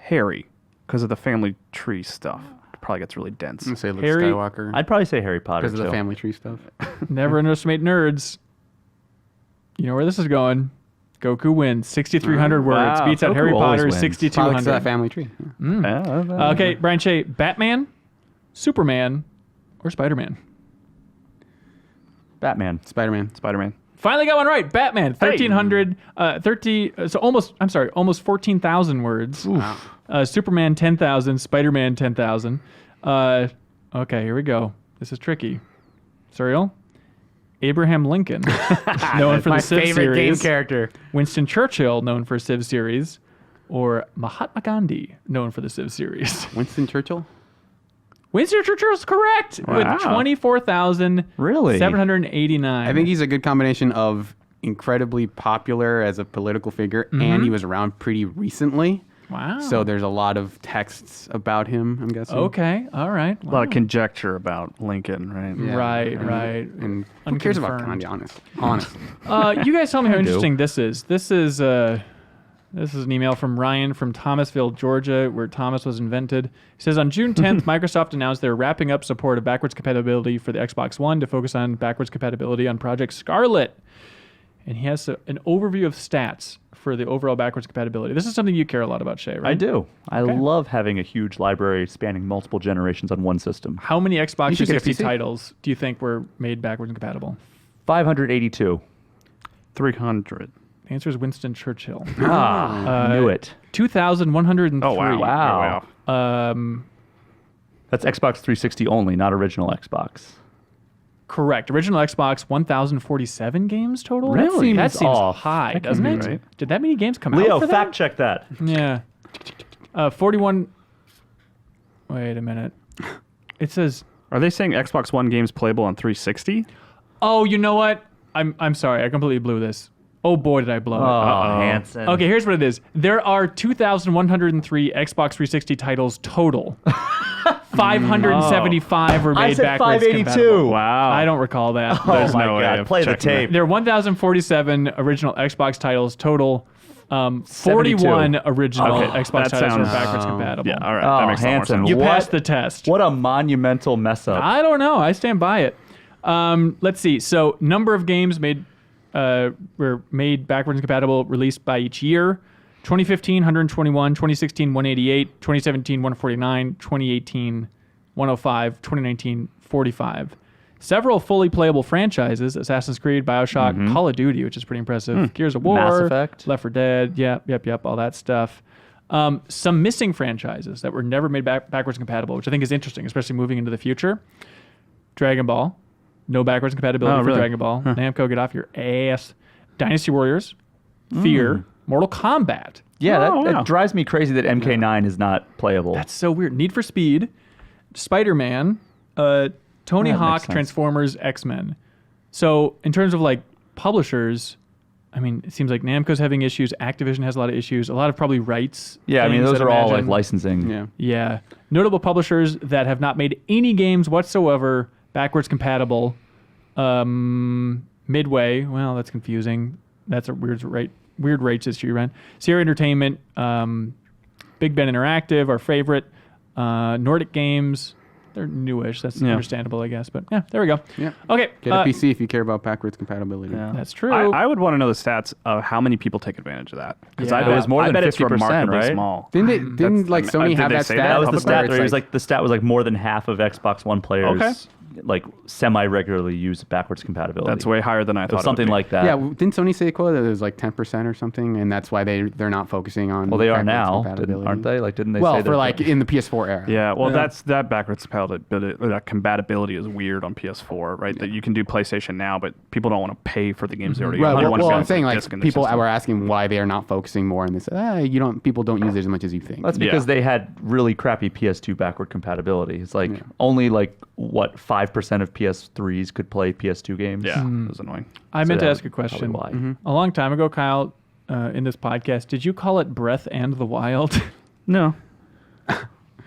Harry because of the family tree stuff. It probably gets really dense. I'm gonna say Luke Harry- Skywalker I'd probably say Harry Potter. because of the too. family tree stuff. Never underestimate nerds. You know where this is going. Goku wins 6,300 words. Wow, Beats out Goku Harry always Potter wins. Probably because of 6,200. that family tree. Yeah. Okay, Brian Shea, Batman, Superman, or Spider-Man? Batman. Spider-Man. Spider-Man. Finally got one right. Batman, 1,300, 14,000 words. Superman, 10,000. Spider-Man, 10,000. Okay, here we go. This is tricky. Suriel? Abraham Lincoln, known for the My Civ favorite game series. character. Winston Churchill, known for Civ series. or Mahatma Gandhi, known for the Civ series? Winston Churchill. Winston Churchill is correct with Wow. 24,789. I think he's a good combination of incredibly popular as a political figure, and he was around pretty recently. Wow. So there's a lot of texts about him, I'm guessing. Okay. All right. A lot of conjecture about Lincoln, right? Yeah. Right. Right. And who cares about Unconfirmed. Gandhi, honestly. You guys tell me how do. interesting this is. This is an email from Ryan from Thomasville, Georgia, where Thomas was invented. He says, on June 10th, Microsoft announced they're wrapping up support of backwards compatibility for the Xbox One to focus on backwards compatibility on Project Scarlet. And he has an overview of stats for the overall backwards compatibility. This is something you care a lot about, Shay, right? I do. I love having a huge library spanning multiple generations on one system. How many Xbox You should get a 360 PC. titles do you think were made backwards compatible? 582. 300. The answer is Winston Churchill. Knew it. 2,103. Oh, wow. Wow. Oh, wow. That's Xbox 360 only, not original Xbox. Correct. Original Xbox, 1,047 games total? Really? That seems off. high, That doesn't can't it? be right. Did that many games come out Leo, for fact that? check that. Yeah. 41. Wait a minute. It says, Are they saying Xbox One games playable on 360? oh, you know what? I'm sorry. I completely blew this. Oh, boy, did I blow it. Oh, Hanson. Okay, here's what it is. There are 2,103 Xbox 360 titles total. 575 were made I said backwards 582. compatible. Wow. I don't recall that. There's oh my no way God. of Play the checking that. tape. There are 1,047 original Xbox titles total. 41 original Okay, Xbox that titles are sounds- backwards compatible. Yeah, all right. Oh, that makes a lot more Hanson, sense. You What? passed the test. What a monumental mess up. I don't know. I stand by it. Let's see. So, number of games made were made backwards compatible, released by each year. 2015, 121. 2016, 188. 2017, 149. 2018, 105. 2019, 45. Several fully playable franchises: Assassin's Creed, BioShock, Call of Duty, which is pretty impressive. Gears of War, Mass Effect. Left 4 Dead. Yep. All that stuff. Some missing franchises that were never made backwards compatible, which I think is interesting, especially moving into the future. Dragon Ball, no backwards compatibility Oh, for really? Dragon Ball. Namco, get off your ass. Dynasty Warriors, Fear, Mortal Kombat. Yeah, Oh, wow. that drives me crazy that MK9 is not playable. That's so weird. Need for Speed, Spider-Man, Tony That Hawk, makes sense. Transformers, X-Men. So in terms of like publishers, I mean, it seems like Namco's having issues. Activision has a lot of issues. A lot of probably rights. yeah, I mean, things, those I'd are all like imagine. licensing. Yeah. Yeah. Notable publishers that have not made any games whatsoever backwards compatible. Midway, well, that's confusing. That's a weird rights issue, right? Sierra Entertainment, Big Ben Interactive, our favorite. Nordic Games, they're newish. That's understandable, I guess. But yeah, there we go. Yeah. Okay. Get a PC if you care about backwards compatibility. Yeah. That's true. I would want to know the stats of how many people take advantage of that. Because Yeah. I It bet, was more I than bet it's 50%, remarkably right? small. Didn't like Sony did have they that say stat? That was the Public stat. records, It was like- like the stat was like more than half of Xbox One players Okay. like semi-regularly use backwards compatibility. That's way higher than I It thought. was something it would be. like that. Yeah, didn't Sony say a quote that it was like 10% or something, and that's why they're not focusing on. Well, they are backwards now, compatibility. aren't they? Like, didn't they Well, say for that? like in the PS4 era. Yeah, well, that backwards compatibility is weird on PS4, right? That you can do PlayStation now, but people don't want to pay for the games they already Right. own. They Well, want to I'm put saying a like disc in their people system. were asking why they are not focusing more on this. People don't use it as much as you think. That's because Yeah. they had really crappy PS2 backward compatibility. It's like only like what 5% of PS3s could play PS2 games. Yeah, it was annoying. I meant to that ask a was probably question. why. A long time ago, Kyle, in this podcast, did you call it Breath and the Wild? No,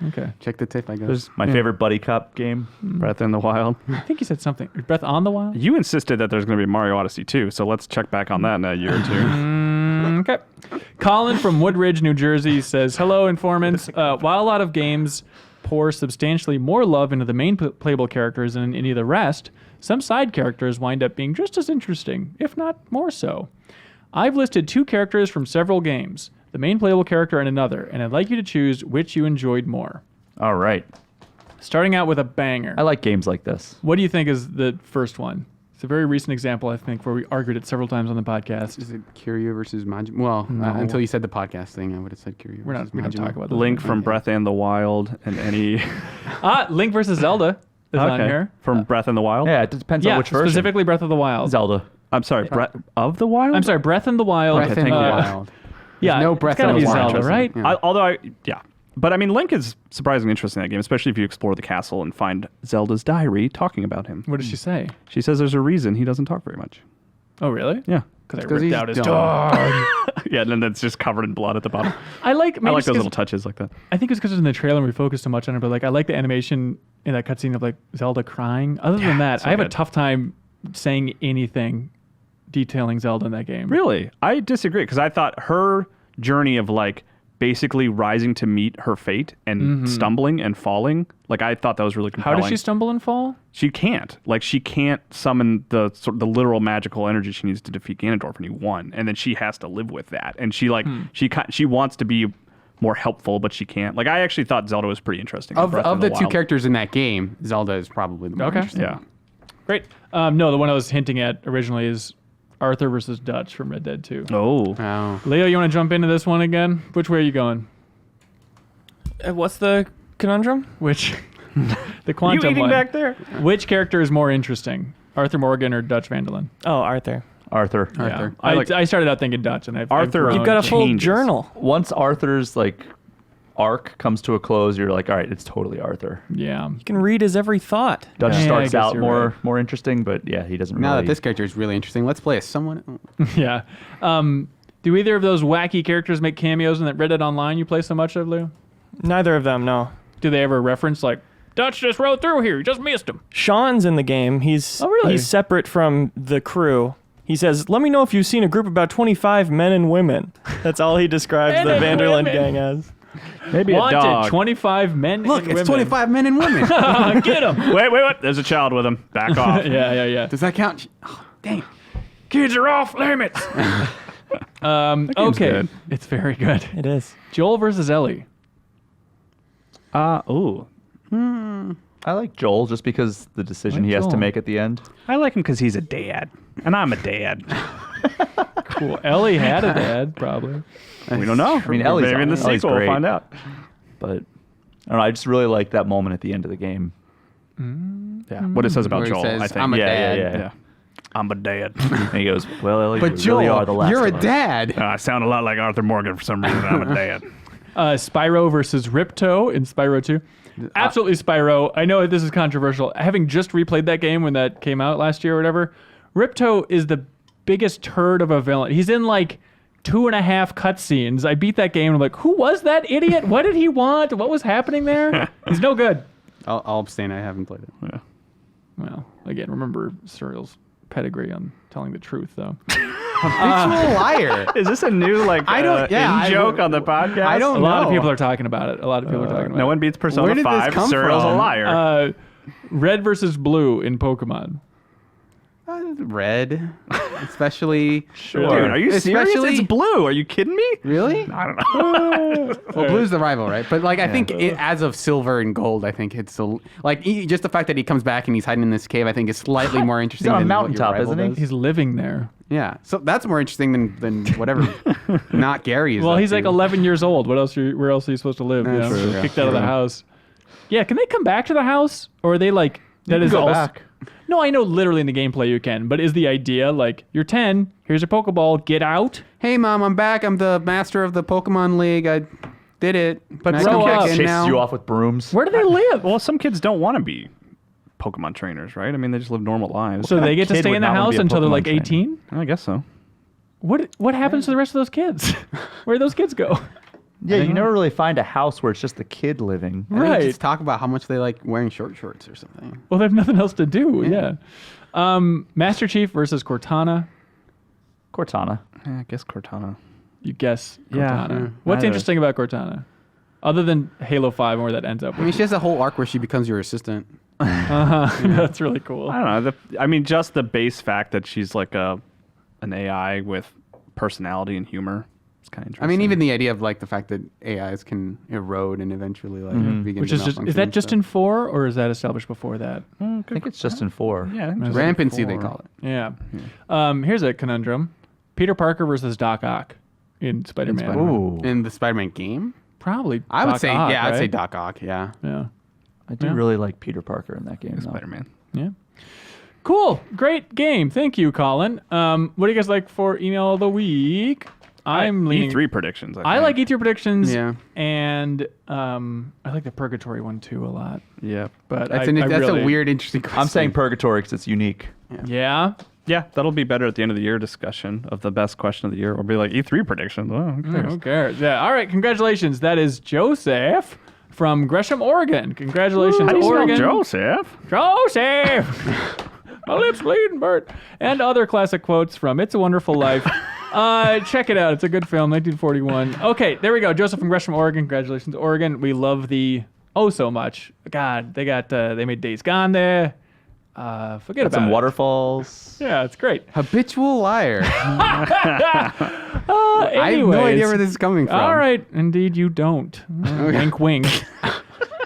Okay. Check the tape, I guess. there's My favorite buddy cop game. Breath in the Wild. I think you said something. Breath on the Wild? You insisted that there's going to be Mario Odyssey 2, so let's check back on that in a year or two. Okay. Colin from Woodridge, New Jersey says, hello, informants. While a lot of games pour substantially more love into the main playable characters than any of the rest, some side characters wind up being just as interesting, if not more so. I've listed 2 characters from several games, the main playable character and another, and I'd like you to choose which you enjoyed more. All right. Starting out with a banger. I like games like this. What do you think is the first one? It's a very recent example, I think, where we argued it several times on the podcast. Is it Kiryu versus Majima? Well, until you said the podcast thing, I would have said Kiryu. We're not versus going to Majima. talk about that. Link from Breath in the Wild and any Link versus Zelda is on here. from Breath in the Wild. Yeah, it depends Yeah, on which version. specifically Breath of the Wild. Zelda. I'm sorry, Breath of the Wild. I'm sorry, Breath in the Wild. Breath in the thank you. Wild. Yeah, no it's Breath gotta of be the Wild. Zelda, right? Yeah. But I mean, Link is surprisingly interesting in that game, especially if you explore the castle and find Zelda's diary talking about him. What does she say? She says there's a reason he doesn't talk very much. Oh, really? Yeah. Because I 'cause ripped he's out his dumb. dog. Yeah, and then it's just covered in blood at the bottom. I like I like it's those 'cause- little touches like that. I think it's because in the trailer we focused so much on it, but like I like the animation in that cutscene of like Zelda crying. Other than that, so I have a good. tough time saying anything detailing Zelda in that game. Really? I disagree because I thought her journey of like basically rising to meet her fate and stumbling and falling, like I thought that was really How compelling. does she stumble and fall? She can't. Like she can't summon the the literal magical energy she needs to defeat Ganondorf, and he won. And then she has to live with that. And she like she wants to be more helpful, but she can't. Like I actually thought Zelda was pretty interesting. in Of Breath the two Wild. characters in that game, Zelda is probably the more Okay. interesting. Yeah. Great. No, the one I was hinting at originally is Arthur versus Dutch from Red Dead 2. Oh. Oh. Leo, you want to jump into this one again? Which way are you going? What's the conundrum? Which the quantum You eating one. back there? Which character is more interesting, Arthur Morgan or Dutch Vandalin? Oh, Arthur. Arthur. Arthur. Yeah. I started out thinking Dutch, and I've Arthur- grown You've got a to- full changes. journal. Once Arthur's like arc comes to a close, you're like, all right, it's totally Arthur. Yeah. You can read his every thought. Dutch Yeah, I starts guess out you're more right. more interesting, but yeah, he doesn't Now really. that this character is really interesting, let's play as someone. Yeah. Do either of those wacky characters make cameos in that Red Dead Online you play so much of, Lou? Neither of them, no. Do they ever reference like Dutch just rode through here? You just missed him. Sean's in the game. He's Oh, really? He's separate from the crew. He says, "Let me know if you've seen a group of about 25 men and women." That's all he describes Men the and Vanderland women. gang as. Maybe a Wanted dog. 25 men. Look, and it's women. 25 men and women. Get him. Wait. There's a child with him. Back off. Yeah. Does that count? Oh, dang. Kids are off limits. Okay. good. It's very good. It is. Joel versus Ellie. Ooh. I like Joel just because the decision Like he has to Joel. make at the end. I like him because he's a dad, and I'm a dad. Cool. Ellie had a dad, probably. We don't know. I mean, Ellie's maybe in the Ellie's sequel we'll great. find out. But I don't know. I just really like that moment at the end of the game. Yeah. What it says about Where he Joel, says, I think. "I'm a Yeah, dad." Yeah. I'm a dad. And he goes, "Well, Ellie, But you Joel, really are the last you're of a us." dad. I sound a lot like Arthur Morgan for some reason. I'm a dad. Spyro versus Ripto in Spyro 2. Absolutely Spyro. I know this is controversial. Having just replayed that game when that came out last year or whatever, Ripto is the biggest turd of a villain. He's in like 2.5 cutscenes. I beat that game and I'm like, who was that idiot? What did he want? What was happening there? He's no good. I'll abstain. I haven't played it. Yeah. Well, again, remember Cyril's pedigree on telling the truth, though. Habitual liar. Is this a new I don't- yeah, joke on the podcast? I don't A lot of know. people are talking about it. A lot of people are talking about No one beats Where Persona did this 5. come Cyril's from? a liar. it. Red versus blue in Pokemon. Red, especially. Dude, are you serious? Especially- It's blue. Are you kidding me? Really? I don't know. Well, blue's the rival, right? But like, I think as of silver and gold, I think it's just the fact that he comes back and he's hiding in this cave. I think is slightly more interesting. on a than what your mountaintop, rival isn't he? does. He's living there. Yeah, so that's more interesting than whatever. Not Gary is. Well, up he's to. like 11 years old. Where else are you supposed to live? That's true. Kicked out of the house. Yeah, can they come back to the house? Or are they like, that is go also. back. No, I know literally in the gameplay you can, but is the idea like, you're 10, here's a Pokeball, get out? Hey, Mom, I'm back. I'm the master of the Pokemon League. I did it. But I grow come up. back in Chases now. you off with brooms. Where do they live? Well, some kids don't want to be Pokemon trainers, right? I mean, they just live normal lives. So they get to kid stay would in the not wanna house be a until they're Pokemon like trainer? 18? I guess so. What happens to the rest of those kids? Where do those kids go? Yeah, you never really find a house where it's just the kid living. I think Right. Just talk about how much they like wearing short shorts or something. Well, they have nothing else to do. Yeah. Master Chief versus Cortana. Cortana. Yeah, I guess Cortana. You guess Cortana. Yeah. What's Neither. interesting about Cortana? Other than Halo 5 and where that ends up. I mean, she has a whole arc where she becomes your assistant. That's really cool. I don't know. I mean, just the base fact that she's like an AI with personality and humor. It's kind of interesting. I mean, even the idea of like the fact that AIs can erode and eventually like begin Which to is just, malfunction is that and just stuff. in 4 or is that established before that? I think it's just in 4. Yeah, I think rampancy they call it. Yeah. Here's a conundrum. Peter Parker versus Doc Ock in Spider-Man. Spider-Man. Ooh. In the Spider-Man game, Probably I would Doc say Ock, I'd say right? Doc Ock. Yeah. Yeah. I do Yeah. really like Peter Parker in that game. though. Spider-Man. Yeah. Cool. Great game. Thank you, Colin. What do you guys like for email of the week? I'm leaning. E3 predictions. I like E3 predictions. Yeah. And I like the Purgatory one too a lot. Yeah. But That's I a weird, interesting question. I'm saying Purgatory because it's unique. Yeah. Yeah, that'll be better at the end of the year discussion of the best question of the year. We'll be like E3 predictions. Oh, who cares? Who cares? Yeah. All right. Congratulations. That is Joseph from Gresham, Oregon. Congratulations, How do you Oregon. spell Joseph? Joseph. My lips bleeding, Bert. And other classic quotes from It's a Wonderful Life. Check it out. It's a good film, 1941. Okay, there we go. Joseph from Gresham, Oregon. Congratulations, Oregon. We love the so much. God, they made Days Gone there. Forget about Some it. waterfalls. Yeah, it's great. Habitual liar. I have no Anyways. idea where this is coming from. All right. Indeed, you don't. Wink, wink.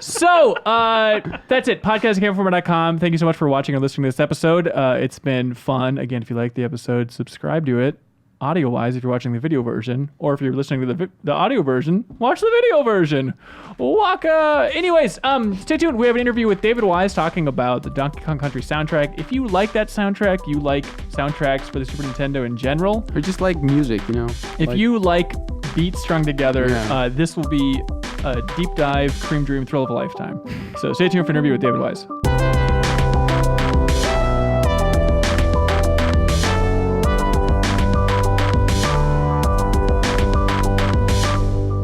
So, that's it. Podcast@gameformer.com. Thank you so much for watching or listening to this episode. It's been fun. Again, if you like the episode, subscribe to it. Audio-wise, if you're watching the video version, or if you're listening to the audio version, watch the video version. Waka. Anyways, stay tuned. We have an interview with David Wise talking about the Donkey Kong Country soundtrack. If you like that soundtrack, you like soundtracks for the Super Nintendo in general. Or just like music, you know. If you like beats strung together, Yeah. this will be a deep dive, cream dream, thrill of a lifetime. So stay tuned for an interview with David Wise.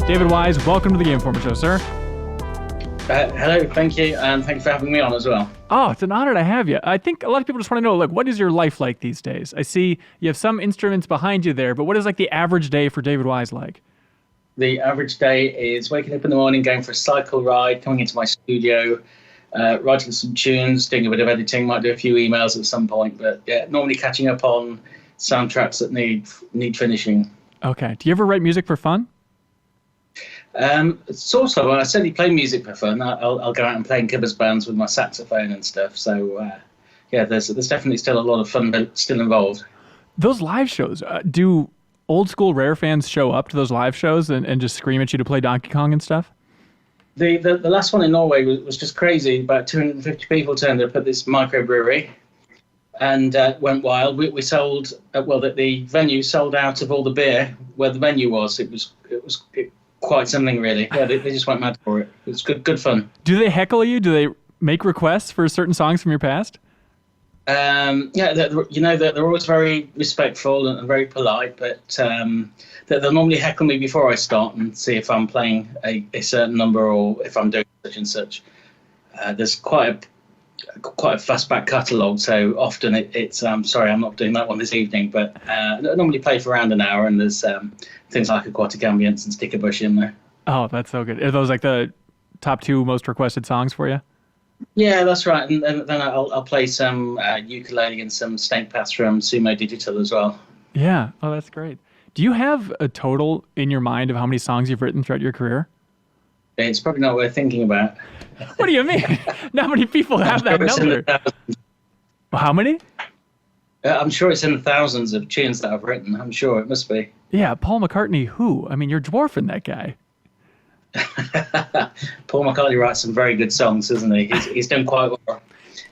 David Wise, welcome to the Game Informer Show, sir. Hello, thank you, and thank you for having me on as well. Oh, it's an honor to have you. I think a lot of people just want to know, like, what is your life like these days? I see you have some instruments behind you there, but what is like the average day for David Wise like? The average day is waking up in the morning, going for a cycle ride, coming into my studio, writing some tunes, doing a bit of editing, might do a few emails at some point, but yeah, normally catching up on soundtracks that need finishing. Okay. Do you ever write music for fun? Sort of. I certainly play music for fun. I'll go out and play in covers bands with my saxophone and stuff. So yeah, there's definitely still a lot of fun still involved. Those live shows, do old school Rare fans show up to those live shows and just scream at you to play Donkey Kong and stuff? The last one in Norway was just crazy. About 250 people turned up at this microbrewery and went wild. We sold the venue sold out of all the beer where the venue was. It was quite something, really. Yeah, they just went mad for it. It was good fun. Do they heckle you? Do they make requests for certain songs from your past? Yeah, they're always very respectful and very polite, but they'll normally heckle me before I start and see if I'm playing a certain number or if I'm doing such and such. There's quite a fast back catalogue, so often it's sorry, I'm not doing that one this evening, but I normally play for around an hour, and there's things like Aquatic Ambience and Sticker Bush in there. Oh, that's so good. Are those like the top 2 most requested songs for you? Yeah, that's right. And then I'll play some ukulele and some Snake Paths from Sumo Digital as well. Yeah. Oh, that's great. Do you have a total in your mind of how many songs you've written throughout your career? It's probably not worth thinking about. What do you mean? Not many people have that number. How many? I'm sure it's in the thousands of tunes that I've written. I'm sure it must be. Yeah, Paul McCartney, who? I mean, you're dwarfing that guy. Paul McCartney writes some very good songs, isn't he? He's done quite well.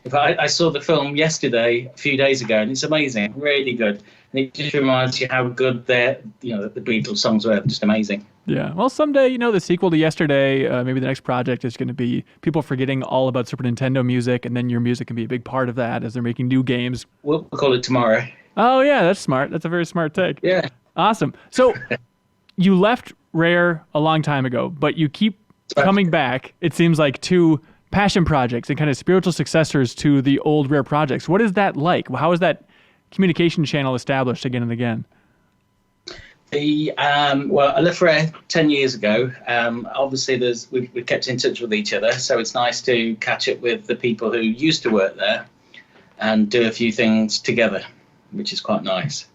In fact, I saw the film yesterday, a few days ago, and it's amazing, really good. And it just reminds you how good the Beatles songs were, just amazing. Yeah. Well, someday, the sequel to Yesterday, maybe the next project is going to be people forgetting all about Super Nintendo music, and then your music can be a big part of that as they're making new games. We'll call it Tomorrow. Oh, yeah, that's smart. That's a very smart take. Yeah. Awesome. So you left Rare a long time ago, but you keep coming back, it seems like, to passion projects and kind of spiritual successors to the old Rare projects. What is that like? How is that communication channel established again and again? I left Rare 10 years ago. Obviously, we've kept in touch with each other, so it's nice to catch up with the people who used to work there and do a few things together, which is quite nice.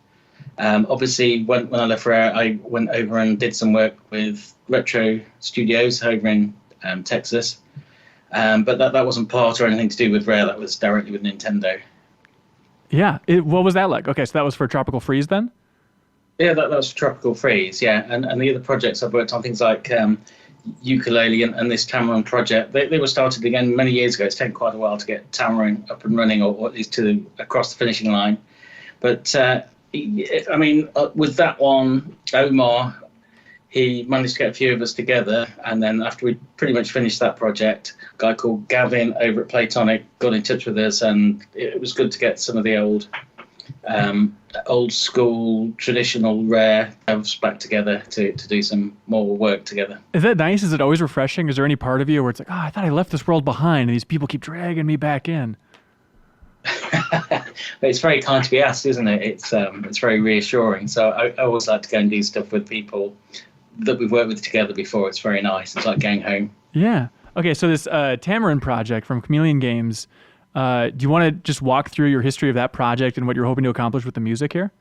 Obviously, when I left Rare, I went over and did some work with Retro Studios over in Texas, but that wasn't part or anything to do with Rare. That was directly with Nintendo. Yeah. What was that like? Okay, so that was for Tropical Freeze then? Yeah, that was Tropical Freeze, yeah. And the other projects I've worked on, things like Ukulele and this Tamarind project, they were started again many years ago. It's taken quite a while to get Tamarind up and running, or at least across the finishing line. But I mean, with that one, Omar, he managed to get a few of us together, and then after we pretty much finished that project, a guy called Gavin over at Platonic got in touch with us, and it was good to get some of the old school, traditional, rare devs back together to do some more work together. Is that nice? Is it always refreshing? Is there any part of you where it's like, oh, I thought I left this world behind, and these people keep dragging me back in? It's very kind to be asked, isn't it? It's very reassuring. So I always like to go and do stuff with people that we've worked with together before. It's very nice. It's like going home. Yeah. Okay, so this Tamarin project from Chameleon Games, do you want to just walk through your history of that project and what you're hoping to accomplish with the music here?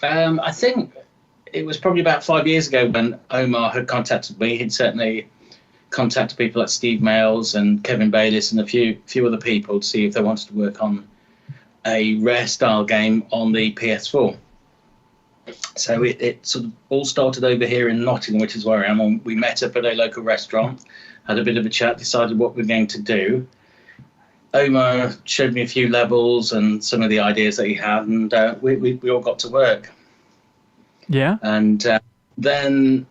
I think it was probably about 5 years ago when Omar had contacted me. He'd certainly contacted people like Steve Mails and Kevin Bayliss and a few other people to see if they wanted to work on a rare style game on the PS4. So it sort of all started over here in Nottingham, which is where I am. We met up at a local restaurant, had a bit of a chat, decided what we were going to do. Omar showed me a few levels and some of the ideas that he had, and we all got to work. Yeah. And then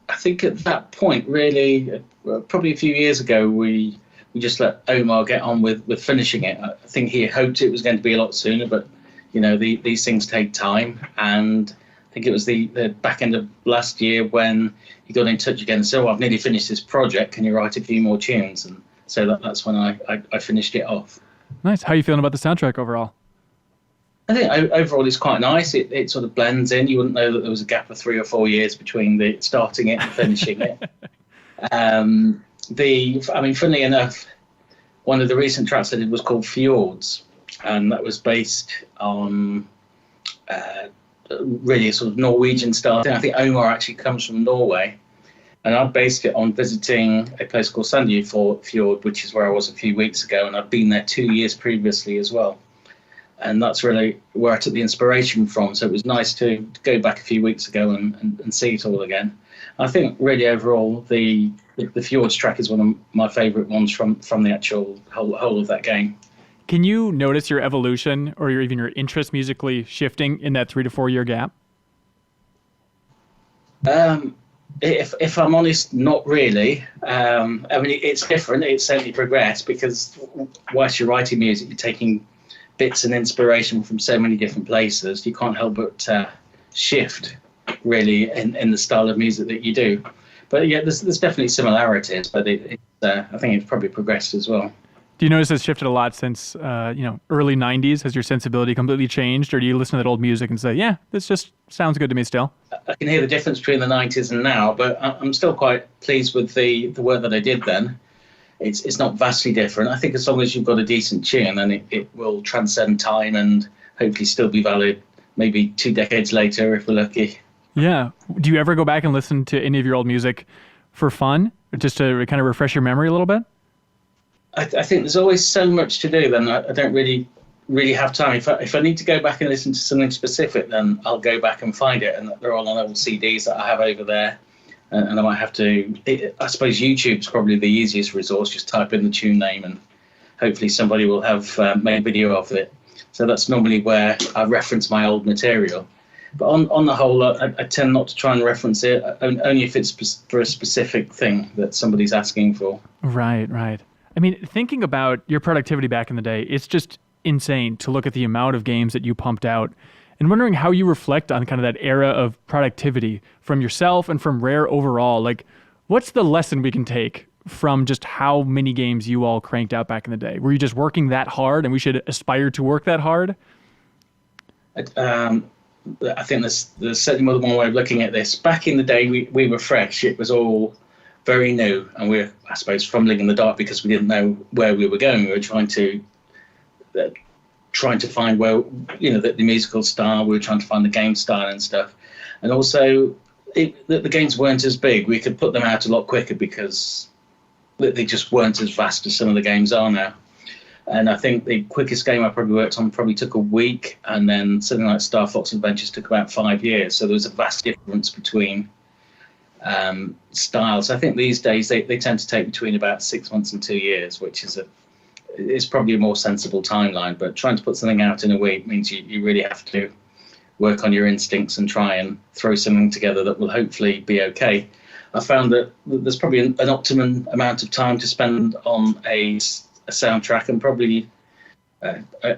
I think at that point, really, probably a few years ago, we just let Omar get on with finishing it. I think he hoped it was going to be a lot sooner, but these things take time. And I think it was the back end of last year when he got in touch again and said, I've nearly finished this project. Can you write a few more tunes? And so that's when I finished it off. Nice. How are you feeling about the soundtrack overall? I think overall it's quite nice. It sort of blends in. You wouldn't know that there was a gap of 3 or 4 years between the starting it and finishing it. Funnily enough, one of the recent tracks I did was called Fjords, and that was based on really a sort of Norwegian style thing. I think Omar actually comes from Norway, and I based it on visiting a place called Sandefjord, which is where I was a few weeks ago, and I'd been there 2 years previously as well. And that's really where I took the inspiration from. So it was nice to go back a few weeks ago and see it all again. I think really overall the Fjords track is one of my favourite ones from the actual whole of that game. Can you notice your evolution or even your interest musically shifting in that 3 to 4 year gap? If I'm honest, not really. It's different. It's certainly progressed because whilst you're writing music, you're taking bits and inspiration from so many different places. You can't help but shift really in the style of music that you do. But yeah, there's definitely similarities, but I think it's probably progressed as well. Do you notice it's shifted a lot since early 90s? Has your sensibility completely changed, or do you listen to that old music and say, yeah, this just sounds good to me still? I can hear the difference between the 90s and now, but I'm still quite pleased with the work that I did then. It's not vastly different. I think as long as you've got a decent tune, then it will transcend time and hopefully still be valid maybe 2 decades later if we're lucky. Yeah. Do you ever go back and listen to any of your old music for fun, or just to kind of refresh your memory a little bit? I think there's always so much to do, then I don't really have time. If I need to go back and listen to something specific, then I'll go back and find it, and they're all on old CDs that I have over there. And I might have to, I suppose YouTube's probably the easiest resource. Just type in the tune name and hopefully somebody will have made a video of it. So that's normally where I reference my old material. But on the whole, I tend not to try and reference it, only if it's for a specific thing that somebody's asking for. Right. I mean, thinking about your productivity back in the day, it's just insane to look at the amount of games that you pumped out. And wondering how you reflect on kind of that era of productivity from yourself and from Rare overall. Like, what's the lesson we can take from just how many games you all cranked out back in the day? Were you just working that hard and we should aspire to work that hard? I think there's certainly more than one way of looking at this. Back in the day, we were fresh. It was all very new. And we were, I suppose, fumbling in the dark because we didn't know where we were going. We were trying to find where, the musical style, we were trying to find the game style and stuff. And also, the games weren't as big. We could put them out a lot quicker because they just weren't as vast as some of the games are now. And I think the quickest game I probably worked on probably took a week, and then something like Star Fox Adventures took about 5 years. So there was a vast difference between styles. I think these days they tend to take between about 6 months and 2 years, which is it's probably a more sensible timeline. But trying to put something out in a week means you really have to work on your instincts and try and throw something together that will hopefully be okay. I found that there's probably an optimum amount of time to spend on a soundtrack, and probably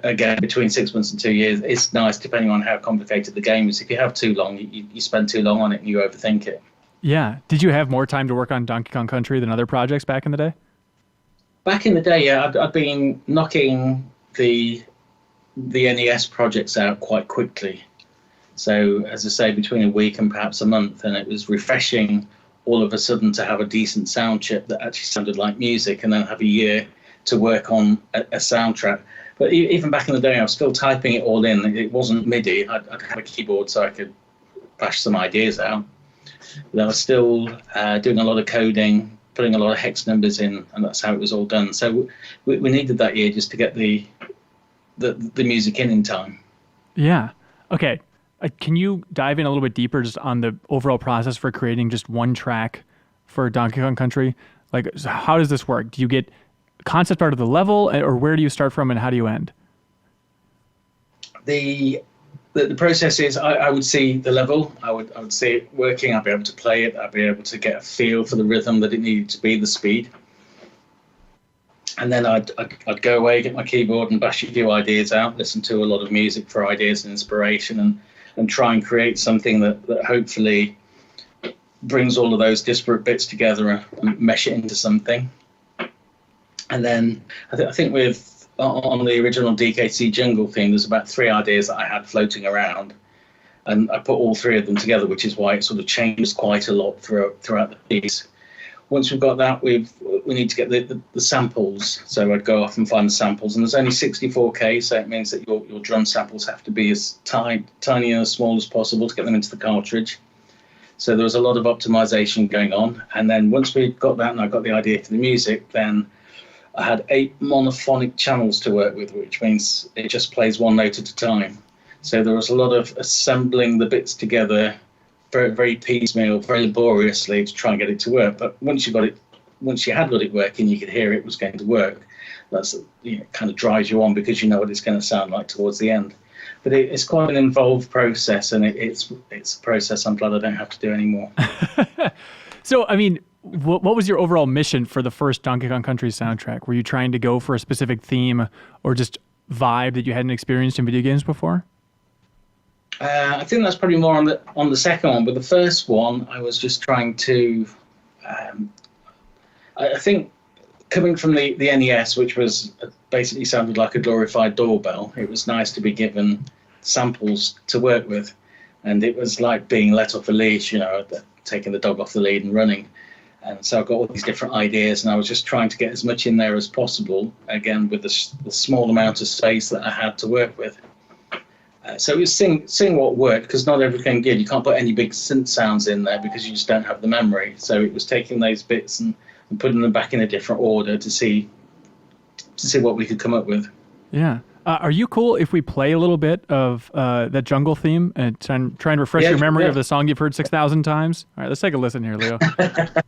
again between 6 months and 2 years. It's nice depending on how complicated the game is. If you have too long, you spend too long on it and you overthink it. Yeah. Did you have more time to work on Donkey Kong Country than other projects back in the day? Back in the day, yeah, I'd been knocking the NES projects out quite quickly. So, as I say, between a week and perhaps a month, and it was refreshing all of a sudden to have a decent sound chip that actually sounded like music, and then have a year to work on a soundtrack. But even back in the day, I was still typing it all in. It wasn't MIDI. I'd have a keyboard so I could bash some ideas out. But I was still doing a lot of coding, putting a lot of hex numbers in, and that's how it was all done. So we needed that year just to get the music in time. Yeah. Okay. Can you dive in a little bit deeper just on the overall process for creating just one track for Donkey Kong Country? Like, so how does this work? Do you get concept art of the level, or where do you start from and how do you end? The process is I would see the level, I would see it working, I'd be able to play it, I'd be able to get a feel for the rhythm that it needed to be, the speed. And then I'd go away, get my keyboard and bash a few ideas out, listen to a lot of music for ideas and inspiration, and try and create something that hopefully brings all of those disparate bits together and mesh it into something. And then I think on the original DKC Jungle theme, there's about 3 ideas that I had floating around, and I put all 3 of them together, which is why it sort of changed quite a lot throughout the piece. Once we've got that, we need to get the samples. So I'd go off and find the samples, and there's only 64K, so it means that your drum samples have to be as tiny and as small as possible to get them into the cartridge. So there was a lot of optimization going on, and then once we got that and I got the idea for the music, then I had 8 monophonic channels to work with, which means it just plays one note at a time. So there was a lot of assembling the bits together, very, very piecemeal, very laboriously to try and get it to work. But once you had got it working, you could hear it was going to work. That's, it kind of drives you on because you know what it's going to sound like towards the end. But it's quite an involved process, and it's a process I'm glad I don't have to do anymore. So, I mean, what was your overall mission for the first Donkey Kong Country soundtrack? Were you trying to go for a specific theme or just vibe that you hadn't experienced in video games before? I think that's probably more on the second one. But the first one, I was just trying to. I think coming from the NES, which was basically sounded like a glorified doorbell, it was nice to be given samples to work with, and it was like being let off a leash, taking the dog off the lead and running. And so I got all these different ideas, and I was just trying to get as much in there as possible, again, with the small amount of space that I had to work with. So it was seeing what worked, because not everything did. You can't put any big synth sounds in there because you just don't have the memory. So it was taking those bits and putting them back in a different order to see what we could come up with. Yeah. Are you cool if we play a little bit of that jungle theme and try and refresh your memory of the song you've heard 6,000 times? All right, let's take a listen here, Leo. There we go.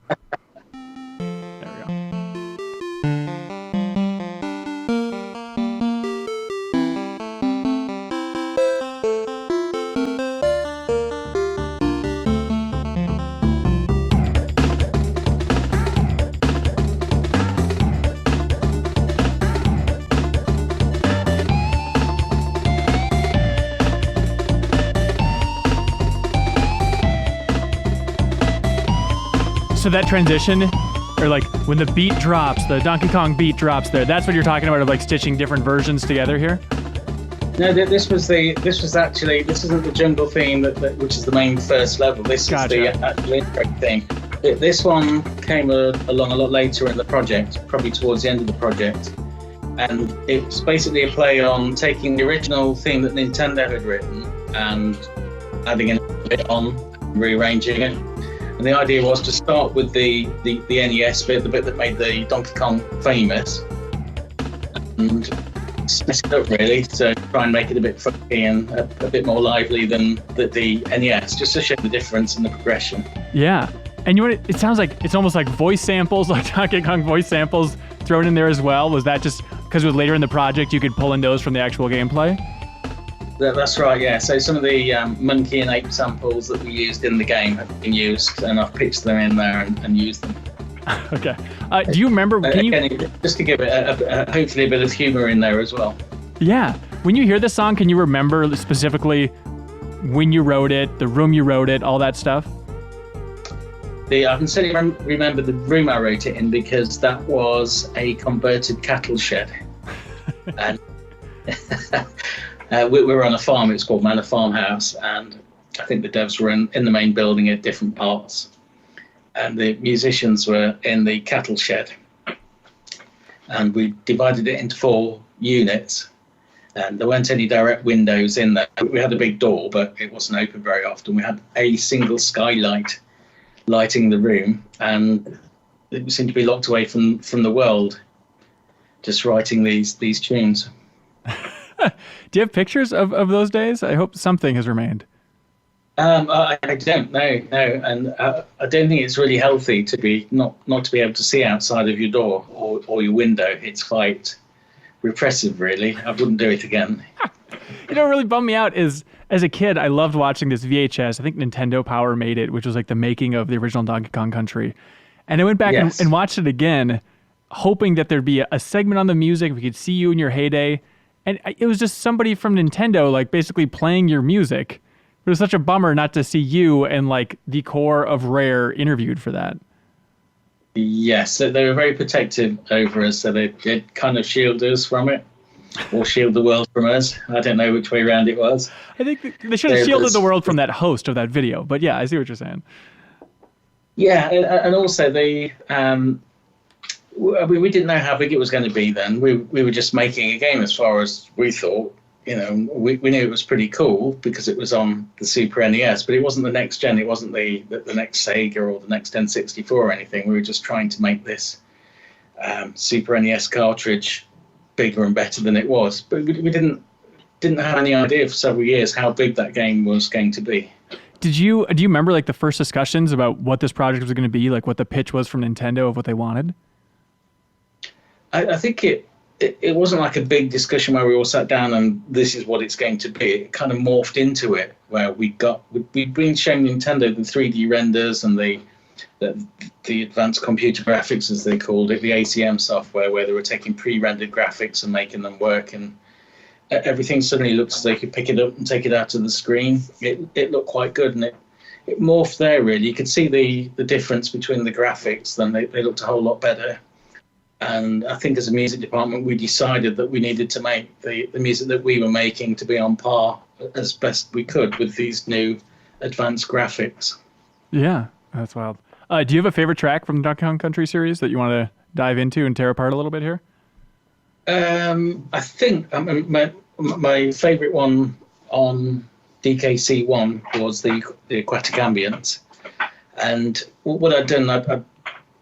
So that transition, or like when the beat drops, the Donkey Kong beat drops there, that's what you're talking about, of like stitching different versions together here? No, this isn't the jungle theme which is the main first level. This is the actual intro theme. This one came along a lot later in the project, probably towards the end of the project. And it's basically a play on taking the original theme that Nintendo had written and adding a bit on, rearranging it. And the idea was to start with the NES bit, the bit that made the Donkey Kong famous, and split it up really, to try and make it a bit funky and a bit more lively than the NES, just to show the difference in the progression. Yeah. And it sounds like it's almost like voice samples, like Donkey Kong voice samples thrown in there as well. Was that just because it was later in the project you could pull in those from the actual gameplay? That's right, yeah. So some of the monkey and ape samples that we used in the game have been used, and I've pitched them in there and used them. Okay. Do you remember? Can you? Again, just to give it hopefully a bit of humour in there as well. Yeah. When you hear this song, can you remember specifically when you wrote it, the room you wrote it, all that stuff? I can certainly remember the room I wrote it in because that was a converted cattle shed, and we were on a farm. It's called Manor Farmhouse, and I think the devs were in the main building at different parts, and the musicians were in the cattle shed, and we divided it into 4 units, and there weren't any direct windows in there. We had a big door, but it wasn't open very often. We had a single skylight lighting the room, and it seemed to be locked away from the world, just writing these tunes. Do you have pictures of those days? I hope something has remained. I don't know, no, and I don't think it's really healthy to be not to be able to see outside of your door or your window. It's quite repressive, really. I wouldn't do it again. You know what really bummed me out is, as a kid, I loved watching this VHS. I think Nintendo Power made it, which was like the making of the original Donkey Kong Country. And I went back and watched it again, hoping that there'd be a segment on the music. We could see you in your heyday. And it was just somebody from Nintendo, like, basically playing your music. It was such a bummer not to see you and, like, the core of Rare interviewed for that. Yes, so they were very protective over us, so they did kind of shield us from it, or shield the world from us. I don't know which way around it was. I think they should have shielded the world from that host of that video. But yeah, I see what you're saying. Yeah, and also we didn't know how big it was going to be then. We were just making a game as far as we thought. You know, we knew it was pretty cool because it was on the Super NES, but it wasn't the next gen. It wasn't the next Sega or the next N64 or anything. We were just trying to make this Super NES cartridge bigger and better than it was. But we didn't have any idea for several years how big that game was going to be. Do you remember, like, the first discussions about what this project was going to be, like what the pitch was from Nintendo of what they wanted? I think it wasn't like a big discussion where we all sat down and this is what it's going to be. It kind of morphed into it, where we'd been showing Nintendo the 3D renders and the advanced computer graphics, as they called it, the ACM software, where they were taking pre-rendered graphics and making them work, and everything suddenly looked as they could pick it up and take it out of the screen. It looked quite good, and it morphed there, really. You could see the difference between the graphics. Then they looked a whole lot better. And I think as a music department, we decided that we needed to make the music that we were making to be on par as best we could with these new advanced graphics. Yeah, that's wild. Do you have a favorite track from the Donkey Kong Country series that you want to dive into and tear apart a little bit here? I think my favorite one on DKC1 was the Aquatic Ambience. And what I'd done,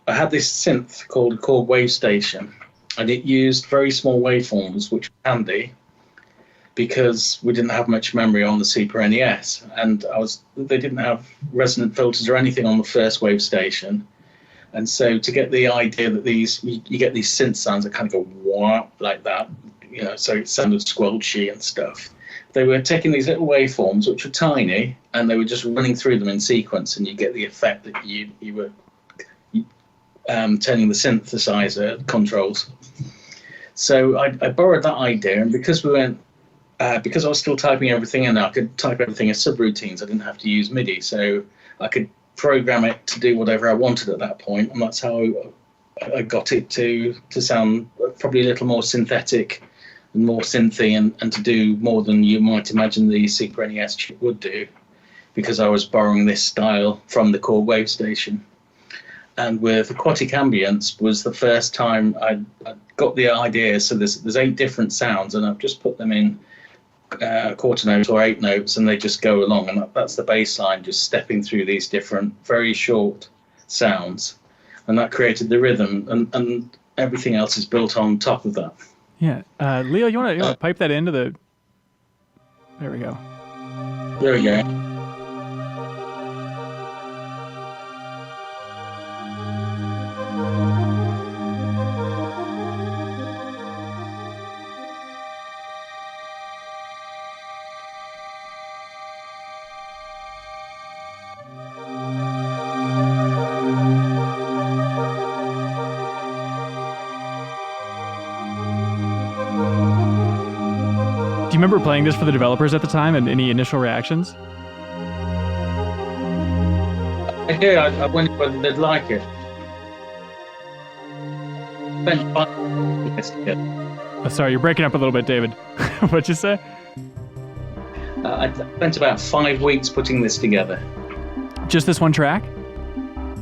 I had this synth called a Chord Wave Station, and it used very small waveforms, which was handy because we didn't have much memory on the Super NES, and they didn't have resonant filters or anything on the first wave station. And so to get the idea that you get these synth sounds that kind of go wah like that, you know, so it sounded squelchy and stuff. They were taking these little waveforms, which were tiny, and they were just running through them in sequence, and you get the effect that you were turning the synthesizer controls. So I borrowed that idea, and because because I was still typing everything in, I could type everything as subroutines. I didn't have to use MIDI, so I could program it to do whatever I wanted at that point, and that's how I got it to sound probably a little more synthetic and more synthy, and to do more than you might imagine the Super NES chip would do, because I was borrowing this style from the Chord Wave Station. And with Aquatic Ambience was the first time I got the idea. So there's 8 different sounds, and I've just put them in quarter notes or 8 notes, and they just go along. And that's the bass line, just stepping through these different, very short sounds. And that created the rhythm, and everything else is built on top of that. Yeah. Leo, you want to pipe that into the... There we go. There we go. you remember playing this for the developers at the time and any initial reactions? I do. I wondered whether they'd like it. Spent 5 weeks together. Sorry, you're breaking up a little bit, David. What'd you say? I spent about 5 weeks putting this together. Just this one track?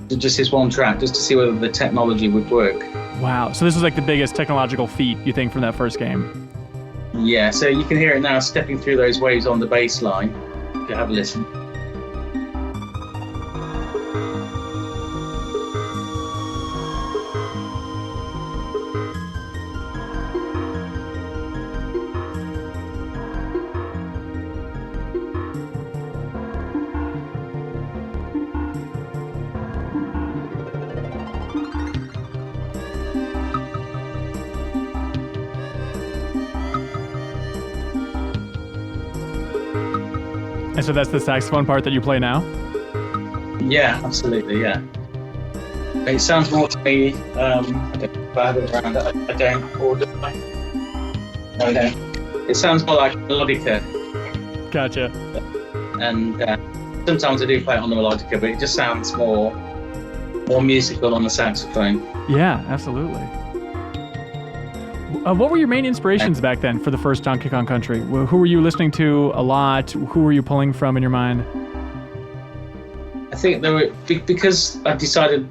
Just this one track, just to see whether the technology would work. Wow. So this was like the biggest technological feat, you think, from that first game? Yeah, so you can hear it now stepping through those waves on the bass line. If you have a listen. And so that's the saxophone part that you play now? Yeah, absolutely, yeah. It sounds more to me, I don't know if I have it around, I don't, or do I? No, I don't. It sounds more like melodica, Gotcha. and sometimes I do play it on the melodica, but it just sounds more musical on the saxophone. Yeah, absolutely. What were your main inspirations back then for the first Donkey Kong Country? Who were you listening to a lot? Who were you pulling from in your mind? I think there were, because I decided,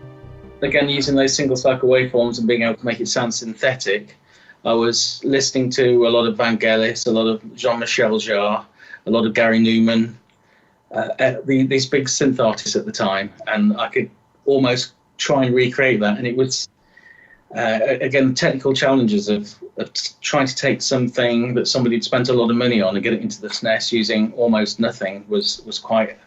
again, using those single cycle waveforms and being able to make it sound synthetic, I was listening to a lot of Vangelis, a lot of Jean-Michel Jarre, a lot of Gary Newman, these big synth artists at the time, and I could almost try and recreate that. And it was, again, the technical challenges of trying to take something that somebody had spent a lot of money on and get it into the SNES using almost nothing was quite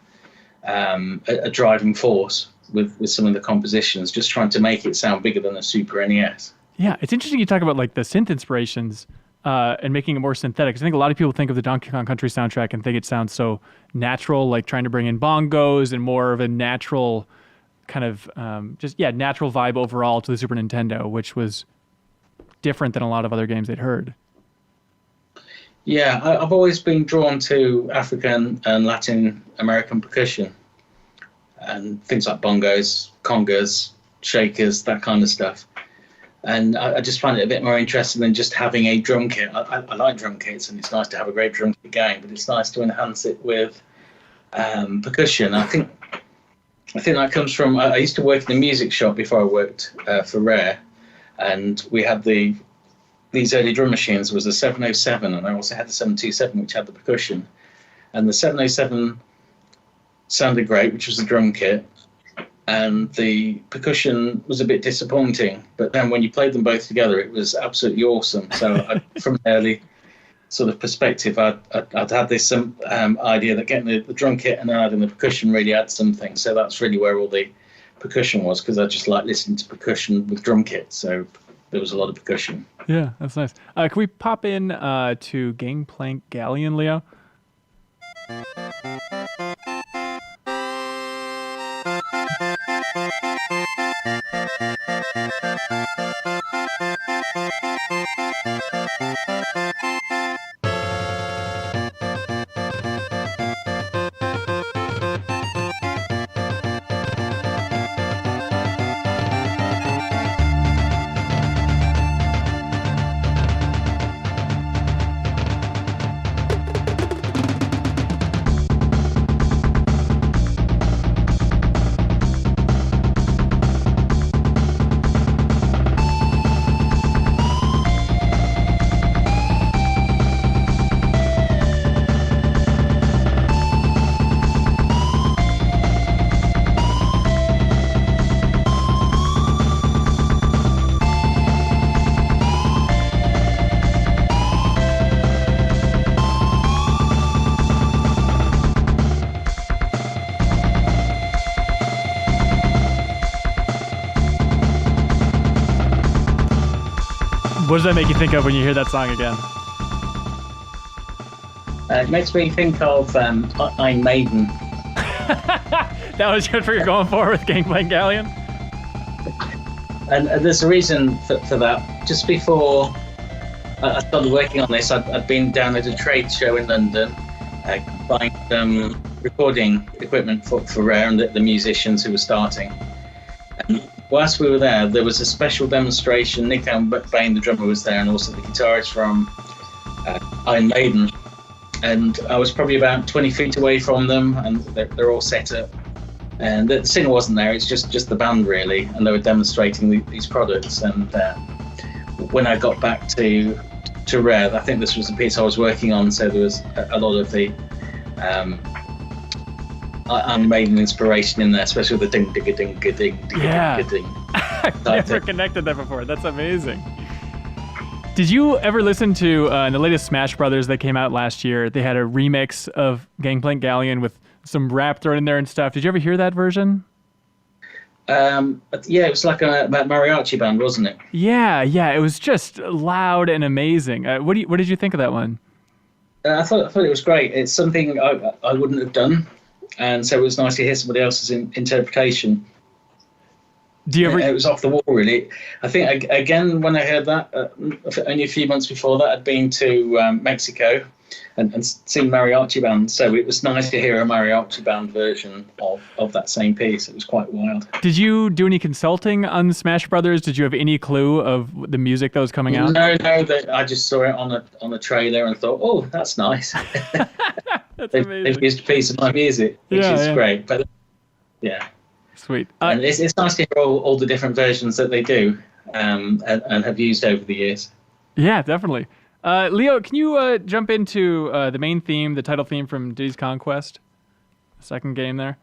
a driving force with some of the compositions, just trying to make it sound bigger than a Super NES. Yeah, it's interesting you talk about like the synth inspirations and making it more synthetic. 'Cause I think a lot of people think of the Donkey Kong Country soundtrack and think it sounds so natural, like trying to bring in bongos and more of a natural kind of natural vibe overall to the Super Nintendo, which was different than a lot of other games they'd heard. Yeah, I've always been drawn to African and Latin American percussion and things like bongos, congas, shakers, that kind of stuff. And I just find it a bit more interesting than just having a drum kit. I like drum kits, and it's nice to have a great drum kit game, but it's nice to enhance it with percussion. I think that comes from, I used to work in a music shop before I worked for Rare, and we had these early drum machines. There was the 707, and I also had the 727, which had the percussion. And the 707 sounded great, which was the drum kit, and the percussion was a bit disappointing. But then when you played them both together, it was absolutely awesome. So from an early sort of perspective, I'd had this idea that getting the drum kit and then adding the percussion really adds something. So that's really where all the percussion was, because I just like listening to percussion with drum kits. So there was a lot of percussion. Yeah, that's nice. Can we pop in to Gangplank Galleon, Leo? What does that make you think of when you hear that song again? It makes me think of Iron Maiden. That was good for you going forward with Gangplank Galleon? And there's a reason for that. Just before I started working on this, I'd been down at a trade show in London, buying recording equipment for Rare and the musicians who were starting. And whilst we were there was a special demonstration. Nick Bain, the drummer, was there, and also the guitarist from Iron Maiden. And I was probably about 20 feet away from them, and they're all set up. And the singer wasn't there, it's just the band really, and they were demonstrating these products. And when I got back to Rare, I think this was the piece I was working on, so there was a lot of the Iron Maiden inspiration in there, especially with the ding ding ding ding ding ding ding. I've never connected that before. That's amazing. Did you ever listen to in the latest Smash Brothers that came out last year? They had a remix of Gangplank Galleon with some rap thrown in there and stuff. Did you ever hear that version? Yeah, it was like a mariachi band, wasn't it? Yeah. It was just loud and amazing. What did you think of that one? I thought it was great. It's something I wouldn't have done, and so it was nice to hear somebody else's interpretation. Do you ever? It was off the wall, really. I think again when I heard that only a few months before that, I'd been to Mexico and seen mariachi bands, so it was nice to hear a mariachi band version of that same piece. It was quite wild. Did you do any consulting on Smash Brothers? Did you have any clue of the music that was coming out? No. I just saw it on a trailer and thought, oh, that's nice. That's amazing. They've used a piece of my music, which is great. But yeah. Sweet. And it's nice to hear all the different versions that they do and have used over the years. Yeah, definitely. Leo, can you jump into the main theme, the title theme from Diddy's Conquest? The second game there.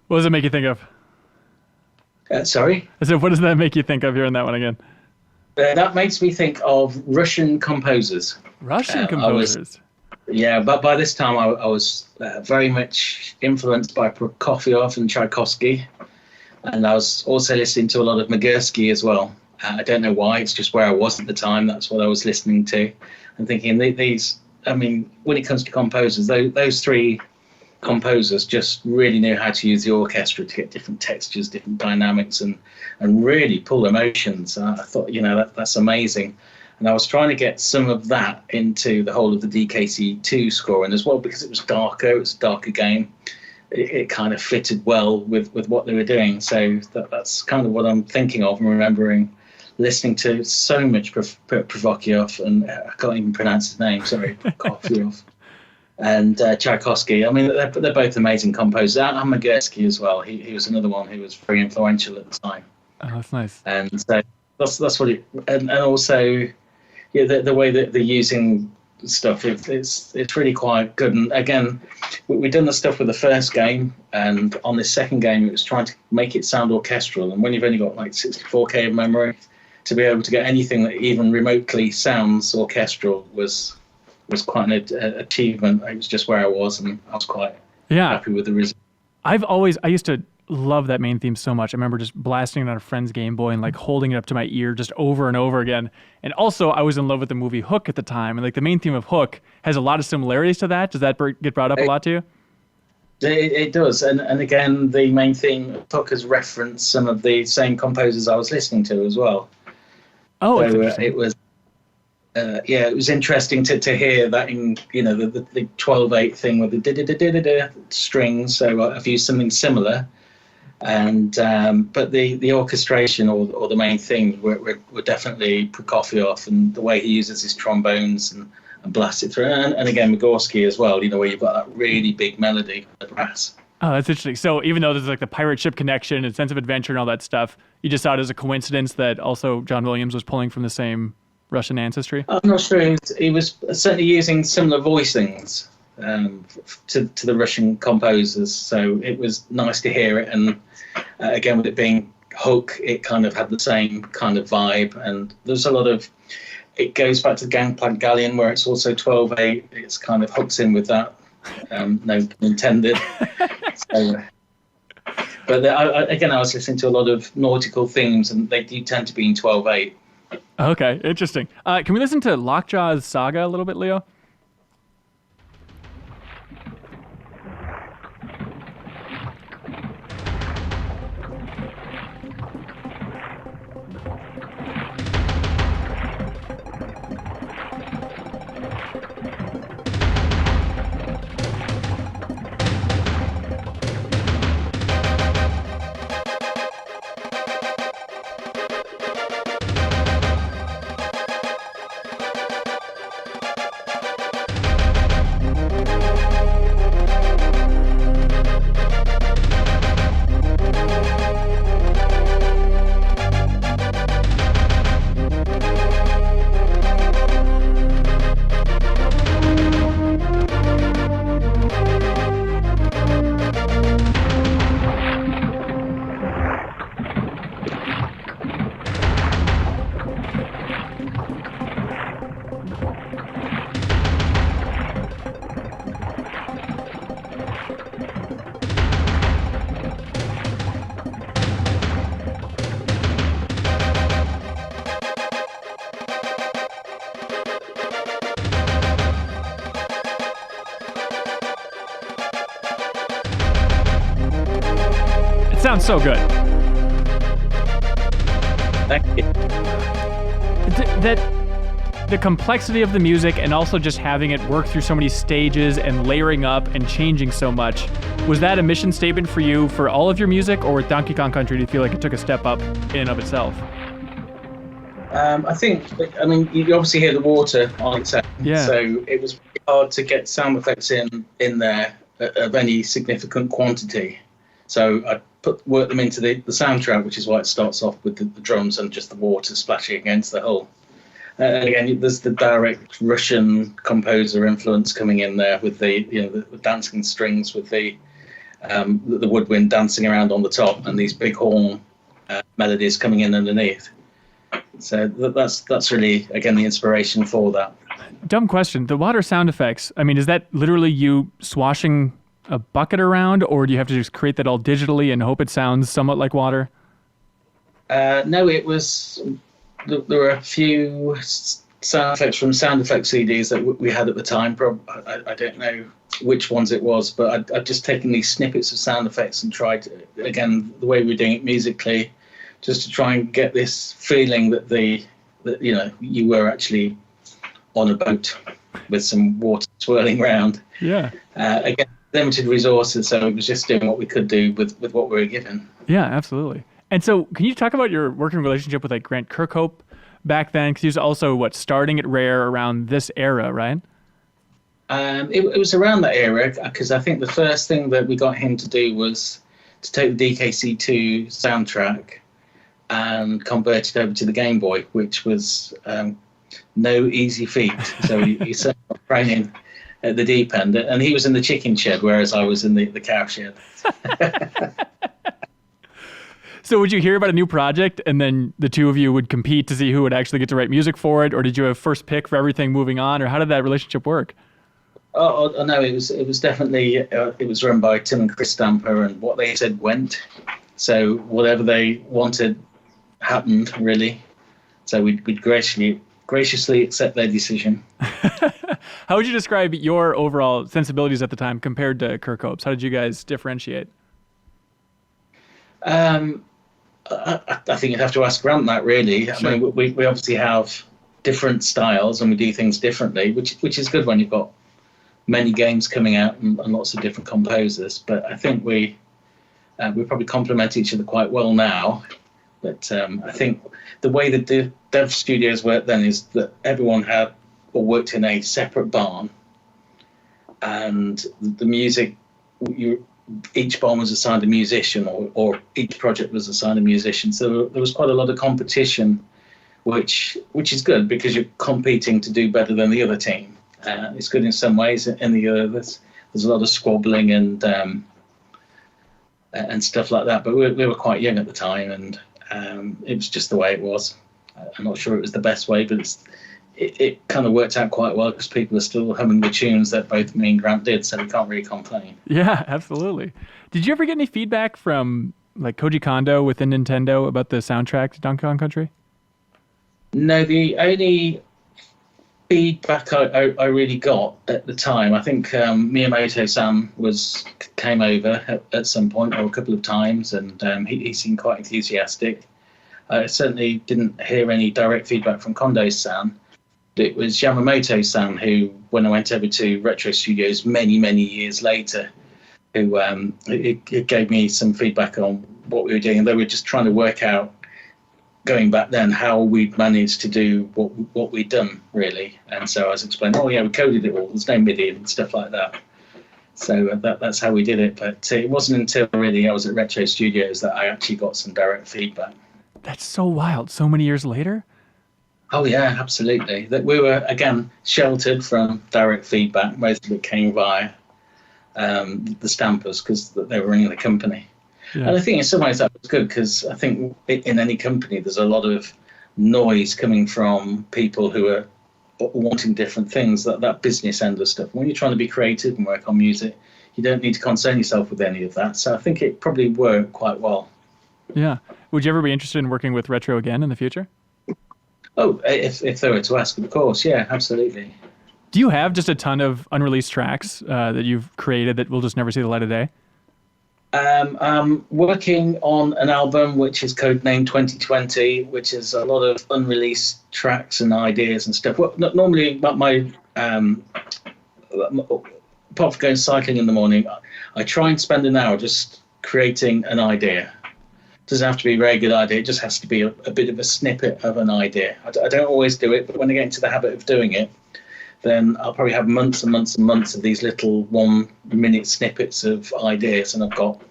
What does it make you think of? Sorry? I said, what does that make you think of hearing that one again? That makes me think of Russian composers. Russian composers? But by this time I was very much influenced by Prokofiev and Tchaikovsky. And I was also listening to a lot of Magursky as well. I don't know why, it's just where I was at the time. That's what I was listening to. And thinking these, I mean, when it comes to composers, those three composers just really knew how to use the orchestra to get different textures, different dynamics, and really pull emotions. I thought, that's amazing. And I was trying to get some of that into the whole of the DKC2 scoring as well, because it was darker, it was a darker game. It kind of fitted well with what they were doing. So that's kind of what I'm thinking of and remembering listening to so much Prokofiev, and I can't even pronounce his name, sorry, Prokofiev. And Tchaikovsky. I mean, they're both amazing composers. And Magursky as well. He was another one who was very influential at the time. Oh, that's nice. And so that's what it. And also, the way that they're using stuff, it's really quite good. And again, we've done the stuff with the first game, and on this second game, it was trying to make it sound orchestral. And when you've only got like 64K of memory, to be able to get anything that even remotely sounds orchestral was quite an achievement. It was just where I was, and I was quite happy with the result. I used to love that main theme so much. I remember just blasting it on a friend's Game Boy and like holding it up to my ear just over and over again. And also, I was in love with the movie Hook at the time, and like the main theme of Hook has a lot of similarities to that. Does that get brought up a lot to you? It does, and again, the main theme of Hook has referenced some of the same composers I was listening to as well. Oh, so, it was. It was interesting to hear that in the 12/8 thing with the da-da-da-da-da strings. So I've used something similar, and but the orchestration or the main theme were definitely Prokofiev, and the way he uses his trombones and blasts it through, and again Magursky as well. Where you've got that really big melody, the brass. Oh, that's interesting. So even though there's like the pirate ship connection and sense of adventure and all that stuff, you just saw it as a coincidence that also John Williams was pulling from the same Russian ancestry? I'm not sure. He was certainly using similar voicings. to the Russian composers. So it was nice to hear it. And again, with it being Hook, it kind of had the same kind of vibe. And there's a lot of, it goes back to the Gangplank Galleon where it's also 12/8. It's kind of hooks in with that. No pun intended. So, but I was listening to a lot of nautical themes, and they do tend to be in 12/8. Okay, interesting. Can we listen to Lockjaw's Saga a little bit, Leo? Sounds so good. Thank you. That the complexity of the music and also just having it work through so many stages and layering up and changing so much, was that a mission statement for you for all of your music, or with Donkey Kong Country do you feel like it took a step up in and of itself? I think, you obviously hear the water on its own, Yeah. so it was really hard to get sound effects in there of any significant quantity. So I worked them into the soundtrack, which is why it starts off with the drums and just the water splashing against the hull. Again, there's the direct Russian composer influence coming in there with the dancing strings, with the woodwind dancing around on the top, and these big horn melodies coming in underneath. So that's really, again, the inspiration for that. Dumb question. The water sound effects, is that literally you swashing a bucket around, or do you have to just create that all digitally and hope it sounds somewhat like water? No, it was... There were a few sound effects from sound effects CDs that we had at the time. I don't know which ones it was, but I'd just taken these snippets of sound effects and tried, again, the way we're doing it musically, just to try and get this feeling that you were actually on a boat with some water swirling around. Yeah. Again, limited resources, so it was just doing what we could do with what we were given. Yeah, absolutely. And so can you talk about your working relationship with Grant Kirkhope back then? Because he was also, starting at Rare around this era, right? It was around that era, because I think the first thing that we got him to do was to take the DKC2 soundtrack and convert it over to the Game Boy, which was no easy feat. So he set up training at the deep end, and he was in the chicken shed, whereas I was in the cow shed. So would you hear about a new project and then the two of you would compete to see who would actually get to write music for it, or did you have first pick for everything moving on, or how did that relationship work? Oh no, it was definitely it was run by Tim and Chris Stamper, and what they said went. So whatever they wanted happened, really. So we'd graciously accept their decision. How would you describe your overall sensibilities at the time compared to Kirkhope's? How did you guys differentiate? I think you'd have to ask Grant that, really. Sure. I mean, we obviously have different styles and we do things differently, which is good when you've got many games coming out and lots of different composers. But I think we probably complement each other quite well now. But I think the way the dev studios worked then is that everyone had or worked in a separate barn, and the music, each barn was assigned a musician, or each project was assigned a musician. So there was quite a lot of competition, which is good because you're competing to do better than the other team. It's good in some ways. In the other, there's a lot of squabbling and stuff like that. But we were quite young at the time, and it was just the way it was. I'm not sure it was the best way, but it kind of worked out quite well because people are still humming the tunes that both me and Grant did, so we can't really complain. Yeah, absolutely. Did you ever get any feedback from like Koji Kondo within Nintendo about the soundtrack to Donkey Kong Country? No, the only feedback I really got at the time, I think Miyamoto-san came over at some point or a couple of times, and he seemed quite enthusiastic. I certainly didn't hear any direct feedback from Kondo-san. It was Yamamoto-san who, when I went over to Retro Studios many, many years later, who it gave me some feedback on what we were doing. And they were just trying to work out, going back then, how we'd managed to do what we'd done, really. And so I was explaining, oh, yeah, we coded it all. There's no MIDI and stuff like that. So that's how we did it. But it wasn't until really I was at Retro Studios that I actually got some direct feedback. That's so wild. So many years later? Oh, yeah, absolutely. That we were, again, sheltered from direct feedback. Most of it came via the stampers because they were running the company. Yeah. And I think in some ways that was good because I think in any company there's a lot of noise coming from people who are wanting different things, that business end of stuff. When you're trying to be creative and work on music, you don't need to concern yourself with any of that. So I think it probably worked quite well. Yeah. Would you ever be interested in working with Retro again in the future? Oh, if they were to ask, of course. Yeah, absolutely. Do you have just a ton of unreleased tracks that you've created that will just never see the light of day? I'm working on an album which is codenamed 2020, which is a lot of unreleased tracks and ideas and stuff. Well, normally, my apart from going cycling in the morning, I try and spend an hour just creating an idea. It doesn't have to be a very good idea. It just has to be a bit of a snippet of an idea. I don't always do it, but when I get into the habit of doing it, then I'll probably have months and months and months of these little 1-minute snippets of ideas, and I've got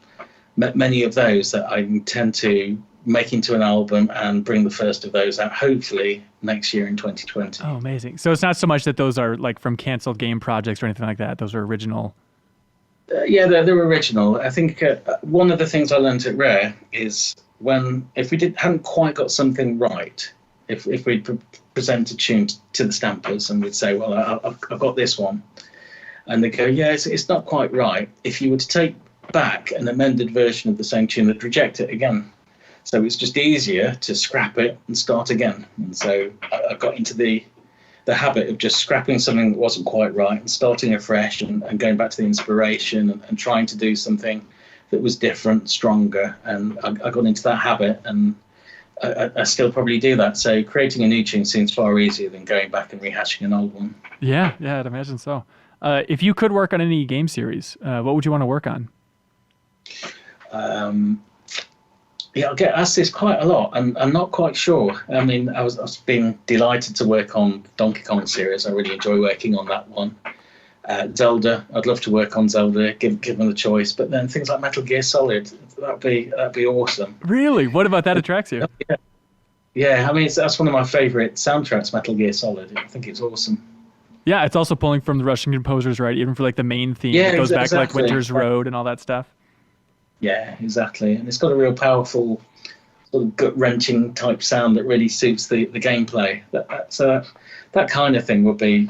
many of those that I intend to make into an album and bring the first of those out, hopefully next year in 2020. Oh, amazing. So it's not so much that those are like from canceled game projects or anything like that. Those are original. Yeah, they're original. I think one of the things I learned at Rare is if we hadn't quite got something right, if we'd present a tune to the stampers and we'd say, well, I've got this one, and they go, yeah, it's not quite right. If you were to take back an amended version of the same tune, they'd reject it again. So it's just easier to scrap it and start again. And so I got into the habit of just scrapping something that wasn't quite right and starting afresh and going back to the inspiration and trying to do something that was different, stronger. And I got into that habit, and I still probably do that. So creating a new tune seems far easier than going back and rehashing an old one. Yeah, I'd imagine so. If you could work on any game series, what would you want to work on? Yeah, I get asked this quite a lot. I'm not quite sure. I mean, I was being delighted to work on Donkey Kong series. I really enjoy working on that one. Zelda, I'd love to work on Zelda, given the choice. But then things like Metal Gear Solid, that'd be awesome. Really? What about that attracts you? Yeah, I mean, that's one of my favorite soundtracks, Metal Gear Solid. I think it's awesome. Yeah, it's also pulling from the Russian composers, right? Even for like the main theme, it goes back to like Winter's Road and all that stuff. Yeah, exactly. And it's got a real powerful, sort of gut-wrenching type sound that really suits the gameplay. That kind of thing would be,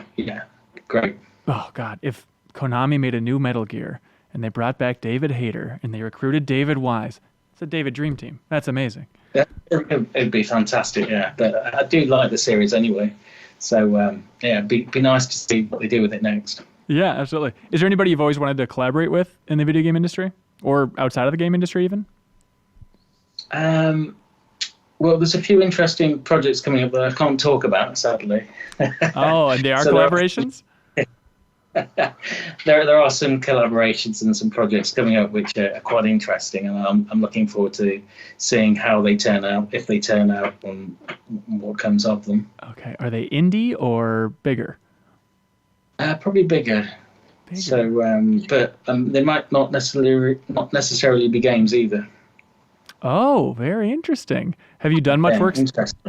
great. Oh, God. If Konami made a new Metal Gear and they brought back David Hayter and they recruited David Wise, it's a David Dream Team. That's amazing. Yeah, it'd be fantastic, yeah. But I do like the series anyway. So, it'd be nice to see what they do with it next. Yeah, absolutely. Is there anybody you've always wanted to collaborate with in the video game industry? Or outside of the game industry, even? Well, there's a few interesting projects coming up that I can't talk about, sadly. Oh, and they are collaborations? There are some collaborations and some projects coming up which are quite interesting, and I'm looking forward to seeing how they turn out, if they turn out, and what comes of them. Okay. Are they indie or bigger? Probably bigger. So, but they might not necessarily be games either. Oh, very interesting. Have you done much work? Interesting.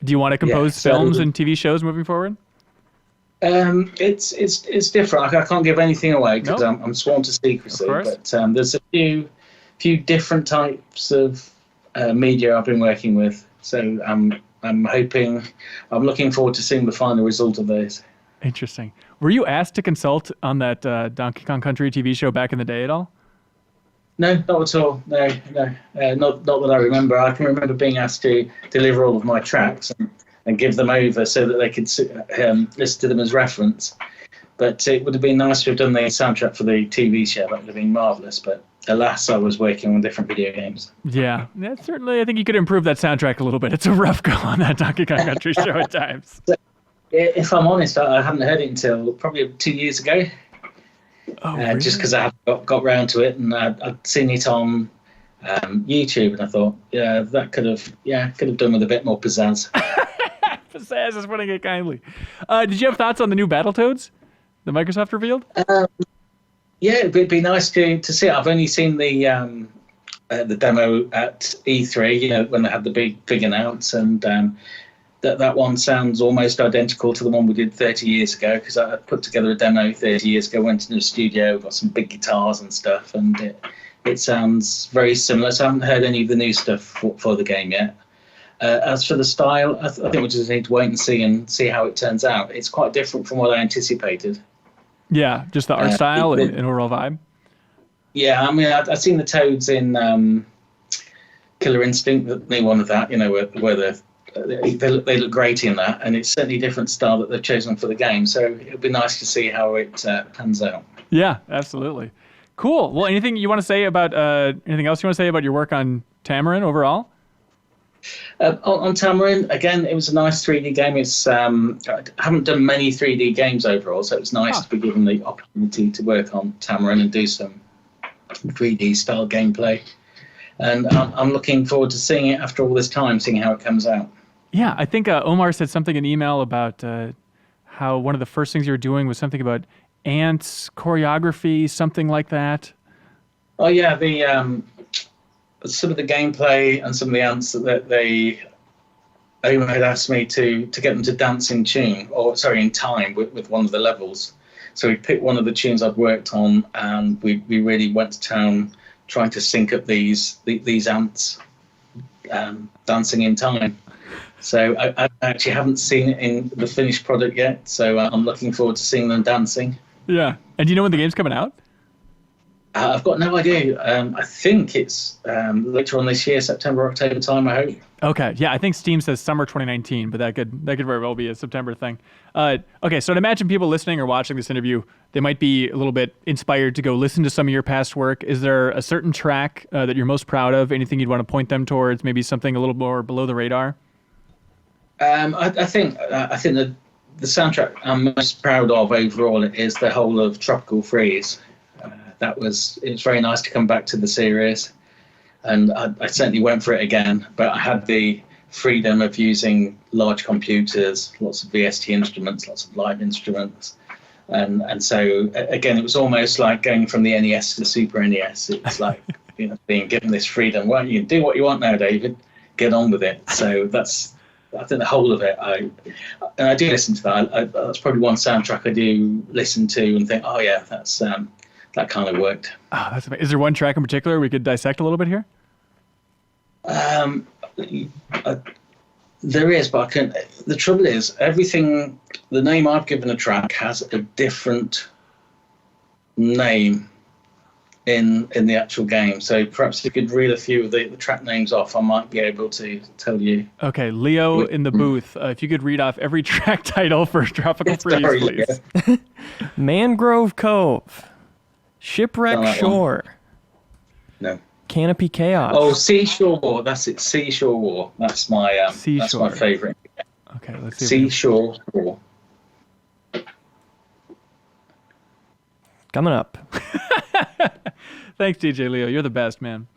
Do you want to compose films and TV shows moving forward? It's different. I can't give anything away because Nope. I'm sworn to secrecy. Of course. But there's a few different types of media I've been working with. So I'm looking forward to seeing the final result of those. Interesting. Were you asked to consult on that Donkey Kong Country TV show back in the day at all? No, not at all. No. Not that I remember. I can remember being asked to deliver all of my tracks and give them over so that they could listen to them as reference. But it would have been nice to have done the soundtrack for the TV show. That would have been marvellous. But alas, I was working on different video games. Yeah, certainly. I think you could improve that soundtrack a little bit. It's a rough go on that Donkey Kong Country show at times. If I'm honest, I hadn't heard it until probably 2 years ago. Oh, really? Just because I hadn't got round to it, and I'd seen it on YouTube, and I thought, yeah, that could have done with a bit more pizzazz. Pizzazz is putting it kindly. Did you have thoughts on the new Battletoads that Microsoft revealed? Yeah, it'd be nice to see it. I've only seen the demo at E3, when they had the big announce, and that one sounds almost identical to the one we did 30 years ago, because I put together a demo 30 years ago, went into the studio, got some big guitars and stuff, and it sounds very similar. So I haven't heard any of the new stuff for the game yet. As for the style, I think we just need to wait and see how it turns out. It's quite different from what I anticipated. Yeah, just the art style and overall vibe. Yeah, I mean, I've seen the Toads in Killer Instinct, the new one of that, where they look great in that, and it's certainly a different style that they've chosen for the game. So it'll be nice to see how it pans out. Yeah, absolutely. Cool. Well, anything you want to say about anything else you want to say about your work on Tamarin overall? On Tamarin, again, it was a nice 3D game. I haven't done many 3D games overall, so it was nice to be given the opportunity to work on Tamarin and do some 3D style gameplay. And I'm looking forward to seeing it after all this time, seeing how it comes out. Yeah, I think Omar said something in email about how one of the first things you were doing was something about ants choreography, something like that. Oh yeah, some of the gameplay and some of the ants that Omar had asked me to get them to dance in time with one of the levels. So we picked one of the tunes I'd worked on, and we really went to town trying to sync up these ants dancing in time. So I actually haven't seen it in the finished product yet, so I'm looking forward to seeing them dancing. Yeah. And do you know when the game's coming out? I've got no idea. I think it's later on this year, September, October time, I hope. Okay. Yeah, I think Steam says summer 2019, but that could very well be a September thing. Okay, so I'd imagine people listening or watching this interview, they might be a little bit inspired to go listen to some of your past work. Is there a certain track that you're most proud of? Anything you'd want to point them towards? Maybe something a little more below the radar? I think that the soundtrack I'm most proud of overall is the whole of Tropical Freeze. It's very nice to come back to the series, and I certainly went for it again, but I had the freedom of using large computers, lots of VST instruments, lots of live instruments, and so again it was almost like going from the NES to the Super NES. It's like being given this freedom. Well, you can do what you want now, David, get on with it. So I think the whole of it, I do listen to that. That's probably one soundtrack I do listen to and think, oh yeah, that kind of worked. Oh, that's amazing. Is there one track in particular we could dissect a little bit here? There is, but the trouble is, the name I've given a track has a different name in the actual game. So perhaps you could read a few of the track names off. I might be able to tell you. Okay, Leo in the booth. If you could read off every track title for Tropical Freeze, please. Yeah. Mangrove Cove. Shipwreck Shore. No. Canopy Chaos. Oh, Seashore War. That's it. Seashore War. That's my favorite. Okay, let's see. Seashore War. Coming up. Thanks, DJ Leo. You're the best, man.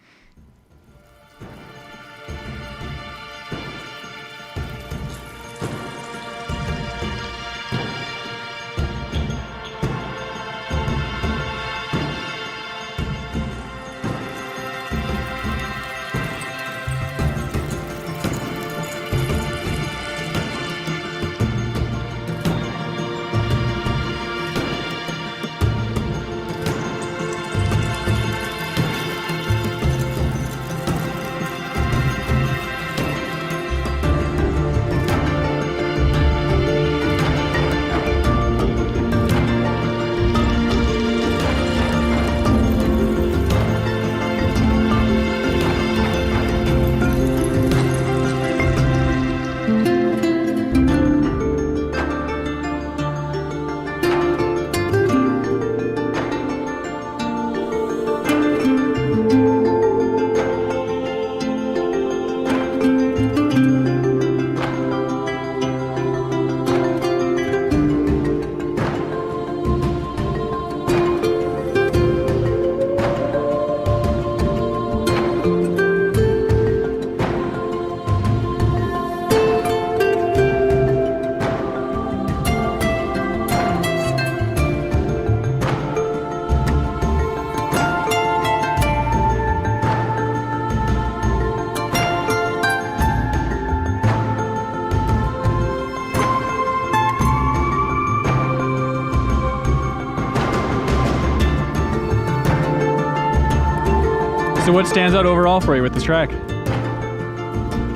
So what stands out overall for you with this track? I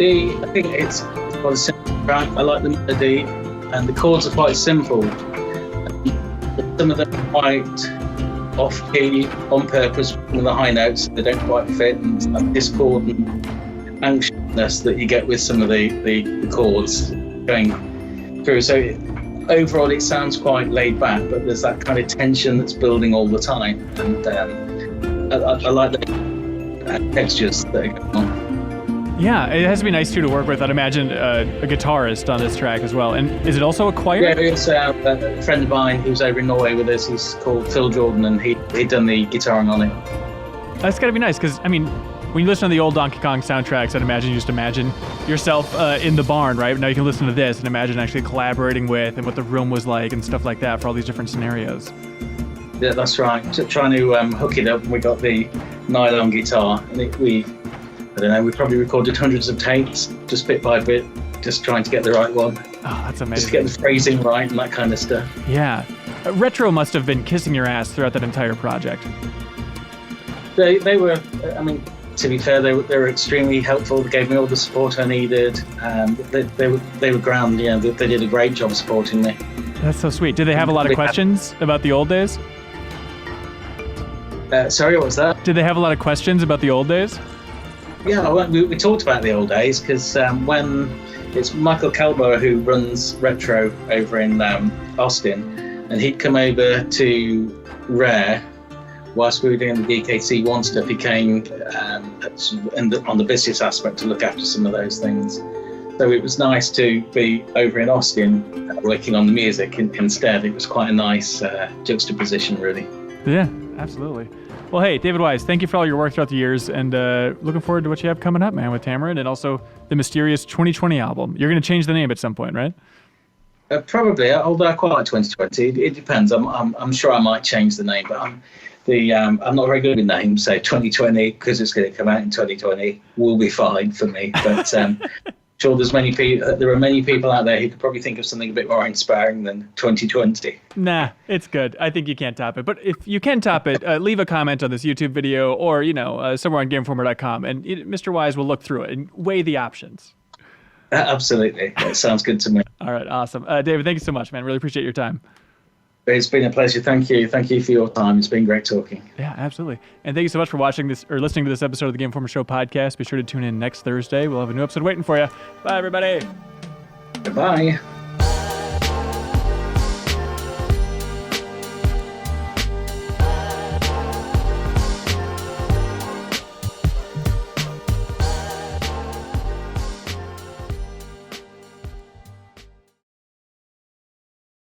think it's quite a simple track. I like the melody, and the chords are quite simple. Some of them are quite off-key on purpose from the high notes. They don't quite fit, and it's that discordant anxiousness that you get with some of the chords going through. So overall, it sounds quite laid back, but there's that kind of tension that's building all the time, and I like the textures that are going on. Yeah, it has to be nice too to work with, I'd imagine, a guitarist on this track as well. And is it also a choir? Yeah, it's a friend of mine who's over in Norway with us. He's called Phil Jordan, and he'd done the guitaring on it. That's got to be nice, because, I mean, when you listen to the old Donkey Kong soundtracks, I'd imagine you just imagine yourself in the barn, right? Now you can listen to this and imagine actually collaborating with and what the room was like and stuff like that for all these different scenarios. Yeah, that's right. Trying to hook it up, we got the nylon guitar, and I don't know, we probably recorded hundreds of takes, just bit by bit, just trying to get the right one. Oh, that's amazing. Just to get the phrasing right and that kind of stuff. Yeah. Retro must have been kissing your ass throughout that entire project. They were, I mean, to be fair, they were extremely helpful. They gave me all the support I needed. They were grand, yeah. They did a great job supporting me. That's so sweet. Did they have a lot of questions about the old days? Sorry, what was that? Did they have a lot of questions about the old days? Yeah, we talked about the old days, because when it's Michael Kelber who runs Retro over in Austin, and he'd come over to Rare whilst we were doing the DKC 1 stuff. He came on the business aspect to look after some of those things. So it was nice to be over in Austin working on the music instead. It was quite a nice juxtaposition, really. Yeah, absolutely. Well, hey, David Wise, thank you for all your work throughout the years, and looking forward to what you have coming up, man, with Tamarind, and also the mysterious 2020 album. You're going to change the name at some point, right? Probably, although I quite like 2020. It depends. I'm sure I might change the name, but I'm not very good with names. So 2020, because it's going to come out in 2020, will be fine for me. But sure, there are many people out there who could probably think of something a bit more inspiring than 2020. Nah, it's good. I think you can't top it. But if you can top it, leave a comment on this YouTube video or, somewhere on GameInformer.com, and Mr. Wise will look through it and weigh the options. Absolutely. That sounds good to me. All right, awesome. David, thank you so much, man. Really appreciate your time. It's been a pleasure. Thank you. Thank you for your time. It's been great talking. Yeah, absolutely. And thank you so much for watching this or listening to this episode of the Game Informer Show podcast. Be sure to tune in next Thursday. We'll have a new episode waiting for you. Bye, everybody. Goodbye.